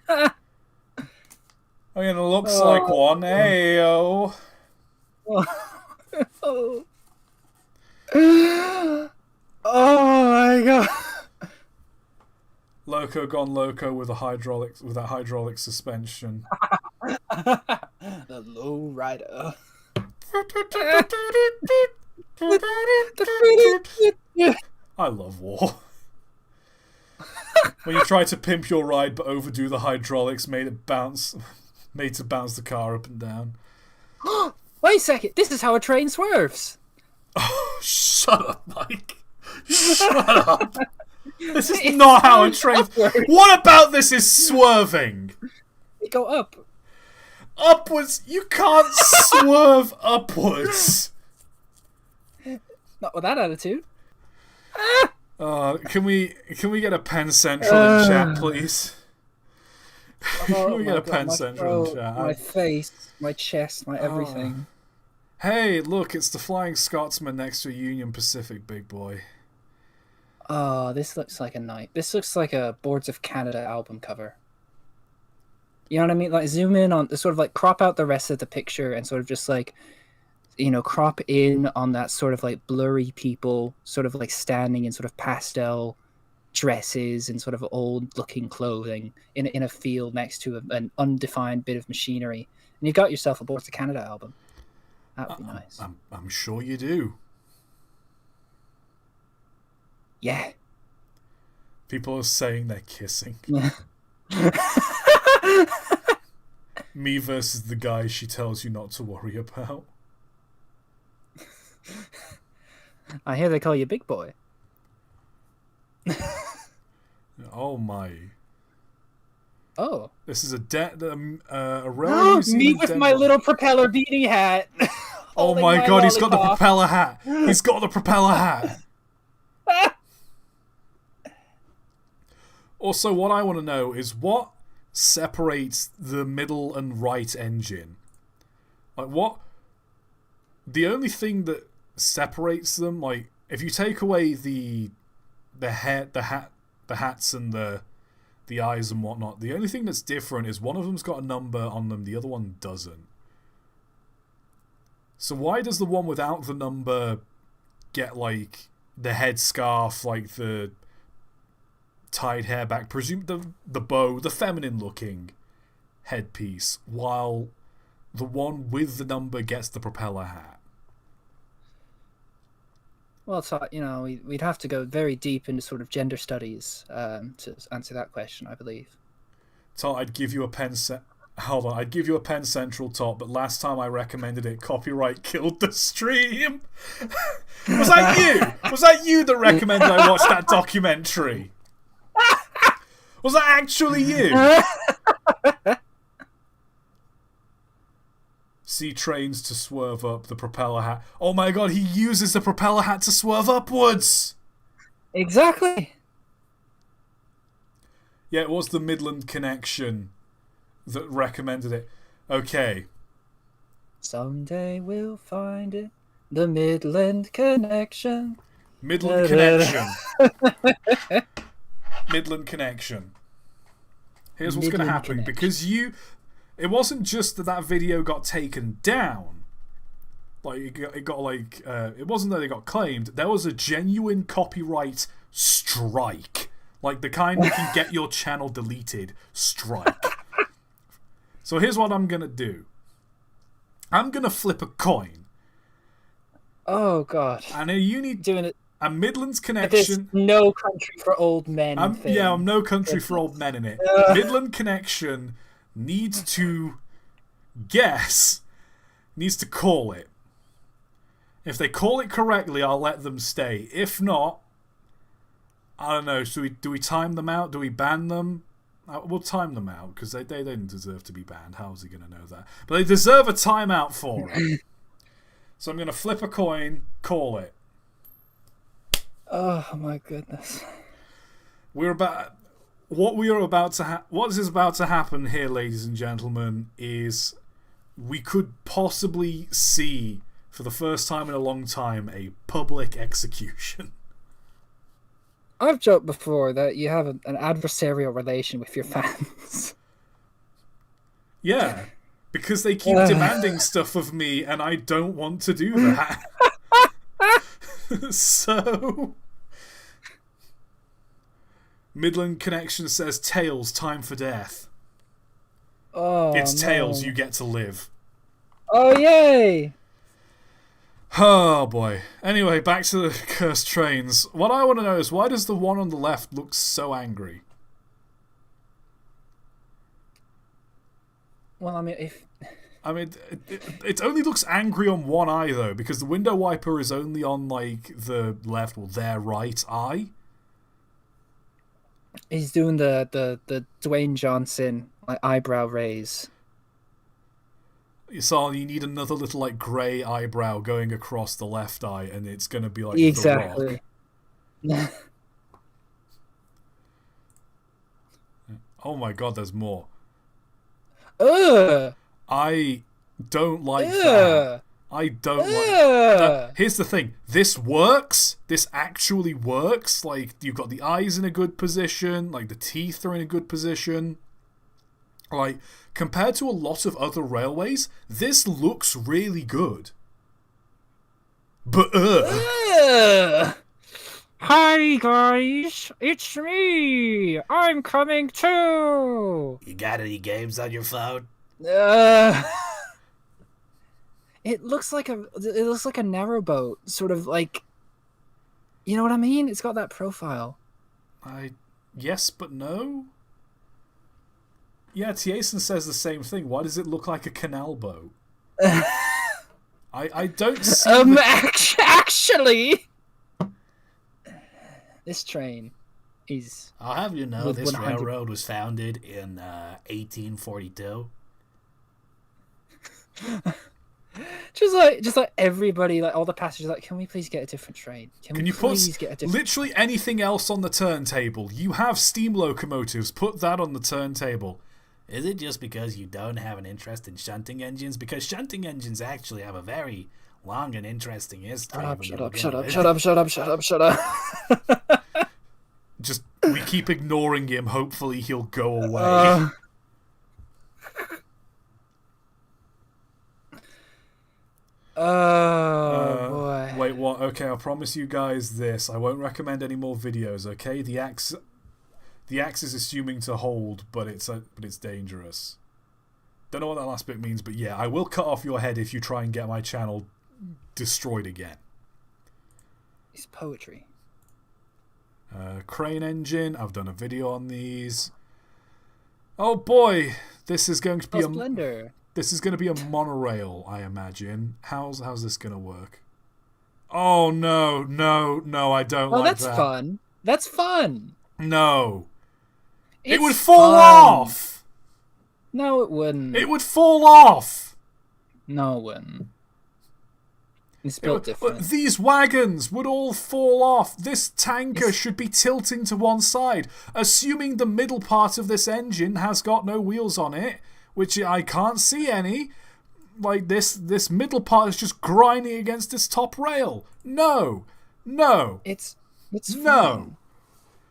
Speaker 1: I mean, it looks like one. Hey-o.
Speaker 2: Oh my god.
Speaker 1: Loco gone loco with that hydraulic suspension.
Speaker 2: The low rider.
Speaker 1: I love war. When you try to pimp your ride but overdo the hydraulics, made to bounce the car up and down.
Speaker 2: Wait a second, this is how a train swerves.
Speaker 1: Oh, shut up, Mike. Shut up. This is not how a train... What about this is swerving?
Speaker 2: They go up.
Speaker 1: Upwards? You can't swerve upwards.
Speaker 2: Not with that attitude.
Speaker 1: Can we get a Pen Central in chat, please? Can we get a Pen Central in chat?
Speaker 2: My face, my chest, my everything.
Speaker 1: Hey, look, it's the Flying Scotsman next to a Union Pacific, big boy.
Speaker 2: Oh, this looks like a night. This looks like a Boards of Canada album cover. You know what I mean? Like, zoom in on, sort of like crop out the rest of the picture and sort of just like, you know, crop in on that sort of like blurry people, sort of like standing in sort of pastel dresses and sort of old looking clothing in a field next to an undefined bit of machinery. And you've got yourself a Boards of Canada album. That would be nice.
Speaker 1: I'm sure you do.
Speaker 2: Yeah.
Speaker 1: People are saying they're kissing. Me versus the guy she tells you not to worry about.
Speaker 2: I hear they call you Big Boy.
Speaker 1: Oh my.
Speaker 2: Oh.
Speaker 1: This is a rare
Speaker 2: me with my little propeller beanie hat.
Speaker 1: Oh my god, he's got the propeller hat. He's got the propeller hat. Also, what I want to know is what separates the middle and right engine. Like, what... The only thing that separates them, like, if you take away the hats and the eyes and whatnot, the only thing that's different is one of them's got a number on them, the other one doesn't. So why does the one without the number get, like, the headscarf, like, the tied hair back, presume the bow, the feminine-looking headpiece, while the one with the number gets the propeller hat?
Speaker 2: Well, so, we'd have to go very deep into sort of gender studies to answer that question, I believe.
Speaker 1: So I'd give you a pen set. Hold on, I'd give you a Pen Central top, but last time I recommended it, copyright killed the stream. Was that you? Was that you that recommended I watch that documentary? Was that actually you? See trains to swerve up the propeller hat. Oh my god, he uses the propeller hat to swerve upwards!
Speaker 2: Exactly!
Speaker 1: Yeah, it was the Midland Connection that recommended it. Okay.
Speaker 2: Someday we'll find it. The Midland Connection.
Speaker 1: Midland Connection. Midland Connection. Here's what's going to happen.
Speaker 2: Connection.
Speaker 1: Because it wasn't just that video got taken down. Like, it got like... it wasn't that it got claimed. There was a genuine copyright strike. Like, the kind that can get your channel deleted strike. So here's what I'm going to do. I'm going to flip a coin.
Speaker 2: Oh, God.
Speaker 1: And you need...
Speaker 2: Doing it.
Speaker 1: A Midlands Connection...
Speaker 2: There's No Country for Old Men thing.
Speaker 1: Yeah, I'm No Country for Old Men in it. Midland Connection needs to guess, needs to call it. If they call it correctly, I'll let them stay. If not, I don't know. Do we time them out? Do we ban them? We'll time them out, because they didn't deserve to be banned. How's he going to know that? But they deserve a timeout for it. So I'm going to flip a coin, call it.
Speaker 2: Oh, my goodness.
Speaker 1: What is about to happen here, ladies and gentlemen, is we could possibly see, for the first time in a long time, a public execution.
Speaker 2: I've joked before that you have an adversarial relation with your fans.
Speaker 1: Yeah, because they keep demanding stuff of me, and I don't want to do that. So... Midland Connection says, Tails, time for death.
Speaker 2: Oh,
Speaker 1: it's
Speaker 2: no.
Speaker 1: Tails, you get to live.
Speaker 2: Oh, yay!
Speaker 1: Oh, boy. Anyway, back to the cursed trains. What I want to know is, why does the one on the left look so angry?
Speaker 2: Well, I mean,
Speaker 1: it only looks angry on one eye, though, because the window wiper is only on, like, the left, or their right eye.
Speaker 2: He's doing the Dwayne Johnson eyebrow raise.
Speaker 1: So you need another little, like, grey eyebrow going across the left eye, and it's going to be like
Speaker 2: exactly.
Speaker 1: The Rock. Oh my god, there's more. I don't like that. I don't like that. Here's the thing. This works. This actually works. Like, you've got the eyes in a good position. Like, the teeth are in a good position. Like, compared to a lot of other railways, this looks really good. But,
Speaker 2: Hi, guys. It's me. I'm coming too.
Speaker 3: You got any games on your phone?
Speaker 2: It looks like a narrowboat, sort of like, you know what I mean? It's got that profile.
Speaker 1: Yes, but no. Yeah, Tieson says the same thing. Why does it look like a canal boat? I don't see.
Speaker 2: Actually, this train is.
Speaker 3: I'll have you know, this railroad was founded in 1842.
Speaker 2: just like everybody, like all the passengers, like, can we please get a different train?
Speaker 1: Can you put
Speaker 2: get a different
Speaker 1: literally anything else on the turntable? You have steam locomotives. Put that on the turntable. Is it just because you don't have an interest in shunting engines? Because shunting engines actually have a very long and interesting history.
Speaker 2: Shut up.
Speaker 1: Just, we keep ignoring him. Hopefully he'll go away.
Speaker 2: Boy.
Speaker 1: Wait, what? Okay, I'll promise you guys this. I won't recommend any more videos, okay? The axe is assuming to hold, but it's dangerous. Don't know what that last bit means, but yeah, I will cut off your head if you try and get my channel destroyed again.
Speaker 2: It's poetry.
Speaker 1: Crane engine. I've done a video on these. Oh boy, this is going to be
Speaker 2: Splendor.
Speaker 1: This is going to be a monorail, I imagine. How's this going to work? Oh no, I don't like that.
Speaker 2: Oh, that's fun. That's fun.
Speaker 1: No.
Speaker 2: It
Speaker 1: would fall off.
Speaker 2: No, it wouldn't.
Speaker 1: It would fall off.
Speaker 2: No, it wouldn't. It's built different.
Speaker 1: These wagons would all fall off. This tanker should be tilting to one side. Assuming the middle part of this engine has got no wheels on it, which I can't see any. Like, this middle part is just grinding against this top rail. No.
Speaker 2: It's
Speaker 1: no.
Speaker 2: fine.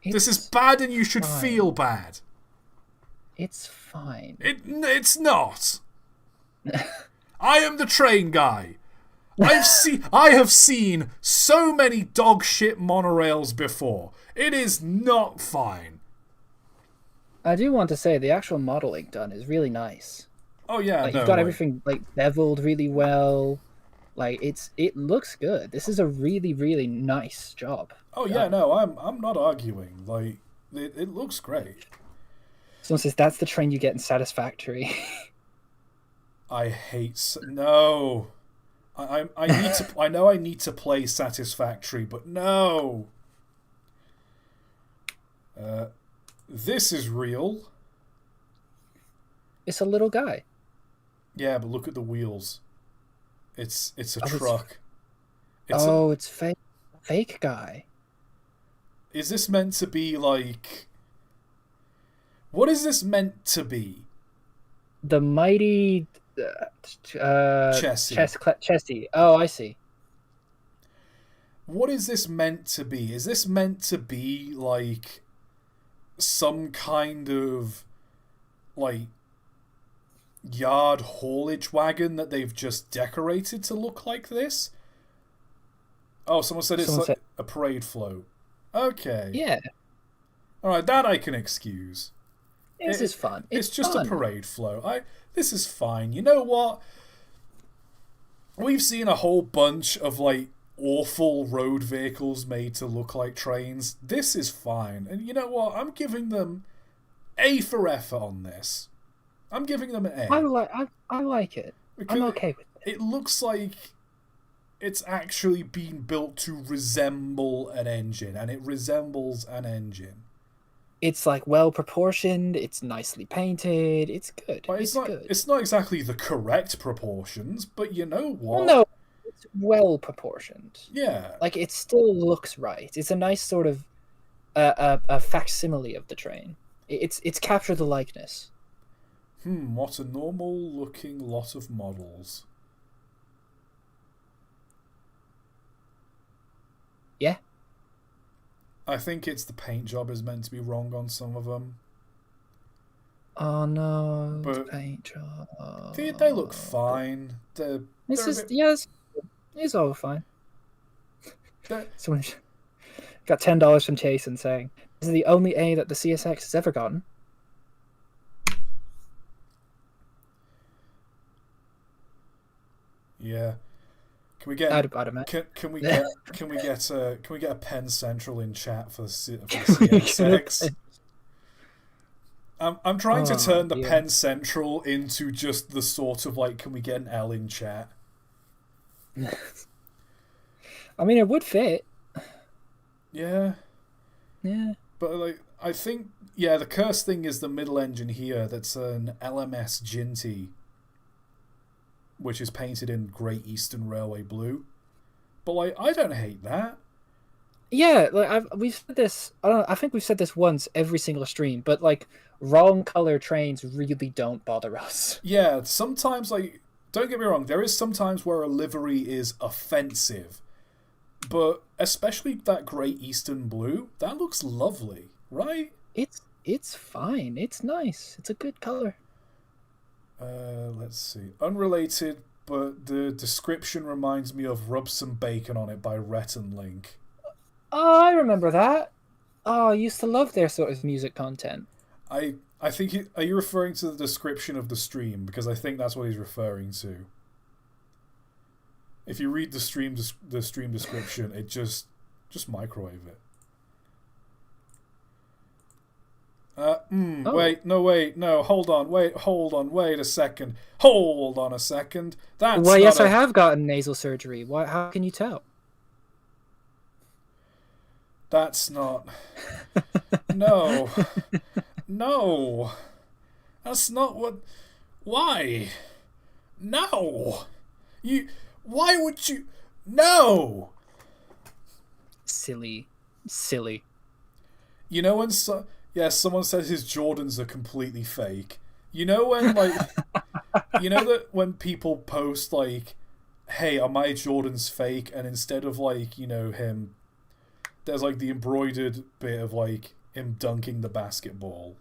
Speaker 1: This is bad and you should feel bad.
Speaker 2: It's fine.
Speaker 1: It's not. I am the train guy. I have seen so many dog shit monorails before. It is not fine.
Speaker 2: I do want to say the actual modeling done is really nice.
Speaker 1: Oh yeah,
Speaker 2: like, you've got everything like beveled really well. Like it looks good. This is a really, really nice job.
Speaker 1: Oh yeah, no, I'm not arguing. Like it looks great.
Speaker 2: Someone says that's the train you get in Satisfactory.
Speaker 1: I hate no. I need to. I know I need to play Satisfactory, but no. This is real.
Speaker 2: It's a little guy.
Speaker 1: Yeah, but look at the wheels. It's a truck.
Speaker 2: It's fake guy.
Speaker 1: Is this meant to be like? What is this meant to be?
Speaker 2: The mighty Chessie. Oh, I see.
Speaker 1: What is this meant to be? Is this meant to be like some kind of like yard haulage wagon that they've just decorated to look like this? Oh, someone said it's like a parade float. Okay.
Speaker 2: Yeah.
Speaker 1: Alright, that I can excuse.
Speaker 2: This is fun.
Speaker 1: It's just
Speaker 2: fun.
Speaker 1: a parade float. This is fine. You know what? We've seen a whole bunch of like awful road vehicles made to look like trains. This is fine. And you know what? I'm giving them A for effort on this. I'm giving them an A.
Speaker 2: I like it.
Speaker 1: Because
Speaker 2: I'm okay with it.
Speaker 1: It looks like it's actually been built to resemble an engine, and it resembles an engine.
Speaker 2: It's like well proportioned. It's nicely painted. It's good.
Speaker 1: But
Speaker 2: it's good.
Speaker 1: It's not exactly the correct proportions, but you know what?
Speaker 2: Well, no, it's well proportioned.
Speaker 1: Yeah.
Speaker 2: Like it still looks right. It's a nice sort of a facsimile of the train. It's captured the likeness.
Speaker 1: What a normal looking lot of models.
Speaker 2: Yeah.
Speaker 1: I think it's the paint job is meant to be wrong on some of them.
Speaker 2: Oh no,
Speaker 1: but
Speaker 2: the paint job.
Speaker 1: They look fine.
Speaker 2: It's all fine. Someone got $10 from Jason saying, "This is the only A that the CSX has ever gotten."
Speaker 1: Yeah. Can we get? Can we get a Penn Central in chat for CSX? I'm trying to turn the Penn Central into just the sort of like, can we get an L in chat?
Speaker 2: I mean, it would fit.
Speaker 1: Yeah.
Speaker 2: Yeah.
Speaker 1: But like, I think the cursed thing is the middle engine here. That's an LMS Ginty. which is painted in Great Eastern Railway blue. But like, I don't hate that.
Speaker 2: Yeah, like we've said this. I think we've said this once every single stream, but like wrong color trains really don't bother us.
Speaker 1: Yeah, sometimes like, don't get me wrong, there is sometimes where a livery is offensive, but especially that Great Eastern blue, that looks lovely, right?
Speaker 2: It's fine. It's nice. It's a good color.
Speaker 1: Let's see. Unrelated, but the description reminds me of Rub Some Bacon on It by Rhett and Link.
Speaker 2: Oh, I remember that. Oh, I used to love their sort of music content.
Speaker 1: I think... are you referring to the description of the stream? Because I think that's what he's referring to. If you read the stream description, it just microwave it.
Speaker 2: Oh.
Speaker 1: Wait, no, hold on, wait a second. Hold on a second. That's
Speaker 2: well, yes,
Speaker 1: not
Speaker 2: I have gotten nasal surgery. Why? How can you tell?
Speaker 1: That's not... No. No. That's not what... Why? No. Why would you... No!
Speaker 2: Silly.
Speaker 1: You know when... someone says his Jordans are completely fake. You know when, like... you know that when people post, like, hey, are my Jordans fake? And instead of, like, you know, him... There's, like, the embroidered bit of, like, him dunking the basketball.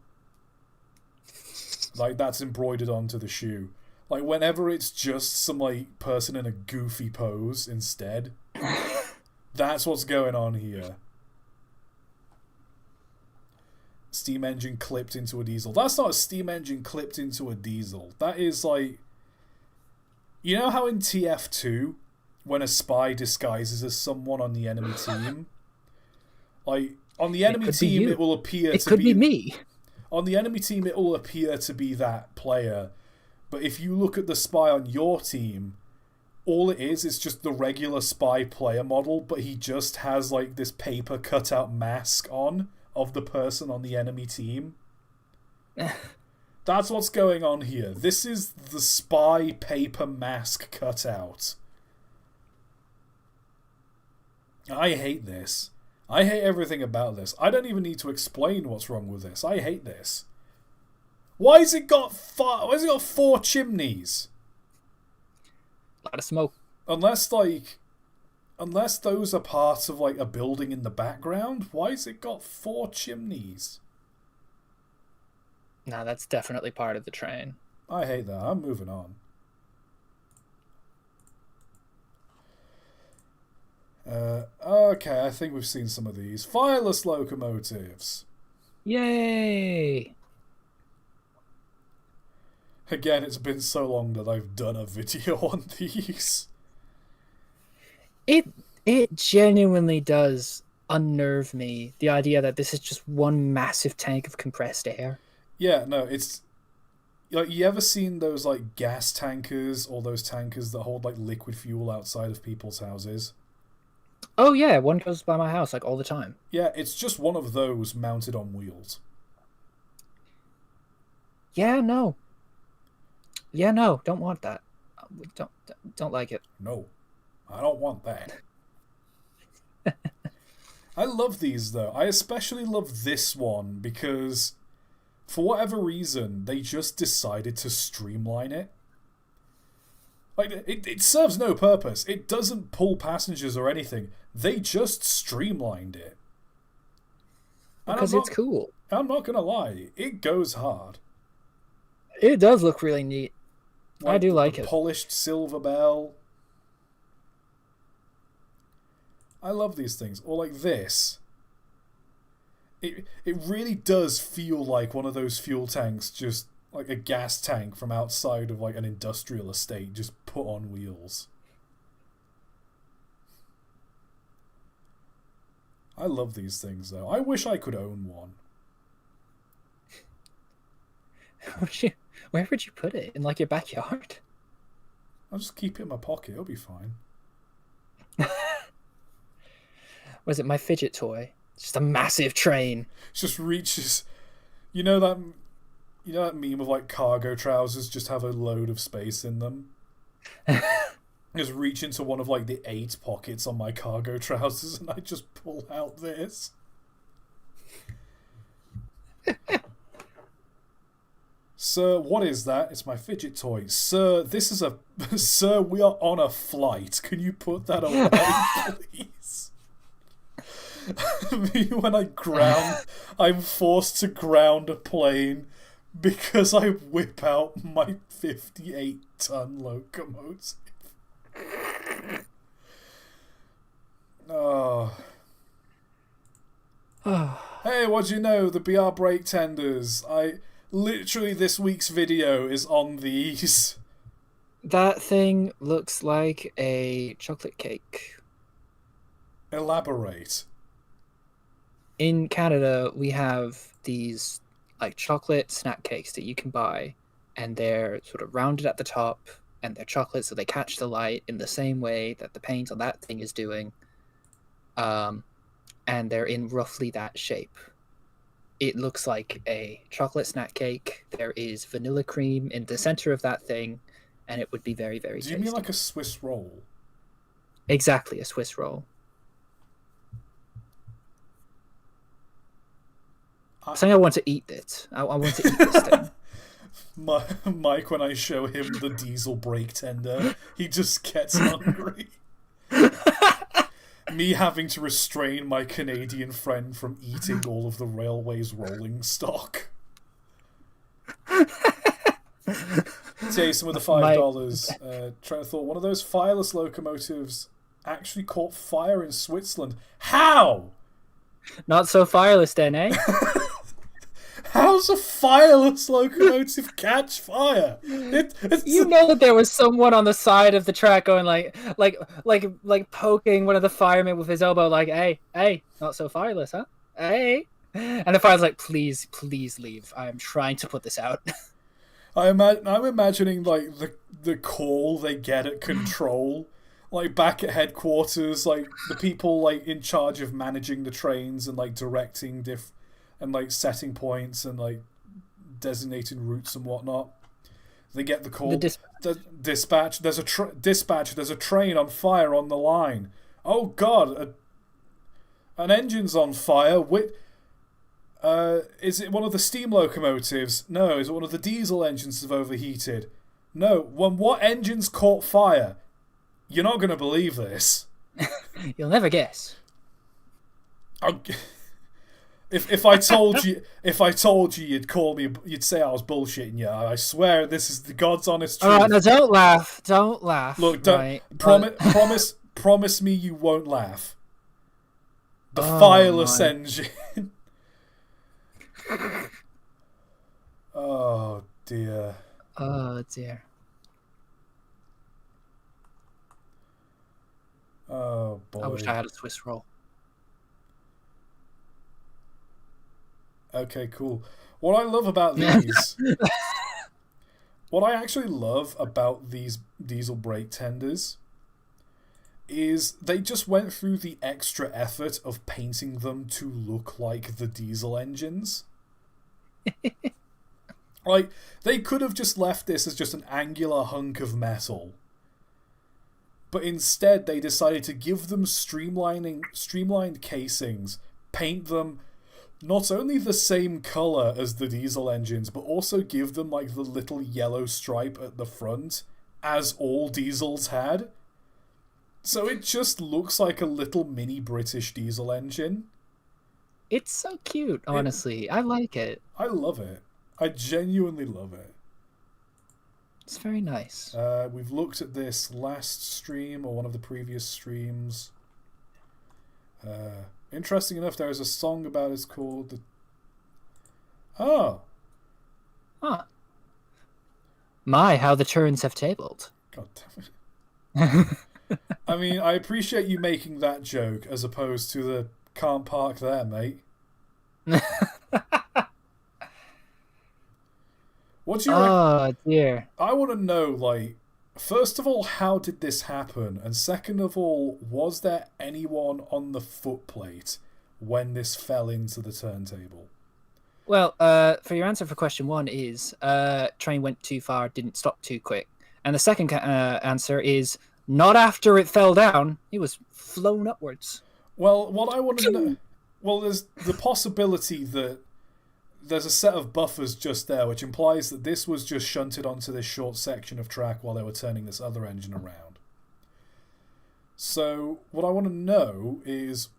Speaker 1: Like, that's embroidered onto the shoe. Like, whenever it's just some, like, person in a goofy pose instead, that's what's going on here. Steam engine clipped into a diesel. That's not a steam engine clipped into a diesel. That is, like... You know how in TF2, when a spy disguises as someone on the enemy team... Like, on the enemy team, it will appear to be...
Speaker 2: It could be me.
Speaker 1: On the enemy team, it will appear to be that player. But if you look at the spy on your team, all it is just the regular spy player model, but he just has, like, this paper cutout mask on of the person on the enemy team. That's what's going on here. This is the spy paper mask cutout. I hate this. I hate everything about this. I don't even need to explain what's wrong with this. I hate this. Why has it got 4 chimneys?
Speaker 2: A lot of smoke.
Speaker 1: Unless those are parts of, like, a building in the background, why has it got 4 chimneys?
Speaker 2: No, that's definitely part of the train.
Speaker 1: I hate that. I'm moving on. Okay, I think we've seen some of these. Fireless locomotives.
Speaker 2: Yay!
Speaker 1: Again, it's been so long that I've done a video on these.
Speaker 2: It genuinely does unnerve me, the idea that this is just one massive tank of compressed air.
Speaker 1: Yeah, no, it's... Like, you ever seen those, like, gas tankers, or those tankers that hold, like, liquid fuel outside of people's houses?
Speaker 2: Oh yeah, one goes by my house, like, all the time.
Speaker 1: Yeah, it's just one of those mounted on wheels.
Speaker 2: Yeah, no. Yeah, no, don't want that. Don't like it.
Speaker 1: No, I don't want that. I love these, though. I especially love this one because, for whatever reason, they just decided to streamline it. Like, it serves no purpose. It doesn't pull passengers or anything. They just streamlined it.
Speaker 2: Because it's cool.
Speaker 1: I'm not gonna lie. It goes hard.
Speaker 2: It does look really neat.
Speaker 1: Like,
Speaker 2: I do like it.
Speaker 1: Polished silver bell. I love these things. Or like this. It really does feel like one of those fuel tanks, just like a gas tank from outside of like an industrial estate, just put on wheels. I love these things, though. I wish I could own one.
Speaker 2: Where would you put it? In, like, your backyard?
Speaker 1: I'll just keep it in my pocket. It'll be fine.
Speaker 2: Was it my fidget toy? Just a massive train.
Speaker 1: It just reaches... You know that meme of, like, cargo trousers just have a load of space in them? Just reach into one of like the 8 pockets on my cargo trousers and I just pull out this. Sir, what is that? It's my fidget toy. Sir, this is a... Sir, we are on a flight. Can you put that away, please? When I ground... I'm forced to ground a plane because I whip out my 58-ton locomotive. Oh. Hey, what'd you know? The BR brake tenders. Literally, this week's video is on these.
Speaker 2: That thing looks like a chocolate cake.
Speaker 1: Elaborate.
Speaker 2: In Canada, we have these like chocolate snack cakes that you can buy, and they're sort of rounded at the top, and they're chocolate, so they catch the light in the same way that the paint on that thing is doing. And they're in roughly that shape. It looks like a chocolate snack cake. There is vanilla cream in the center of that thing, and it would be very, very tasty.
Speaker 1: Do you mean like a Swiss roll?
Speaker 2: Exactly, a Swiss roll. I'm saying I want to eat it. I want to eat this thing.
Speaker 1: Mike, when I show him the diesel brake tender, he just gets hungry. Me having to restrain my Canadian friend from eating all of the railway's rolling stock. Jason with the $5. Trying to thought one of those fireless locomotives actually caught fire in Switzerland. How?
Speaker 2: Not so fireless then, eh?
Speaker 1: How's a fireless locomotive catch fire?
Speaker 2: You know that there was someone on the side of the track going like poking one of the firemen with his elbow, like, hey, not so fireless, huh? Hey. And the fire's like, please leave. I'm trying to put this out.
Speaker 1: I'm imagining like the call they get at control, like back at headquarters, like the people like in charge of managing the trains and like directing and like setting points and like designating routes and whatnot. They get the call. Dispatch. There's a train on fire on the line. Oh God, an engine's on fire. Is it one of the steam locomotives? No. Is it one of the diesel engines that have overheated? No. What engine's caught fire? You're not going to believe this.
Speaker 2: You'll never guess.
Speaker 1: If I told you, you'd call me. You'd say I was bullshitting you. I swear, this is the God's honest truth.
Speaker 2: All right, now don't laugh.
Speaker 1: Look, don't promise me you won't laugh. The fireless engine. Oh dear.
Speaker 2: Oh dear.
Speaker 1: Oh boy.
Speaker 2: I wish I had a Swiss roll.
Speaker 1: Okay, cool. What I love about these... what I actually love about these diesel brake tenders is they just went through the extra effort of painting them to look like the diesel engines. Like, they could have just left this as just an angular hunk of metal. But instead, they decided to give them streamlined casings, paint them not only the same colour as the diesel engines, but also give them like the little yellow stripe at the front, as all diesels had. So it just looks like a little mini British diesel engine.
Speaker 2: It's so cute, honestly. I like it.
Speaker 1: I love it. I genuinely love it.
Speaker 2: It's very nice.
Speaker 1: We've looked at this last stream, or one of the previous streams. Interesting enough, there is a song about it called the... Oh.
Speaker 2: Huh. My, how the turns have tabled.
Speaker 1: God damn it. I mean, I appreciate you making that joke as opposed to the can't park there, mate. What do you
Speaker 2: Oh, dear.
Speaker 1: I want to know, like, first of all, how did this happen? And second of all, was there anyone on the footplate when this fell into the turntable?
Speaker 2: Well, for your answer for question one is, train went too far, didn't stop too quick. And the second answer is not after it fell down. It was flown upwards.
Speaker 1: Well, what I want to know... Well, there's the possibility that there's a set of buffers just there, which implies that this was just shunted onto this short section of track while they were turning this other engine around. So, what I want to know is,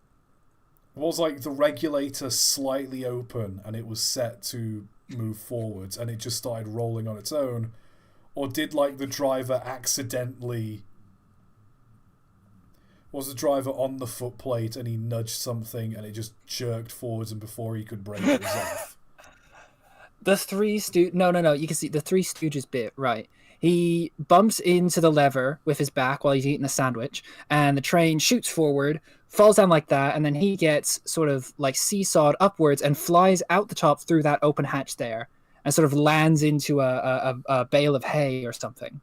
Speaker 1: was like the regulator slightly open and it was set to move forwards and it just started rolling on its own? Or did like the driver accidentally... Was the driver on the footplate and he nudged something and it just jerked forwards, and before he could brake it was off?
Speaker 2: The Three Stooges... No. You can see the Three Stooges bit, right. He bumps into the lever with his back while he's eating a sandwich, and the train shoots forward, falls down like that, and then he gets sort of like seesawed upwards and flies out the top through that open hatch there and sort of lands into a bale of hay or something.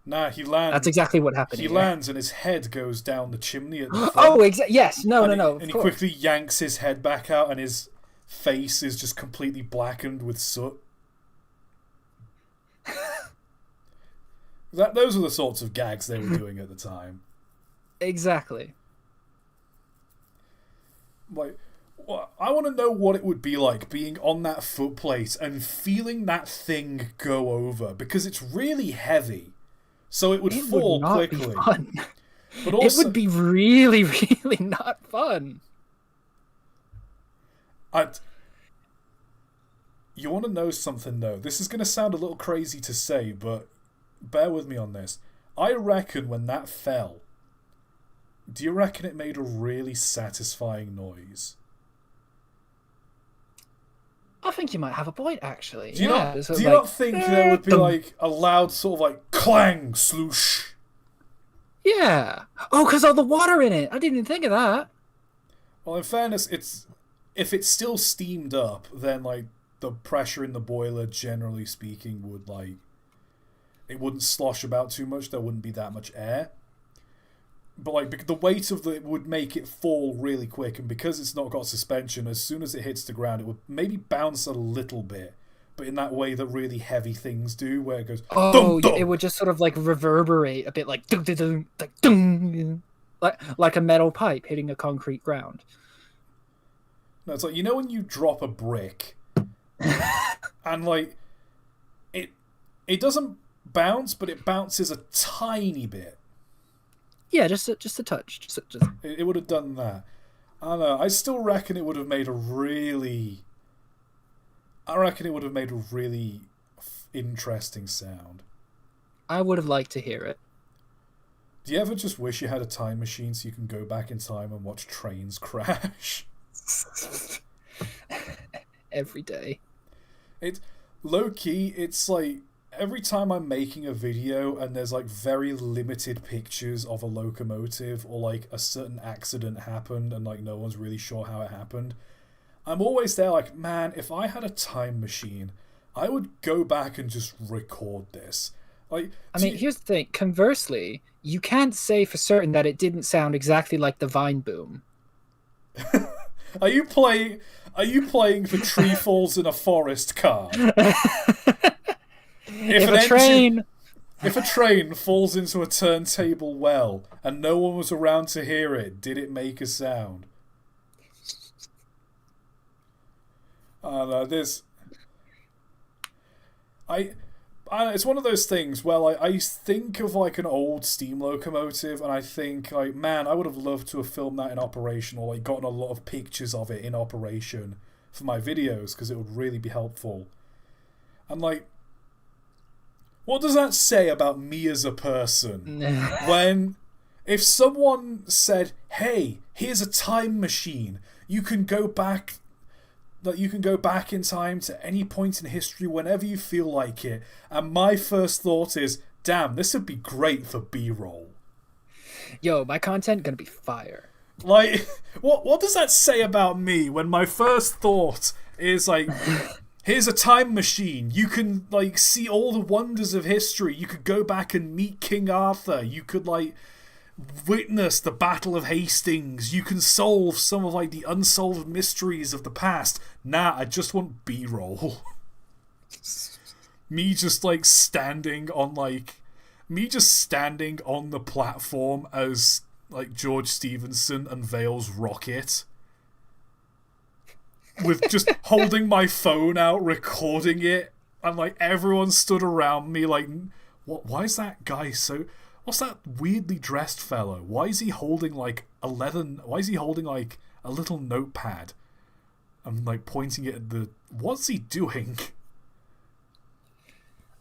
Speaker 1: Nah, he lands.
Speaker 2: That's exactly what happened.
Speaker 1: He lands and his head goes down the chimney at the front.
Speaker 2: Oh, yes. No.
Speaker 1: And he quickly yanks his head back out and his face is just completely blackened with soot. Those are the sorts of gags they were doing at the time.
Speaker 2: Exactly.
Speaker 1: Like, I want to know what it would be like being on that footplate and feeling that thing go over, because it's really heavy. So it would fall quickly.
Speaker 2: Be fun.
Speaker 1: But also,
Speaker 2: it would be really, really not fun.
Speaker 1: You want to know something, though? This is going to sound a little crazy to say, but bear with me on this. I reckon when that fell, do you reckon it made a really satisfying noise?
Speaker 2: I think you might have a point, actually.
Speaker 1: Do you not think there would be like a loud sort of like clang, sloosh?
Speaker 2: Yeah. Oh, because all the water in it. I didn't even think of that.
Speaker 1: Well, in fairness, if it's still steamed up, then like the pressure in the boiler, generally speaking, would like it wouldn't slosh about too much. There wouldn't be that much air. But like the weight of it would make it fall really quick, and because it's not got suspension, as soon as it hits the ground, it would maybe bounce a little bit, but in that way that really heavy things do, where it goes.
Speaker 2: Oh, dum, dum. It would just sort of like reverberate a bit, like dum, dum, dum, like dum, like a metal pipe hitting a concrete ground.
Speaker 1: No, it's like, you know when you drop a brick, and like it doesn't bounce, but it bounces a tiny bit.
Speaker 2: Yeah, just a touch.
Speaker 1: It would have done that. I don't know. I still reckon it would have made a really... interesting sound.
Speaker 2: I would have liked to hear it.
Speaker 1: Do you ever just wish you had a time machine so you can go back in time and watch trains crash?
Speaker 2: Every day.
Speaker 1: Low-key, it's like... Every time I'm making a video and there's like very limited pictures of a locomotive, or like a certain accident happened and like no one's really sure how it happened, I'm always there like, man, if I had a time machine, I would go back and just record this. Like,
Speaker 2: here's the thing. Conversely, you can't say for certain that it didn't sound exactly like the Vine boom.
Speaker 1: Are you playing the Tree Falls in a Forest car? If a train falls into a turntable well and no one was around to hear it, did it make a sound? It's one of those things where I think of like an old steam locomotive and I think like, man, I would have loved to have filmed that in operation, or like gotten a lot of pictures of it in operation for my videos, because it would really be helpful. And like, what does that say about me as a person? If someone said, hey, here's a time machine, you can go back in time to any point in history whenever you feel like it, and my first thought is, damn, this would be great for B-roll.
Speaker 2: Yo, my content gonna be fire.
Speaker 1: Like, what does that say about me when my first thought is like, here's a time machine. You can like see all the wonders of history. You could go back and meet King Arthur. You could like witness the Battle of Hastings. You can solve some of like the unsolved mysteries of the past. Nah, I just want B-roll. me just like standing on the platform as like George Stevenson unveils Rocket, with just holding my phone out, recording it, and like everyone stood around me like, what? Why is that guy so? What's that weirdly dressed fellow? Why is he holding like a little notepad? I'm like pointing it at the. What's he doing?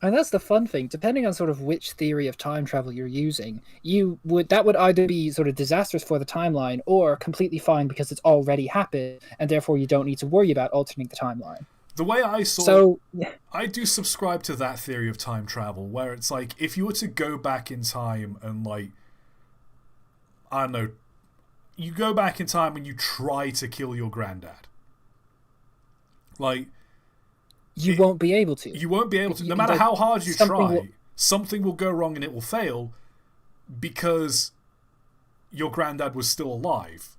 Speaker 2: And that's the fun thing. Depending on sort of which theory of time travel you're using, that would either be sort of disastrous for the timeline or completely fine because it's already happened, and therefore you don't need to worry about altering the timeline.
Speaker 1: The way I saw I do subscribe to that theory of time travel, where it's like, if you were to go back in time and like, I don't know, you go back in time and you try to kill your granddad. Like,
Speaker 2: you won't be able to.
Speaker 1: You won't be able to. No matter how hard you try, something will go wrong and it will fail because your granddad was still alive.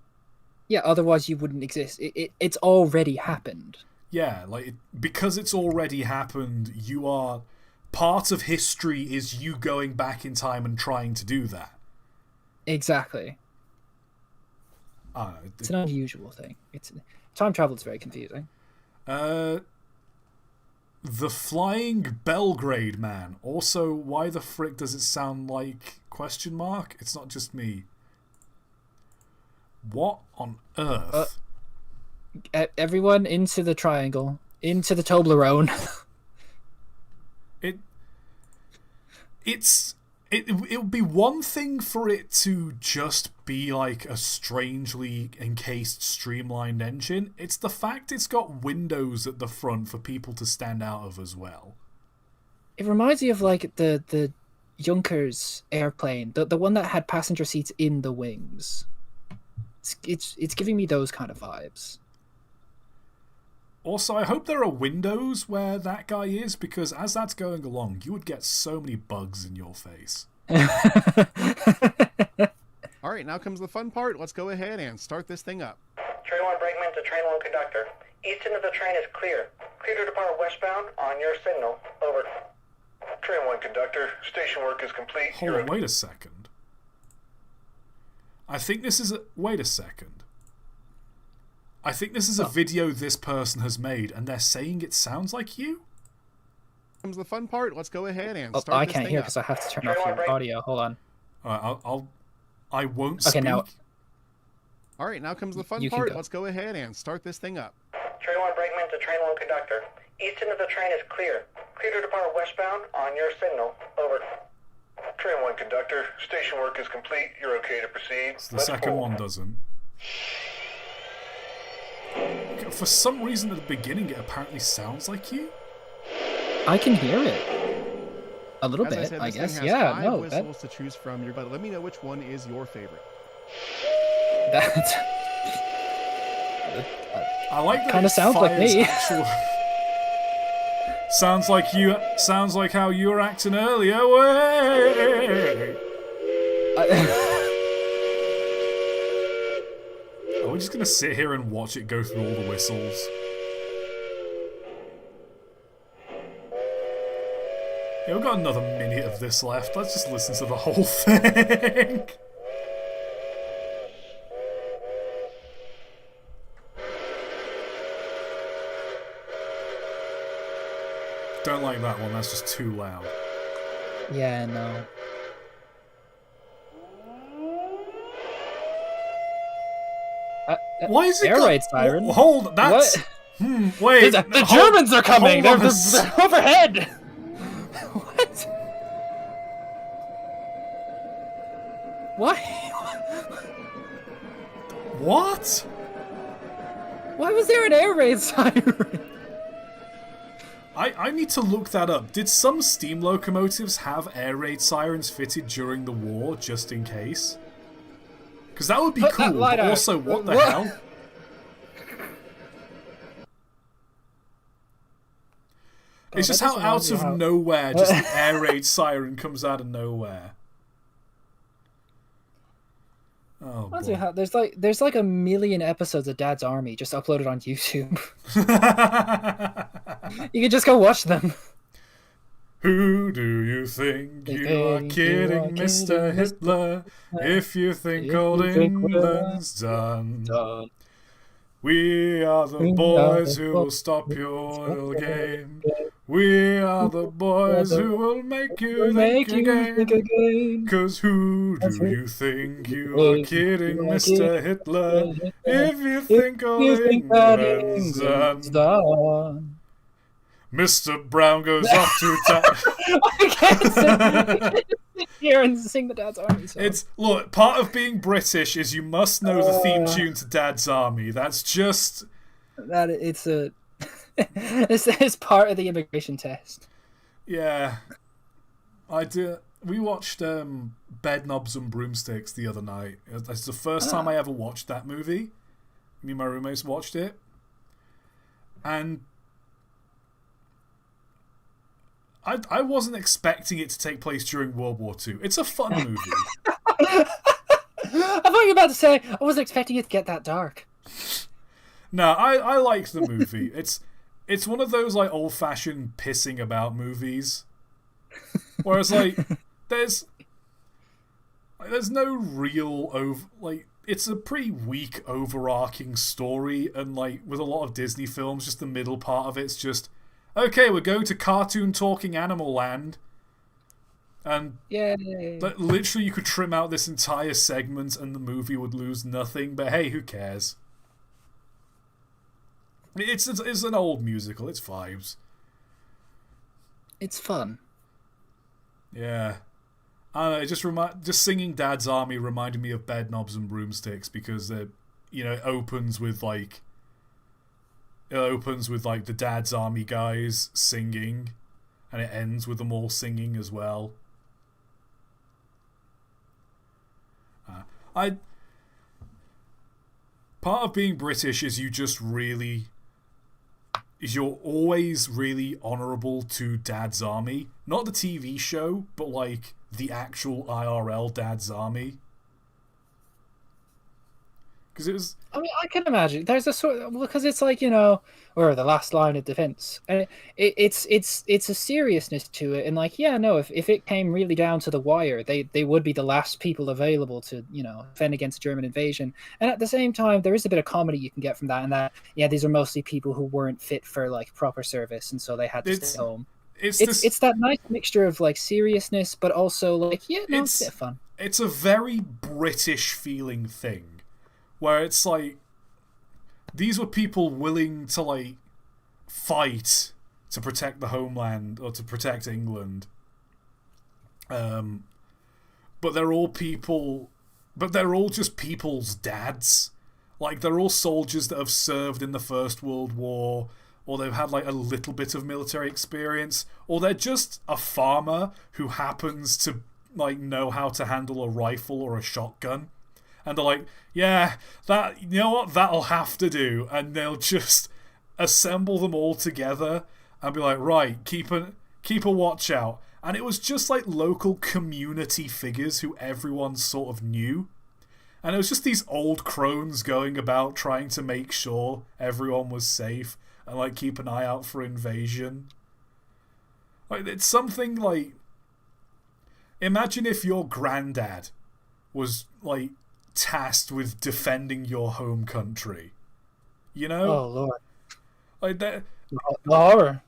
Speaker 2: Yeah, otherwise you wouldn't exist. It's already happened.
Speaker 1: Yeah, like, because it's already happened, you are... Part of history is you going back in time and trying to do that.
Speaker 2: Exactly. It's an unusual thing. Time travel is very confusing.
Speaker 1: The Flying Belgrade Man. Also, why the frick does it sound like ... It's not just me. What on earth?
Speaker 2: Everyone into the triangle. Into the Toblerone.
Speaker 1: It would be one thing for it to just be like a strangely encased, streamlined engine. It's the fact it's got windows at the front for people to stand out of as well.
Speaker 2: It reminds me of like the Junkers airplane, the one that had passenger seats in the wings. It's giving me those kind of vibes.
Speaker 1: Also, I hope there are windows where that guy is, because as that's going along, you would get so many bugs in your face.
Speaker 5: All right, now comes the fun part. Let's go ahead and start this thing up.
Speaker 6: Train 1 brakeman to Train 1 conductor. East end of the train is clear. Clear to depart westbound on your signal. Over.
Speaker 7: Train 1 conductor, station work is complete.
Speaker 1: Hold on, wait a second. I think this is a... Wait a second. I think this is a video this person has made, and they're saying it sounds like you?
Speaker 5: Comes the fun part. Let's go ahead and start
Speaker 2: I
Speaker 5: this
Speaker 2: can't
Speaker 5: thing
Speaker 2: hear
Speaker 5: up.
Speaker 2: because I have to turn off your audio. Hold on.
Speaker 1: I won't speak.
Speaker 2: Now...
Speaker 5: All right, now comes the fun part. Let's go ahead and start this thing up.
Speaker 6: Train 1 brakeman to Train 1 conductor. East end of the train is clear. Clear to depart westbound on your signal. Over.
Speaker 7: Train 1 conductor, station work is complete. You're okay to proceed.
Speaker 1: So the second one doesn't. For some reason at the beginning it apparently sounds like you.
Speaker 2: I can hear it. A little bit,
Speaker 5: I
Speaker 2: guess.
Speaker 5: Has
Speaker 2: Yeah,
Speaker 5: five
Speaker 2: no.
Speaker 5: whistles to choose from. But let me know which one is your favorite.
Speaker 1: I like that.
Speaker 2: Kind of sounds like me.
Speaker 1: Sounds like you. Sounds like how you were acting earlier. Way. Are we just gonna sit here and watch it go through all the whistles? Yeah, we've got another minute of this left. Let's just listen to the whole thing. Don't like that one, that's just too loud.
Speaker 2: Yeah, no.
Speaker 1: Why is it
Speaker 2: air raid siren?
Speaker 1: Hold, that's... wait.
Speaker 2: The Germans are coming! They're overhead! What? What?
Speaker 1: What?
Speaker 2: Why was there an air raid siren?
Speaker 1: I need to look that up. Did some steam locomotives have air raid sirens fitted during the war, just in case? Because that would be cool, but also, what the hell? It's just how out of nowhere, just an air raid siren comes out of nowhere. Oh, boy.
Speaker 2: There's like a million episodes of Dad's Army just uploaded on YouTube. You can just go watch them.
Speaker 1: Who do you think you are kidding, Mr. Hitler, if you think old England's done? We are the boys who will stop your little game. We are the boys who will make you think again. 'Cause who do you think you are kidding, Mr. Hitler, if you think old England's done? Mr. Brown goes off to town.
Speaker 2: I can't sit here and sing the Dad's Army song.
Speaker 1: Look, part of being British is you must know the theme tune to Dad's Army. That's just
Speaker 2: that. It's part of the immigration test.
Speaker 1: Yeah, I do. We watched Bed Knobs and Broomsticks the other night. It's the first time I ever watched that movie. Me and my roommates watched it, and I wasn't expecting it to take place during World War II. It's a fun movie.
Speaker 2: I thought you were about to say I wasn't expecting it to get that dark.
Speaker 1: No, I liked the movie. It's one of those like old-fashioned pissing about movies, whereas like there's no real it's a pretty weak overarching story, and like with a lot of Disney films, just the middle part of it's just, okay, we're going to cartoon talking animal land. And literally you could trim out this entire segment and the movie would lose nothing, but hey, who cares? It's an old musical, it's vibes.
Speaker 2: It's fun.
Speaker 1: Yeah. I don't know, just singing Dad's Army reminded me of Bed Knobs and Broomsticks, because it opens with like the Dad's Army guys singing, and it ends with them all singing as well. Part of being British is you're always really honourable to Dad's Army. Not the TV show, but like the actual IRL Dad's Army. Because it was...
Speaker 2: I mean, I can imagine. There's a sort of... Because it's like, or the last line of defense. And it's a seriousness to it. And like, yeah, no, if it came really down to the wire, they would be the last people available to, defend against German invasion. And at the same time, there is a bit of comedy you can get from that. And that, yeah, these are mostly people who weren't fit for like proper service. And so they had to stay home. It's that nice mixture of like seriousness, but also like, yeah, no, it's a bit of fun.
Speaker 1: It's a very British feeling thing. Where it's like, these were people willing to like fight to protect the homeland or to protect England. But they're all just people's dads. Like, they're all soldiers that have served in the First World War, or they've had like a little bit of military experience, or they're just a farmer who happens to like know how to handle a rifle or a shotgun. And they're like, yeah, that'll have to do. And they'll just assemble them all together and be like, right, keep a watch out. And it was just like local community figures who everyone sort of knew. And it was just these old crones going about trying to make sure everyone was safe and like keep an eye out for invasion. Like, it's something like, imagine if your granddad was like tasked with defending your home country,
Speaker 2: Oh Lord!
Speaker 1: Like that.
Speaker 2: Horror.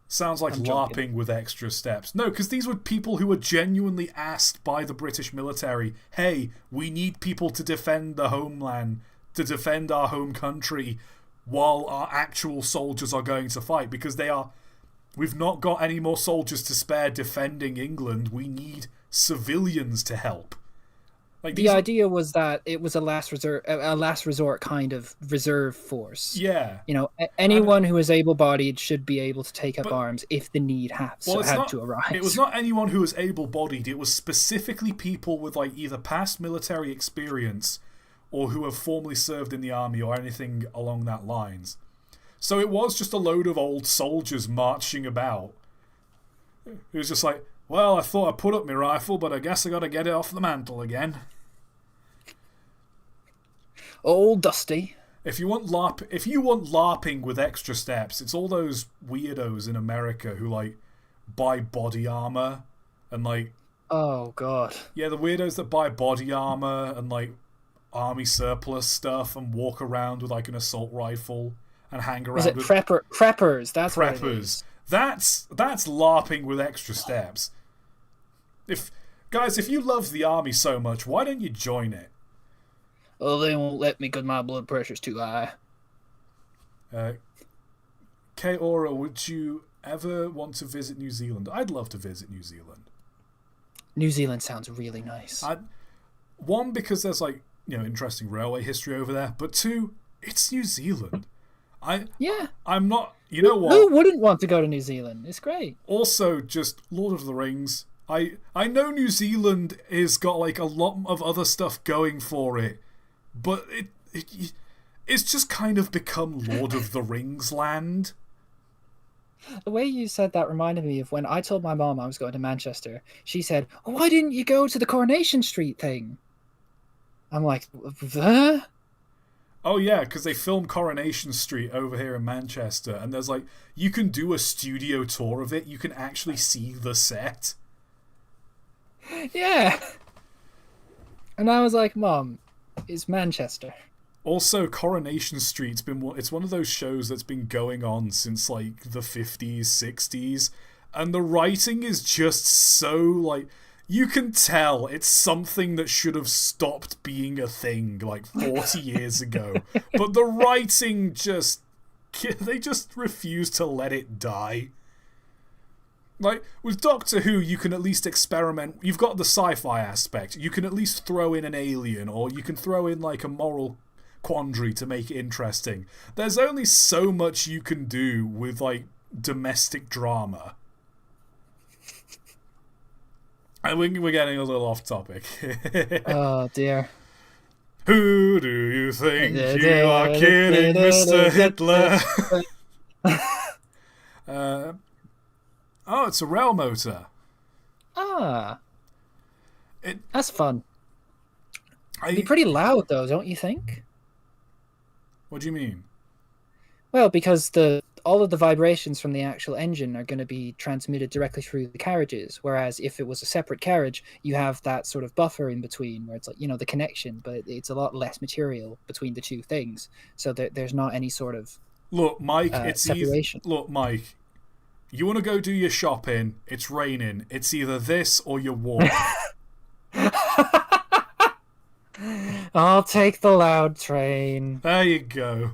Speaker 1: Sounds like LARPing with extra steps. No, because these were people who were genuinely asked by the British military, "Hey, we need people to defend the homeland, to defend our home country, while our actual soldiers are going to fight, because we've not got any more soldiers to spare defending England. We need civilians to help." Like,
Speaker 2: the idea was that it was a last resort kind of reserve force.
Speaker 1: Yeah.
Speaker 2: Anyone who is able-bodied should be able to take up arms if the need had to arise.
Speaker 1: It was not anyone who was able-bodied. It was specifically people with like either past military experience or who have formerly served in the army or anything along that lines. So it was just a load of old soldiers marching about. It was just like, well, I thought I put up my rifle, but I guess I got to get it off the mantle again.
Speaker 2: Old Dusty.
Speaker 1: If you want LARPing with extra steps, it's all those weirdos in America who like buy body armor and like.
Speaker 2: Oh god.
Speaker 1: Yeah, the weirdos that buy body armor and like army surplus stuff and walk around with like an assault rifle and hang around.
Speaker 2: Is it
Speaker 1: with
Speaker 2: preppers? That's
Speaker 1: preppers.
Speaker 2: What it is.
Speaker 1: That's LARPing with extra steps. If you love the army so much, why don't you join it?
Speaker 2: Well, they won't let me because my blood pressure's too high.
Speaker 1: K-Aura, would you ever want to visit New Zealand? I'd love to visit New Zealand.
Speaker 2: New Zealand sounds really nice.
Speaker 1: One, because there's like, interesting railway history over there, but two, it's New Zealand. I'm not, you know what?
Speaker 2: Who wouldn't want to go to New Zealand? It's great.
Speaker 1: Also, just Lord of the Rings. I know New Zealand has got like a lot of other stuff going for it, but it's just kind of become Lord of the Rings land.
Speaker 2: The way you said that reminded me of when I told my mom I was going to Manchester. She said, "Oh, why didn't you go to the Coronation Street thing?" I'm like, "Huh?"
Speaker 1: Oh yeah, because they filmed Coronation Street over here in Manchester, and there's like, you can do a studio tour of it. You can actually see the set.
Speaker 2: Yeah. And I was like, Mom, it's Manchester.
Speaker 1: Also, Coronation Street's it's one of those shows that's been going on since like the 50s, 60s, and the writing is just so like, you can tell it's something that should have stopped being a thing like 40 years ago. But the writing they just refuse to let it die. Like, with Doctor Who, you can at least experiment. You've got the sci-fi aspect. You can at least throw in an alien, or you can throw in like a moral quandary to make it interesting. There's only so much you can do with like domestic drama. And we're getting a little off topic.
Speaker 2: Oh dear.
Speaker 1: Who do you think you are kidding, Mr. Hitler? Oh, it's a rail motor.
Speaker 2: That's fun. It'd be pretty loud though, don't you think?
Speaker 1: What do you mean?
Speaker 2: Well, because all of the vibrations from the actual engine are going to be transmitted directly through the carriages, whereas if it was a separate carriage, you have that sort of buffer in between where it's like, the connection, but it's a lot less material between the two things, so there's not any sort of
Speaker 1: Look, Mike, it's
Speaker 2: separation.
Speaker 1: Look, Mike, you want to go do your shopping, it's raining, it's either this or you walk.
Speaker 2: I'll take the loud train.
Speaker 1: There you go.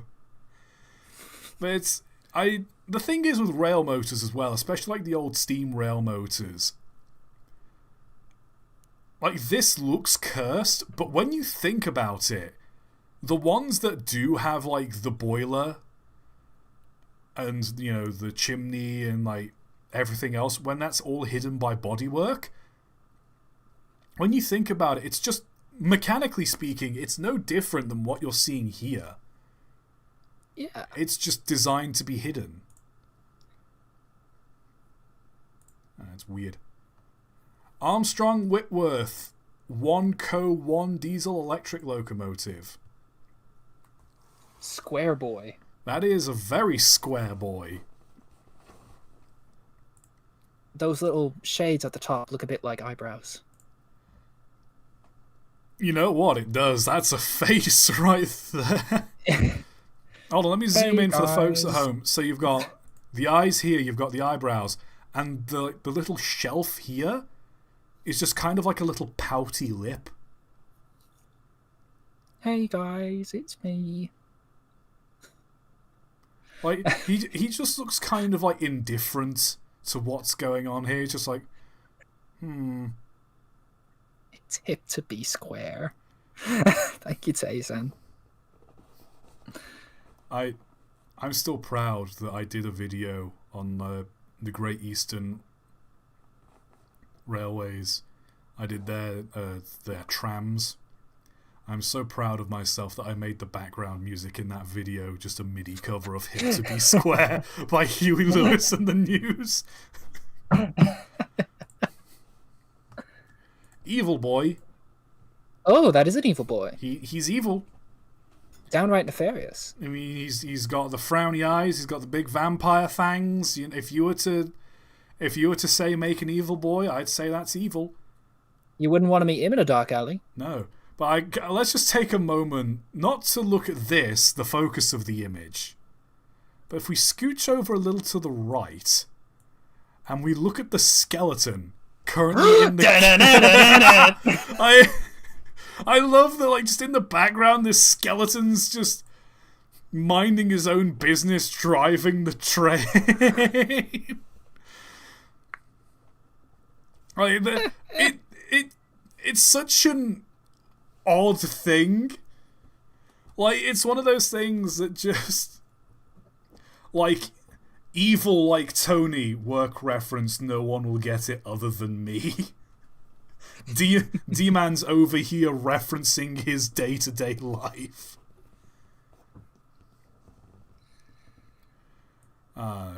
Speaker 1: But the thing is with rail motors as well, especially like the old steam rail motors, like this looks cursed, but when you think about it, the ones that do have like the boiler and the chimney and like everything else, when that's all hidden by bodywork, when you think about it, it's just, mechanically speaking, it's no different than what you're seeing here.
Speaker 2: Yeah.
Speaker 1: It's just designed to be hidden. It's weird. Armstrong Whitworth, 1Co1 diesel electric locomotive.
Speaker 2: Square boy.
Speaker 1: That is a very square boy.
Speaker 2: Those little shades at the top look a bit like eyebrows.
Speaker 1: You know what it does? That's a face right there. Hold on, let me zoom in for the folks at home. So you've got the eyes here, you've got the eyebrows, and the little shelf here is just kind of like a little pouty lip.
Speaker 2: Hey guys, it's me.
Speaker 1: Like, he just looks kind of like indifferent to what's going on here. He's just like,
Speaker 2: It's hip to be square. Thank you, Tayson.
Speaker 1: I'm still proud that I did a video on the Great Eastern Railways. I did their trams. I'm so proud of myself that I made the background music in that video just a MIDI cover of Hip to Be Square by Huey Lewis and the News. Evil boy.
Speaker 2: Oh, that is an evil boy.
Speaker 1: He's evil.
Speaker 2: Downright nefarious.
Speaker 1: I mean, he's got the frowny eyes. He's got the big vampire fangs. If you were to say make an evil boy, I'd say that's evil.
Speaker 2: You wouldn't want to meet him in a dark alley.
Speaker 1: No, but let's just take a moment not to look at this, the focus of the image, but if we scooch over a little to the right, and we look at the skeleton currently in the. I love that, like, just in the background, this skeleton's just minding his own business, driving the train. Like, it's such an odd thing. Like, it's one of those things that just, like, evil like Tony work reference, no one will get it other than me. D-Man's over here referencing his day-to-day life.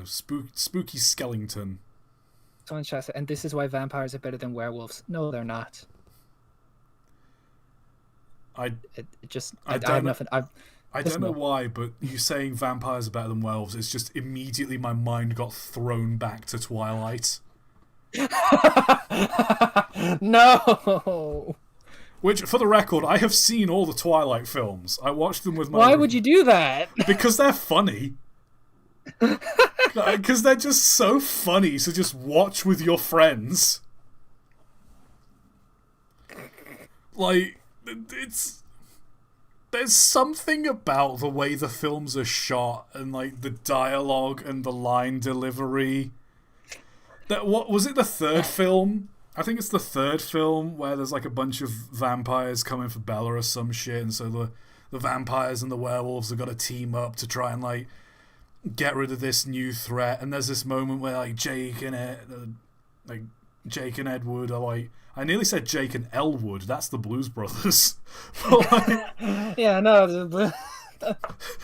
Speaker 1: Spooky skeleton.
Speaker 2: Someone tries to, and this is why vampires are better than werewolves. No, they're not. I don't know
Speaker 1: why, but you saying vampires are better than werewolves, it's just immediately my mind got thrown back to Twilight.
Speaker 2: No.
Speaker 1: Which, for the record, I have seen all the Twilight films. I watched them with my.
Speaker 2: Why would you do that?
Speaker 1: Because they're funny. Because they're just so funny to just watch with your friends. Like, there's something about the way the films are shot and, like, the dialogue and the line delivery. What was it, the third film? I think it's the third film where there's like a bunch of vampires coming for Bella or some shit, and so the vampires and the werewolves have got to team up to try and like get rid of this new threat. And there's this moment where like Jake and Edward are like, I nearly said Jake and Elwood. That's the Blues Brothers. But, like,
Speaker 2: yeah, no.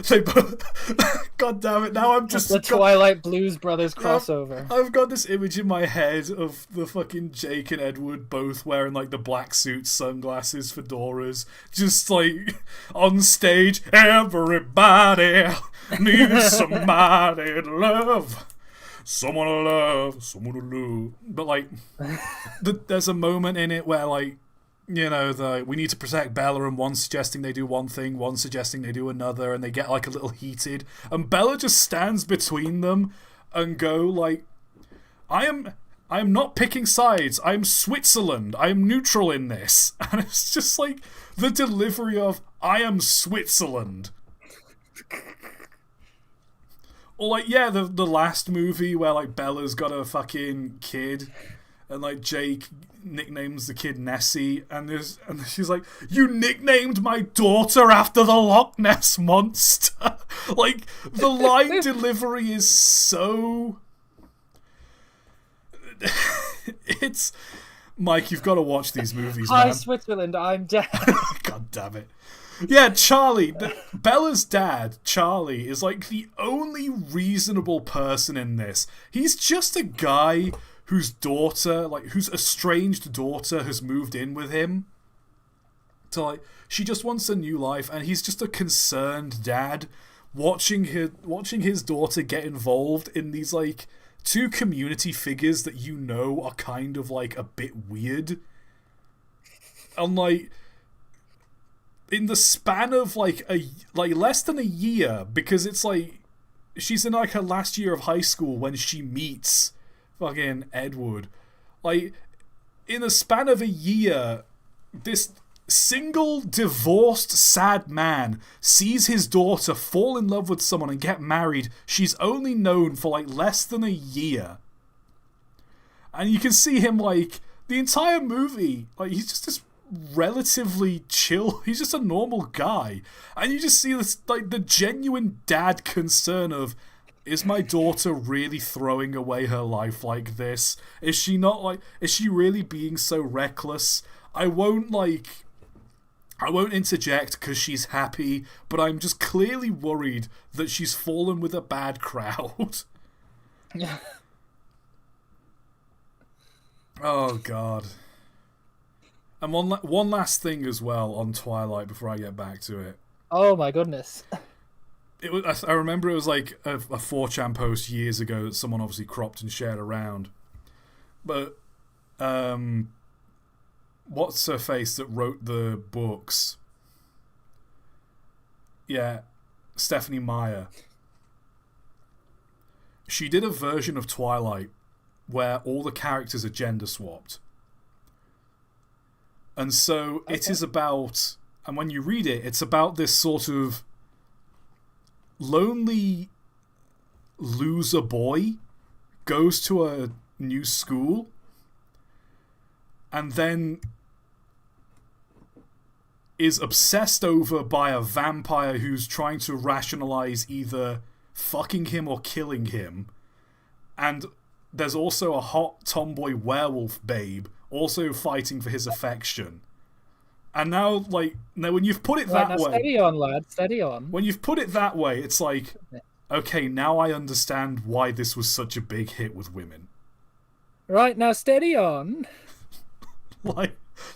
Speaker 1: They both, God damn it! Now I'm just
Speaker 2: the Twilight Blues Brothers crossover.
Speaker 1: I've got this image in my head of the fucking Jake and Edward both wearing like the black suits, sunglasses, fedoras, just like on stage. Everybody needs somebody to love. Someone to love, someone to lose. But like, there's a moment in it where like, you know, we need to protect Bella, and one's suggesting they do one thing, one's suggesting they do another, and they get like a little heated, and Bella just stands between them and go like, I am not picking sides, I'm Switzerland, I'm neutral in this. And it's just like the delivery of I am Switzerland. Or like, yeah, the last movie where like Bella's got a fucking kid and like Jake nicknames the kid Nessie, and she's like, you nicknamed my daughter after the Loch Ness Monster. Like, the line delivery is so it's Mike, you've got to watch these movies, man.
Speaker 2: Hi Switzerland, I'm dead.
Speaker 1: God damn it. Yeah, Charlie, Bella's dad, Charlie, is like the only reasonable person in this. He's just a guy whose daughter, like, whose estranged daughter has moved in with him. So, like, she just wants a new life, and he's just a concerned dad watching his daughter get involved in these, like, two community figures that you know are kind of, like, a bit weird. And, like, in the span of, like, less than a year, because it's, like, she's in, like, her last year of high school when she meets fucking Edward. Like, in the span of a year, this single divorced sad man sees his daughter fall in love with someone and get married she's only known for like less than a year. And you can see him like the entire movie, like he's just this relatively chill, he's just a normal guy, and you just see this like the genuine dad concern of, is my daughter really throwing away her life like this? Is she really being so reckless? I won't interject because she's happy, but I'm just clearly worried that she's fallen with a bad crowd.
Speaker 2: Yeah.
Speaker 1: Oh, God. And one last thing as well on Twilight before I get back to it.
Speaker 2: Oh my goodness.
Speaker 1: It was. I remember it was like a 4chan post years ago that someone obviously cropped and shared around. But what's her face that wrote the books? Yeah, Stephanie Meyer. She did a version of Twilight where all the characters are gender swapped. And so it is about, and when you read it, it's about this sort of lonely loser boy goes to a new school and then is obsessed over by a vampire who's trying to rationalize either fucking him or killing him. And there's also a hot tomboy werewolf babe also fighting for his affection. And now when you've put it that way...
Speaker 2: Steady on, lad. Steady on.
Speaker 1: When you've put it that way, it's like, okay, now I understand why this was such a big hit with women.
Speaker 2: Right, now steady on.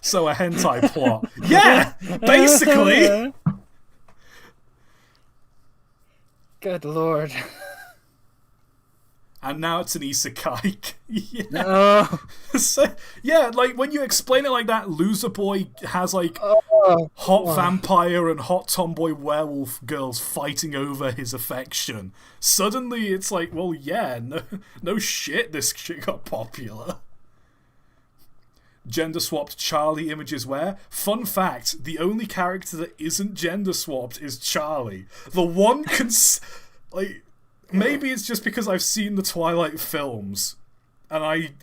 Speaker 1: So a hentai plot. Yeah! Basically!
Speaker 2: Good lord.
Speaker 1: And now it's an isekai. Yeah.
Speaker 2: No.
Speaker 1: So, yeah, when you explain it like that, loser boy has hot vampire and hot tomboy werewolf girls fighting over his affection. Suddenly it's like, well, yeah, no shit, this shit got popular. Gender swapped Charlie images where, fun fact, the only character that isn't gender swapped is Charlie. The one maybe it's just because I've seen the Twilight films, and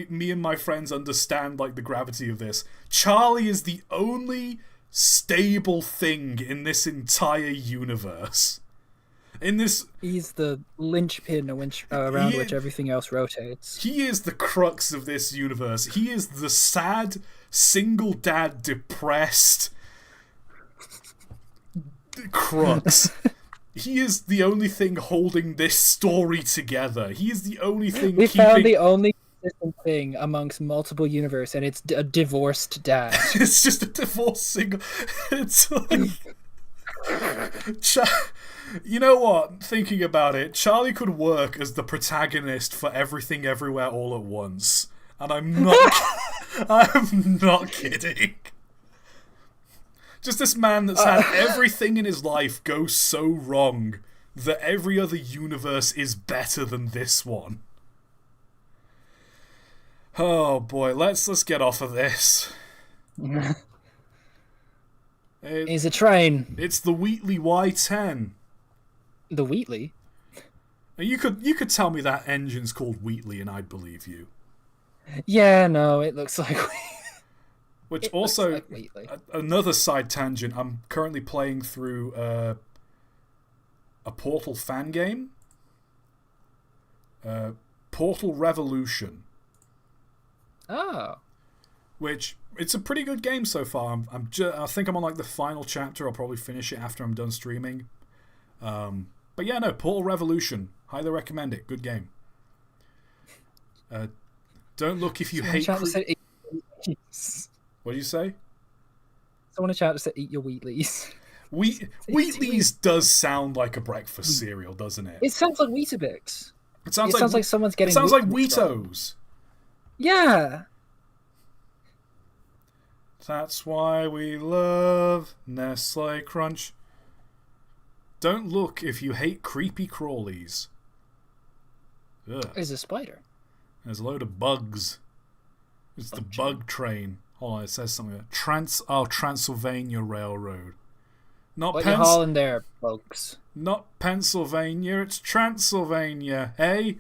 Speaker 1: me and my friends understand the gravity of this. Charlie is the only stable thing in this entire universe.
Speaker 2: He's the linchpin around which everything else rotates.
Speaker 1: He is the crux of this universe. He is the sad, single dad, depressed crux. He is the only thing holding this story together. He is the only thing
Speaker 2: we found the only consistent thing amongst multiple universe, and it's a divorced dad.
Speaker 1: It's just a divorced single... It's like... You know what? Thinking about it, Charlie could work as the protagonist for Everything Everywhere All at Once. And I'm not kidding. Just this man that's had everything in his life go so wrong that every other universe is better than this one. Oh boy, let's get off of this.
Speaker 2: It's a train.
Speaker 1: It's the Wheatley Y10.
Speaker 2: The Wheatley?
Speaker 1: You could tell me that engine's called Wheatley and I'd believe you.
Speaker 2: Yeah, no, it looks like...
Speaker 1: Which also, another side tangent, I'm currently playing through a Portal fan game. Portal Revolution.
Speaker 2: Oh.
Speaker 1: Which, it's a pretty good game so far. I think I'm on the final chapter. I'll probably finish it after I'm done streaming. But yeah, no, Portal Revolution. Highly recommend it. Good game. Don't look if you hate... What do you say?
Speaker 2: Someone in chat just said, eat your Wheatleys.
Speaker 1: Wheatley's does sound like a breakfast cereal, doesn't it?
Speaker 2: It sounds like Weetabix.
Speaker 1: It sounds
Speaker 2: like someone's getting...
Speaker 1: It sounds like Wheatos.
Speaker 2: Yeah.
Speaker 1: That's why we love Nestle Crunch. Don't look if you hate creepy crawlies. Ugh.
Speaker 2: There's a spider.
Speaker 1: There's a load of bugs. It's the bug train. Hold on, it says something like Transylvania Railroad.
Speaker 2: What you hauling there, folks?
Speaker 1: Not Pennsylvania, it's Transylvania. Hey?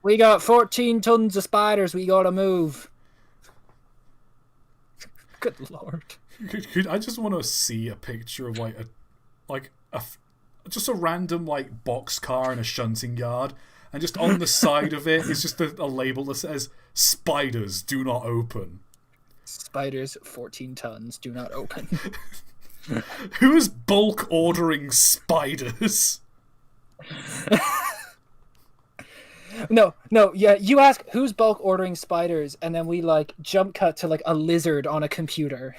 Speaker 2: We got 14 tons of spiders we gotta move. Good lord.
Speaker 1: I just want to see a picture of just a random box car in a shunting yard, and just on the side of it is just a label that says "Spiders do not open."
Speaker 2: Spiders 14 tons do not open.
Speaker 1: Who is bulk ordering spiders?
Speaker 2: No, yeah, you ask who's bulk ordering spiders, and then we jump cut to a lizard on a computer.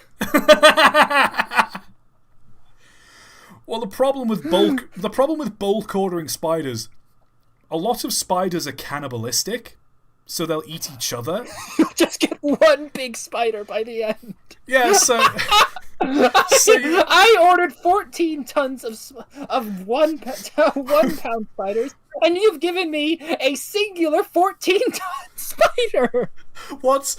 Speaker 1: Well, the problem with bulk ordering spiders, a lot of spiders are cannibalistic, so they'll eat each other.
Speaker 2: You'll just get one big spider by the end.
Speaker 1: Yeah, so
Speaker 2: I ordered 14 tons of one pound spiders, and you've given me a singular 14-ton spider.
Speaker 1: What's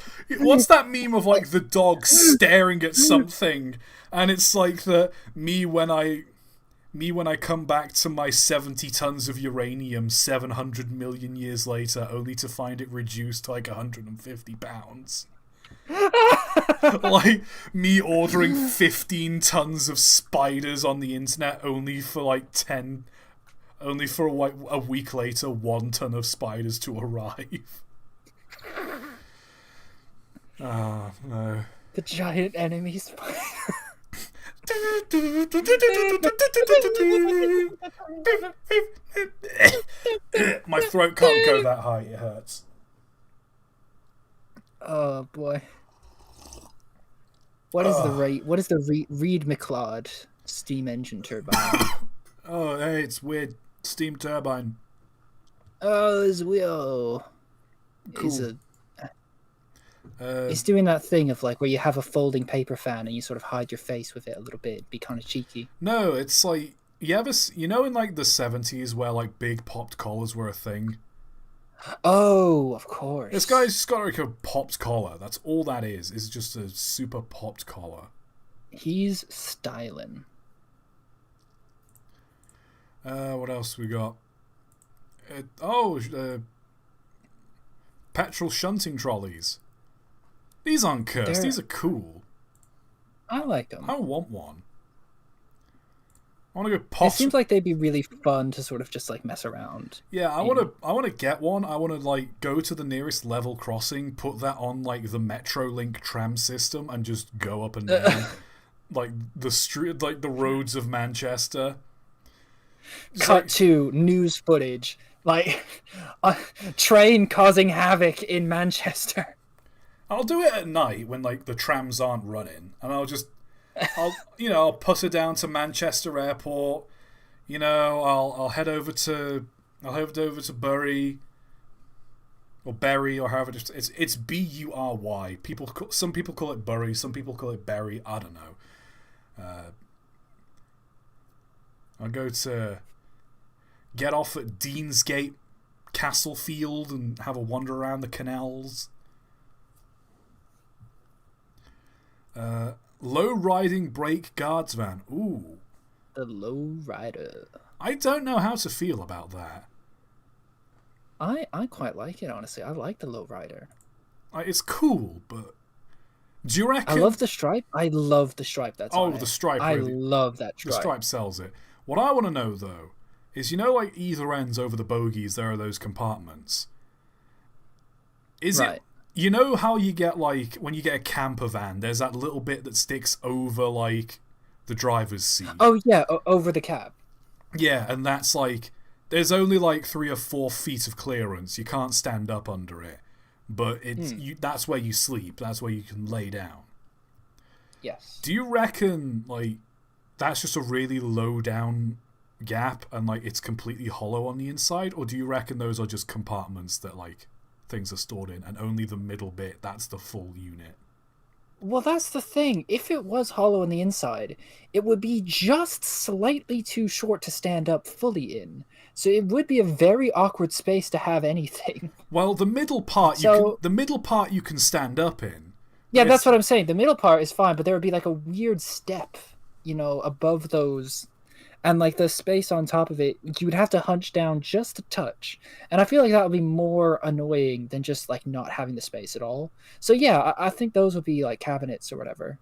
Speaker 1: that meme of like the dog staring at something, and it's like me when I come back to my 70 tons of uranium 700 million years later, only to find it reduced to like 150 pounds. Like me ordering 15 tons of spiders on the internet only for a week later 1 ton of spiders to arrive. Ah, no.
Speaker 2: The giant enemy spider.
Speaker 1: My throat can't go that high, it hurts.
Speaker 2: Oh boy. What is the rate? What is the Reed McLeod steam engine turbine?
Speaker 1: Oh, hey, it's weird. Steam turbine.
Speaker 2: Oh, it's weird.
Speaker 1: Cool.
Speaker 2: It's doing that thing of like where you have a folding paper fan and you sort of hide your face with it a little bit. It'd be kind of cheeky.
Speaker 1: No, it's like you know in like the 70s where like big popped collars were a thing.
Speaker 2: Oh, of course.
Speaker 1: This guy's just got like a popped collar. That's all that is. It's just a super popped collar.
Speaker 2: He's styling.
Speaker 1: What else we got? Petrol shunting trolleys. These aren't cursed. These are cool.
Speaker 2: I like them.
Speaker 1: I want one. I want to go pop.
Speaker 2: It seems like they'd be really fun to sort of just like mess around.
Speaker 1: Yeah, I want to get one. I want to like go to the nearest level crossing, put that on like the Metrolink tram system, and just go up and down like the street, like the roads of Manchester.
Speaker 2: Cut to news footage, like a train causing havoc in Manchester.
Speaker 1: I'll do it at night when like the trams aren't running, and I'll put her down to Manchester Airport. You know, I'll head over to Bury or Berry or however it's Bury. Some people call it Bury, some people call it Berry. I don't know. I'll get off at Deansgate Castlefield and have a wander around the canals. Low riding brake guards van. Ooh.
Speaker 2: The low rider.
Speaker 1: I don't know how to feel about that.
Speaker 2: I quite like it, honestly. I like the low rider.
Speaker 1: It's cool, but do you reckon...
Speaker 2: I love the stripe. I love the stripe that's on it.
Speaker 1: The stripe.
Speaker 2: I
Speaker 1: really...
Speaker 2: love that stripe.
Speaker 1: The stripe sells it. What I want to know, though, is like either ends over the bogies, there are those compartments. Is it... You know how you get, like, when you get a camper van, there's that little bit that sticks over, like, the driver's seat?
Speaker 2: Oh, yeah, over the cab.
Speaker 1: Yeah, and that's, like, there's only, like, 3 or 4 feet of clearance. You can't stand up under it. But that's where you sleep. That's where you can lay down.
Speaker 2: Yes.
Speaker 1: Do you reckon, like, that's just a really low down gap and, like, it's completely hollow on the inside? Or do you reckon those are just compartments that, like... things are stored in, and only the middle bit, that's the full unit?
Speaker 2: Well, that's the thing. If it was hollow on the inside, it would be just slightly too short to stand up fully in. So it would be a very awkward space to have anything.
Speaker 1: Well, the middle part you can stand up in.
Speaker 2: Yeah, that's what I'm saying. The middle part is fine, but there would be like a weird step, above those. And, like, the space on top of it, you would have to hunch down just a touch. And I feel like that would be more annoying than just, like, not having the space at all. So, yeah, I think those would be, like, cabinets or whatever.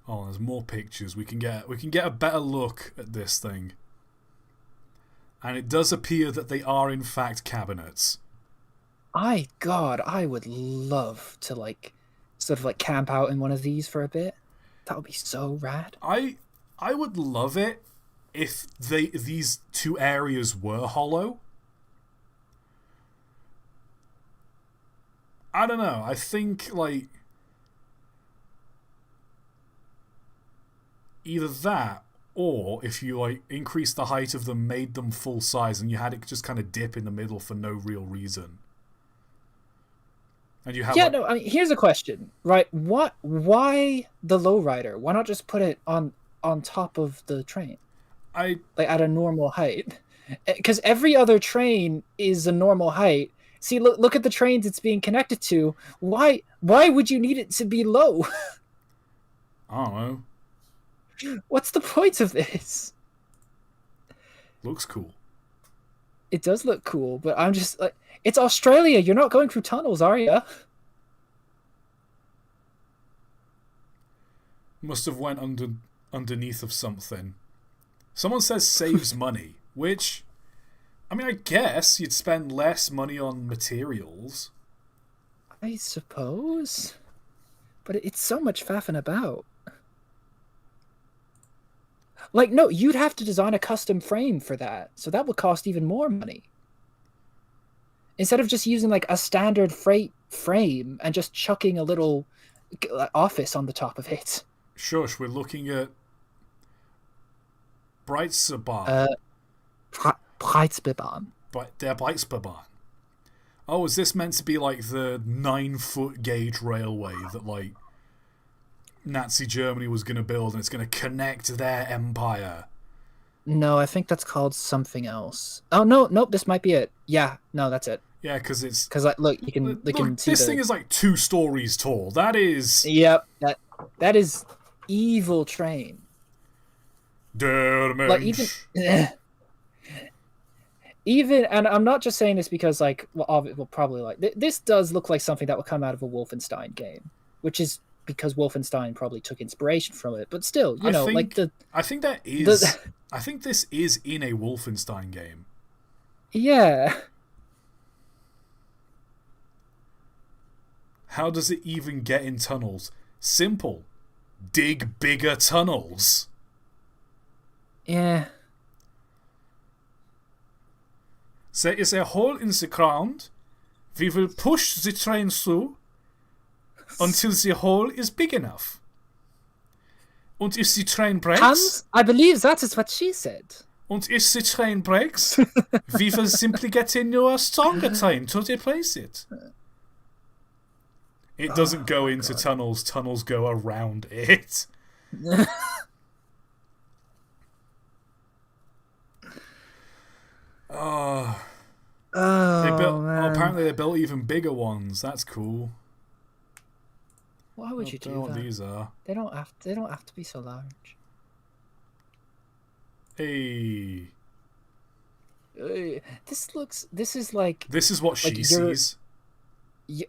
Speaker 1: Oh, there's more pictures. We can get a better look at this thing. And it does appear that they are, in fact, cabinets.
Speaker 2: I would love to, like, sort of, like, camp out in one of these for a bit. That would be so rad.
Speaker 1: I would love it if these 2 areas were hollow. I don't know. I think, like, either that, or if you, like, increased the height of them, made them full size, and you had it just kind of dip in the middle for no real reason. And you have,
Speaker 2: yeah,
Speaker 1: like,
Speaker 2: no, I mean, here's a question, right? Why the lowrider? Why not just put it on top of the train? Like, at a normal height. Because every other train is a normal height. See, look at the trains it's being connected to. Why would you need it to be low?
Speaker 1: I don't know.
Speaker 2: What's the point of this?
Speaker 1: Looks cool.
Speaker 2: It does look cool, but I'm just like, it's Australia. You're not going through tunnels, are you?
Speaker 1: Must have went underneath of something. Someone says saves money, which, I mean, I guess you'd spend less money on materials.
Speaker 2: I suppose. But it's so much faffing about. Like, no, you'd have to design a custom frame for that, so that would cost even more money. Instead of just using, like, a standard freight frame and just chucking a little office on the top of it.
Speaker 1: Shush, we're looking at Breitsbahn.
Speaker 2: Breitsbahn.
Speaker 1: Der Breitsbahn. Oh, is this meant to be like the 9-foot gauge railway that, like, Nazi Germany was going to build, and it's going to connect their empire?
Speaker 2: No, I think that's called something else. Oh, no, nope, this might be it. Yeah, no, that's it.
Speaker 1: Yeah, because it's...
Speaker 2: Because, like, look, you can see
Speaker 1: this thing is, like, 2 stories tall. That is...
Speaker 2: Yep, that is evil train.
Speaker 1: Der Mensch.
Speaker 2: Like, even, and I'm not just saying this because, like, well, probably, like, this does look like something that would come out of a Wolfenstein game, which is because Wolfenstein probably took inspiration from it, but still, you know, like the...
Speaker 1: I think that is... I think this is in a Wolfenstein game.
Speaker 2: Yeah.
Speaker 1: How does it even get in tunnels? Simple. Dig bigger tunnels.
Speaker 2: Yeah.
Speaker 1: There is a hole in the ground. We will push the train through until the hole is big enough. And if the train breaks...
Speaker 2: Hans, I believe that is what she said.
Speaker 1: And if the train breaks, we will simply get a newer, stronger train to replace it. It doesn't go into tunnels. Tunnels go around it. Oh,
Speaker 2: man.
Speaker 1: Apparently they built even bigger ones. That's cool.
Speaker 2: Why would you do
Speaker 1: I don't know
Speaker 2: that?
Speaker 1: what these are.
Speaker 2: They don't have to be so large.
Speaker 1: Hey.
Speaker 2: This is like...
Speaker 1: This is what she sees.
Speaker 2: Yeah.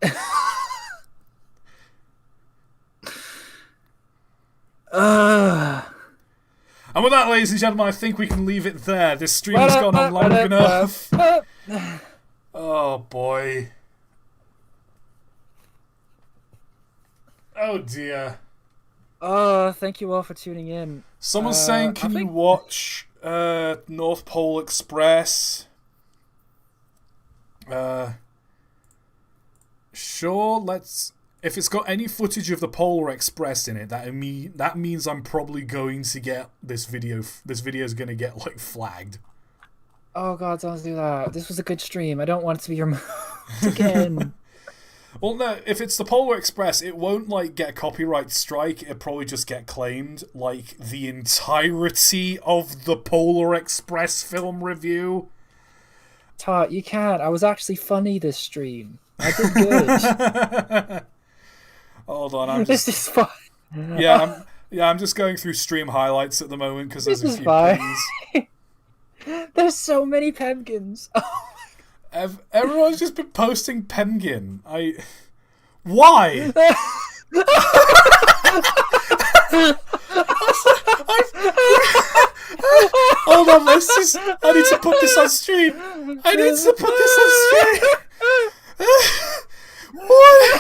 Speaker 1: And with that, ladies and gentlemen, I think we can leave it there. This stream has gone on long enough. Oh, boy. Oh, dear.
Speaker 2: Thank you all for tuning in.
Speaker 1: Someone's saying, can you watch North Pole Express? Sure, let's... If it's got any footage of the Polar Express in it, that means I'm probably going to get this video. This video is going to get, like, flagged.
Speaker 2: Oh God, don't do that. This was a good stream. I don't want it to be removed again.
Speaker 1: Well, no. If it's the Polar Express, it won't, like, get a copyright strike. It'll probably just get claimed, like, the entirety of the Polar Express film review.
Speaker 2: ToT, you can't. I was actually funny this stream. I did good.
Speaker 1: Hold on,
Speaker 2: This is fine.
Speaker 1: I'm just going through stream highlights at the moment because there's a few pins.
Speaker 2: There's so many Pemgins.
Speaker 1: Everyone's just been posting Pemgin. Why? Hold on, I need to put this on stream. What?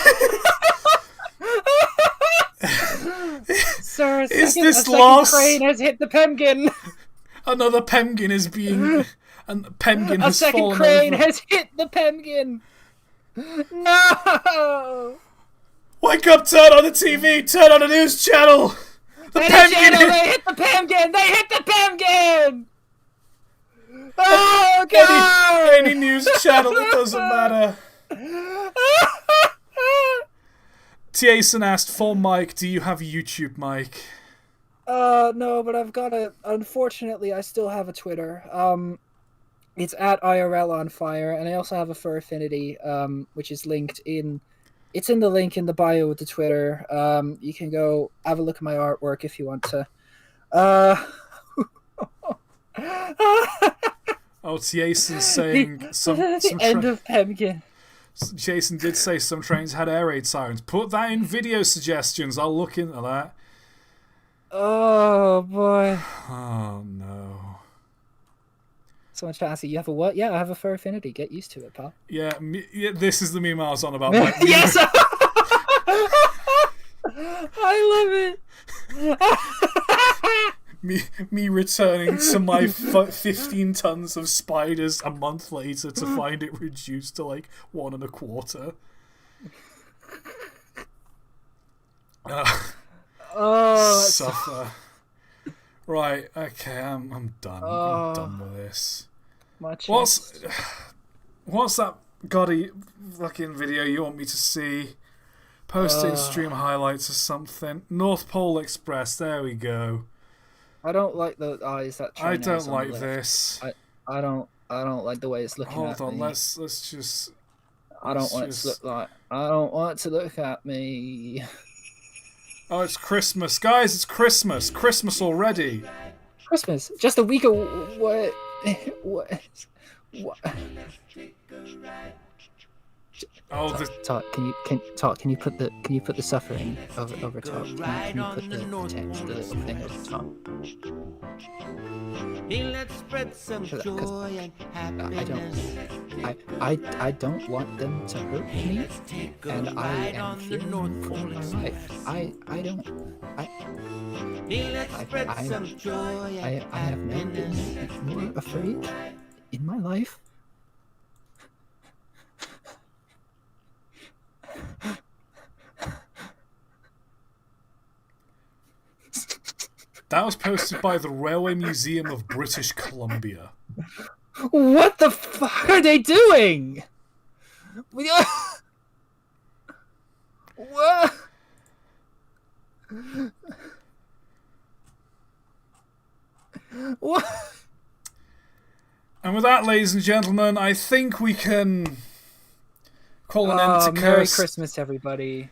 Speaker 2: Sir,
Speaker 1: is this lost?
Speaker 2: Crane has hit the Pemgin.
Speaker 1: Another Pemgin is being... And Pemgin has fallen over.
Speaker 2: A second crane has hit the Pemgin. No!
Speaker 1: Wake up, turn on the TV, turn on the news channel! The Pemkin!
Speaker 2: They hit the Pemkin! They hit the Pemkin! Oh, God!
Speaker 1: Any news channel, it doesn't matter. Jason asked, full mic, do you have a YouTube mic?
Speaker 2: No, but I've got a... Unfortunately, I still have a Twitter. It's at IRL on fire, and I also have a Fur Affinity, which is linked in... It's in the link in the bio with the Twitter. You can go have a look at my artwork if you want to.
Speaker 1: Oh, Jason's saying some
Speaker 2: end of Pemkin.
Speaker 1: Jason did say some trains had air raid sirens. Put that in video suggestions. I'll look into that.
Speaker 2: Oh boy.
Speaker 1: Oh no.
Speaker 2: Someone's trying to ask you have a what? Yeah, I have a Fur Affinity. Get used to it, pal.
Speaker 1: Yeah, this is the meme I was on about. Like,
Speaker 2: Yes! I love it!
Speaker 1: me returning to my 15 tons of spiders a month later to find it reduced to like 1 1/4. Suffer. Right, okay, I'm done. I'm done with this. What's that gaudy fucking video you want me to see? Post it in stream highlights or something. North Pole Express, there we go.
Speaker 2: I don't like the eyes that train
Speaker 1: I don't
Speaker 2: has on
Speaker 1: like
Speaker 2: the left.
Speaker 1: this.
Speaker 2: I don't like the way it's looking at me.
Speaker 1: Hold on, let's just...
Speaker 2: I don't want it to look like... I don't want it to look at me.
Speaker 1: Oh, it's Christmas. Guys, it's Christmas. Christmas already.
Speaker 2: Christmas. Just a week of... What?
Speaker 1: Oh,
Speaker 2: ToT, can you put the suffering over top? Can you put the text, the little thing over top?
Speaker 8: Let's spread some joy and happiness.
Speaker 2: I don't want them to hurt me, and I am feeling for them. I have never been more afraid in my life.
Speaker 1: That was posted by the Railway Museum of British Columbia.
Speaker 2: What the fuck are they doing? What? What?
Speaker 1: And with that, ladies and gentlemen, I think we can call an end to
Speaker 2: Merry
Speaker 1: Curse.
Speaker 2: Christmas, everybody.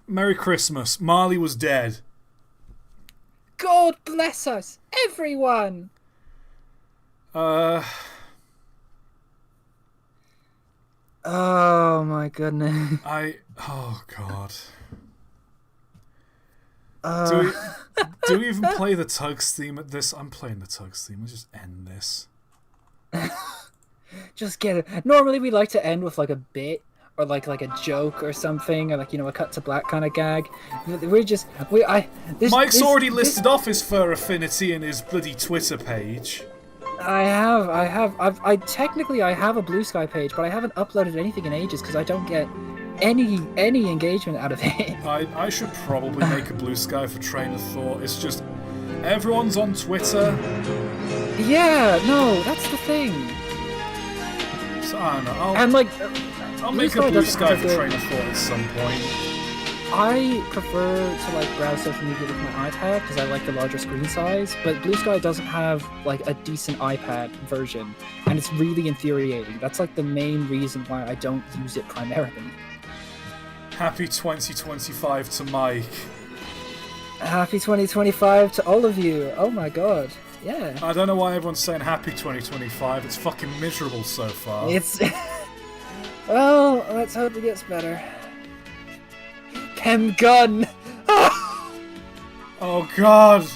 Speaker 1: Merry Christmas. Marley was dead.
Speaker 2: God bless us, everyone.
Speaker 1: Oh
Speaker 2: my goodness.
Speaker 1: Oh god. Do we even play the Tugs theme at this? I'm playing the Tugs theme. Let's just end this.
Speaker 2: Just get it. Normally we like to end with like a bit or like a joke or something, or like, you know, a cut to black kind of gag.
Speaker 1: Mike's already listed off his fur affinity in his bloody Twitter page.
Speaker 2: I technically have a Blue Sky page, but I haven't uploaded anything in ages because I don't get any engagement out of it.
Speaker 1: I should probably make a Blue Sky for Train of Thought. It's just everyone's on Twitter.
Speaker 2: Yeah, no, that's the thing.
Speaker 1: So I don't know. I'll make a Blue Sky for Train of Thought at some point.
Speaker 2: I prefer to like browse social media with my iPad because I like the larger screen size, but Blue Sky doesn't have like a decent iPad version, and it's really infuriating. That's like the main reason why I don't use it primarily.
Speaker 1: Happy 2025 to Mike.
Speaker 2: Happy 2025 to all of you. Oh my god. Yeah.
Speaker 1: I don't know why everyone's saying happy 2025. It's fucking miserable so far.
Speaker 2: It's... Well, let's hope it gets better. Pem gun!
Speaker 1: Oh god!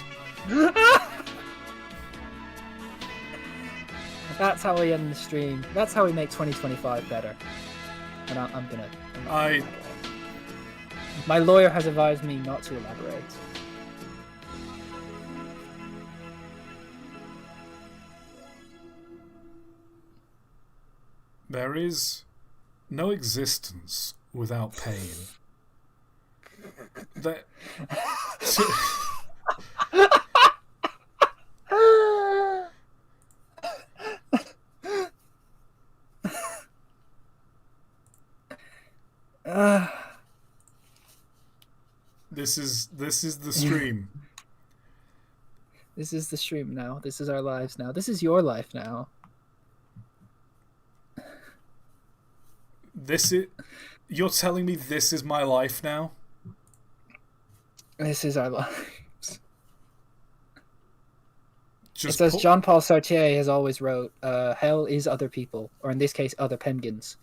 Speaker 2: That's how we end the stream. That's how we make 2025 better. And I'm gonna... My lawyer has advised me not to elaborate.
Speaker 1: There is no existence without pain. That. This is the stream.
Speaker 2: This is the stream now. This is our lives now. This is your life now.
Speaker 1: You're telling me this is my life now?
Speaker 2: This is our lives.
Speaker 1: Just
Speaker 2: it says Jean-Paul Sartre has always wrote, hell is other people, or in this case, other penguins.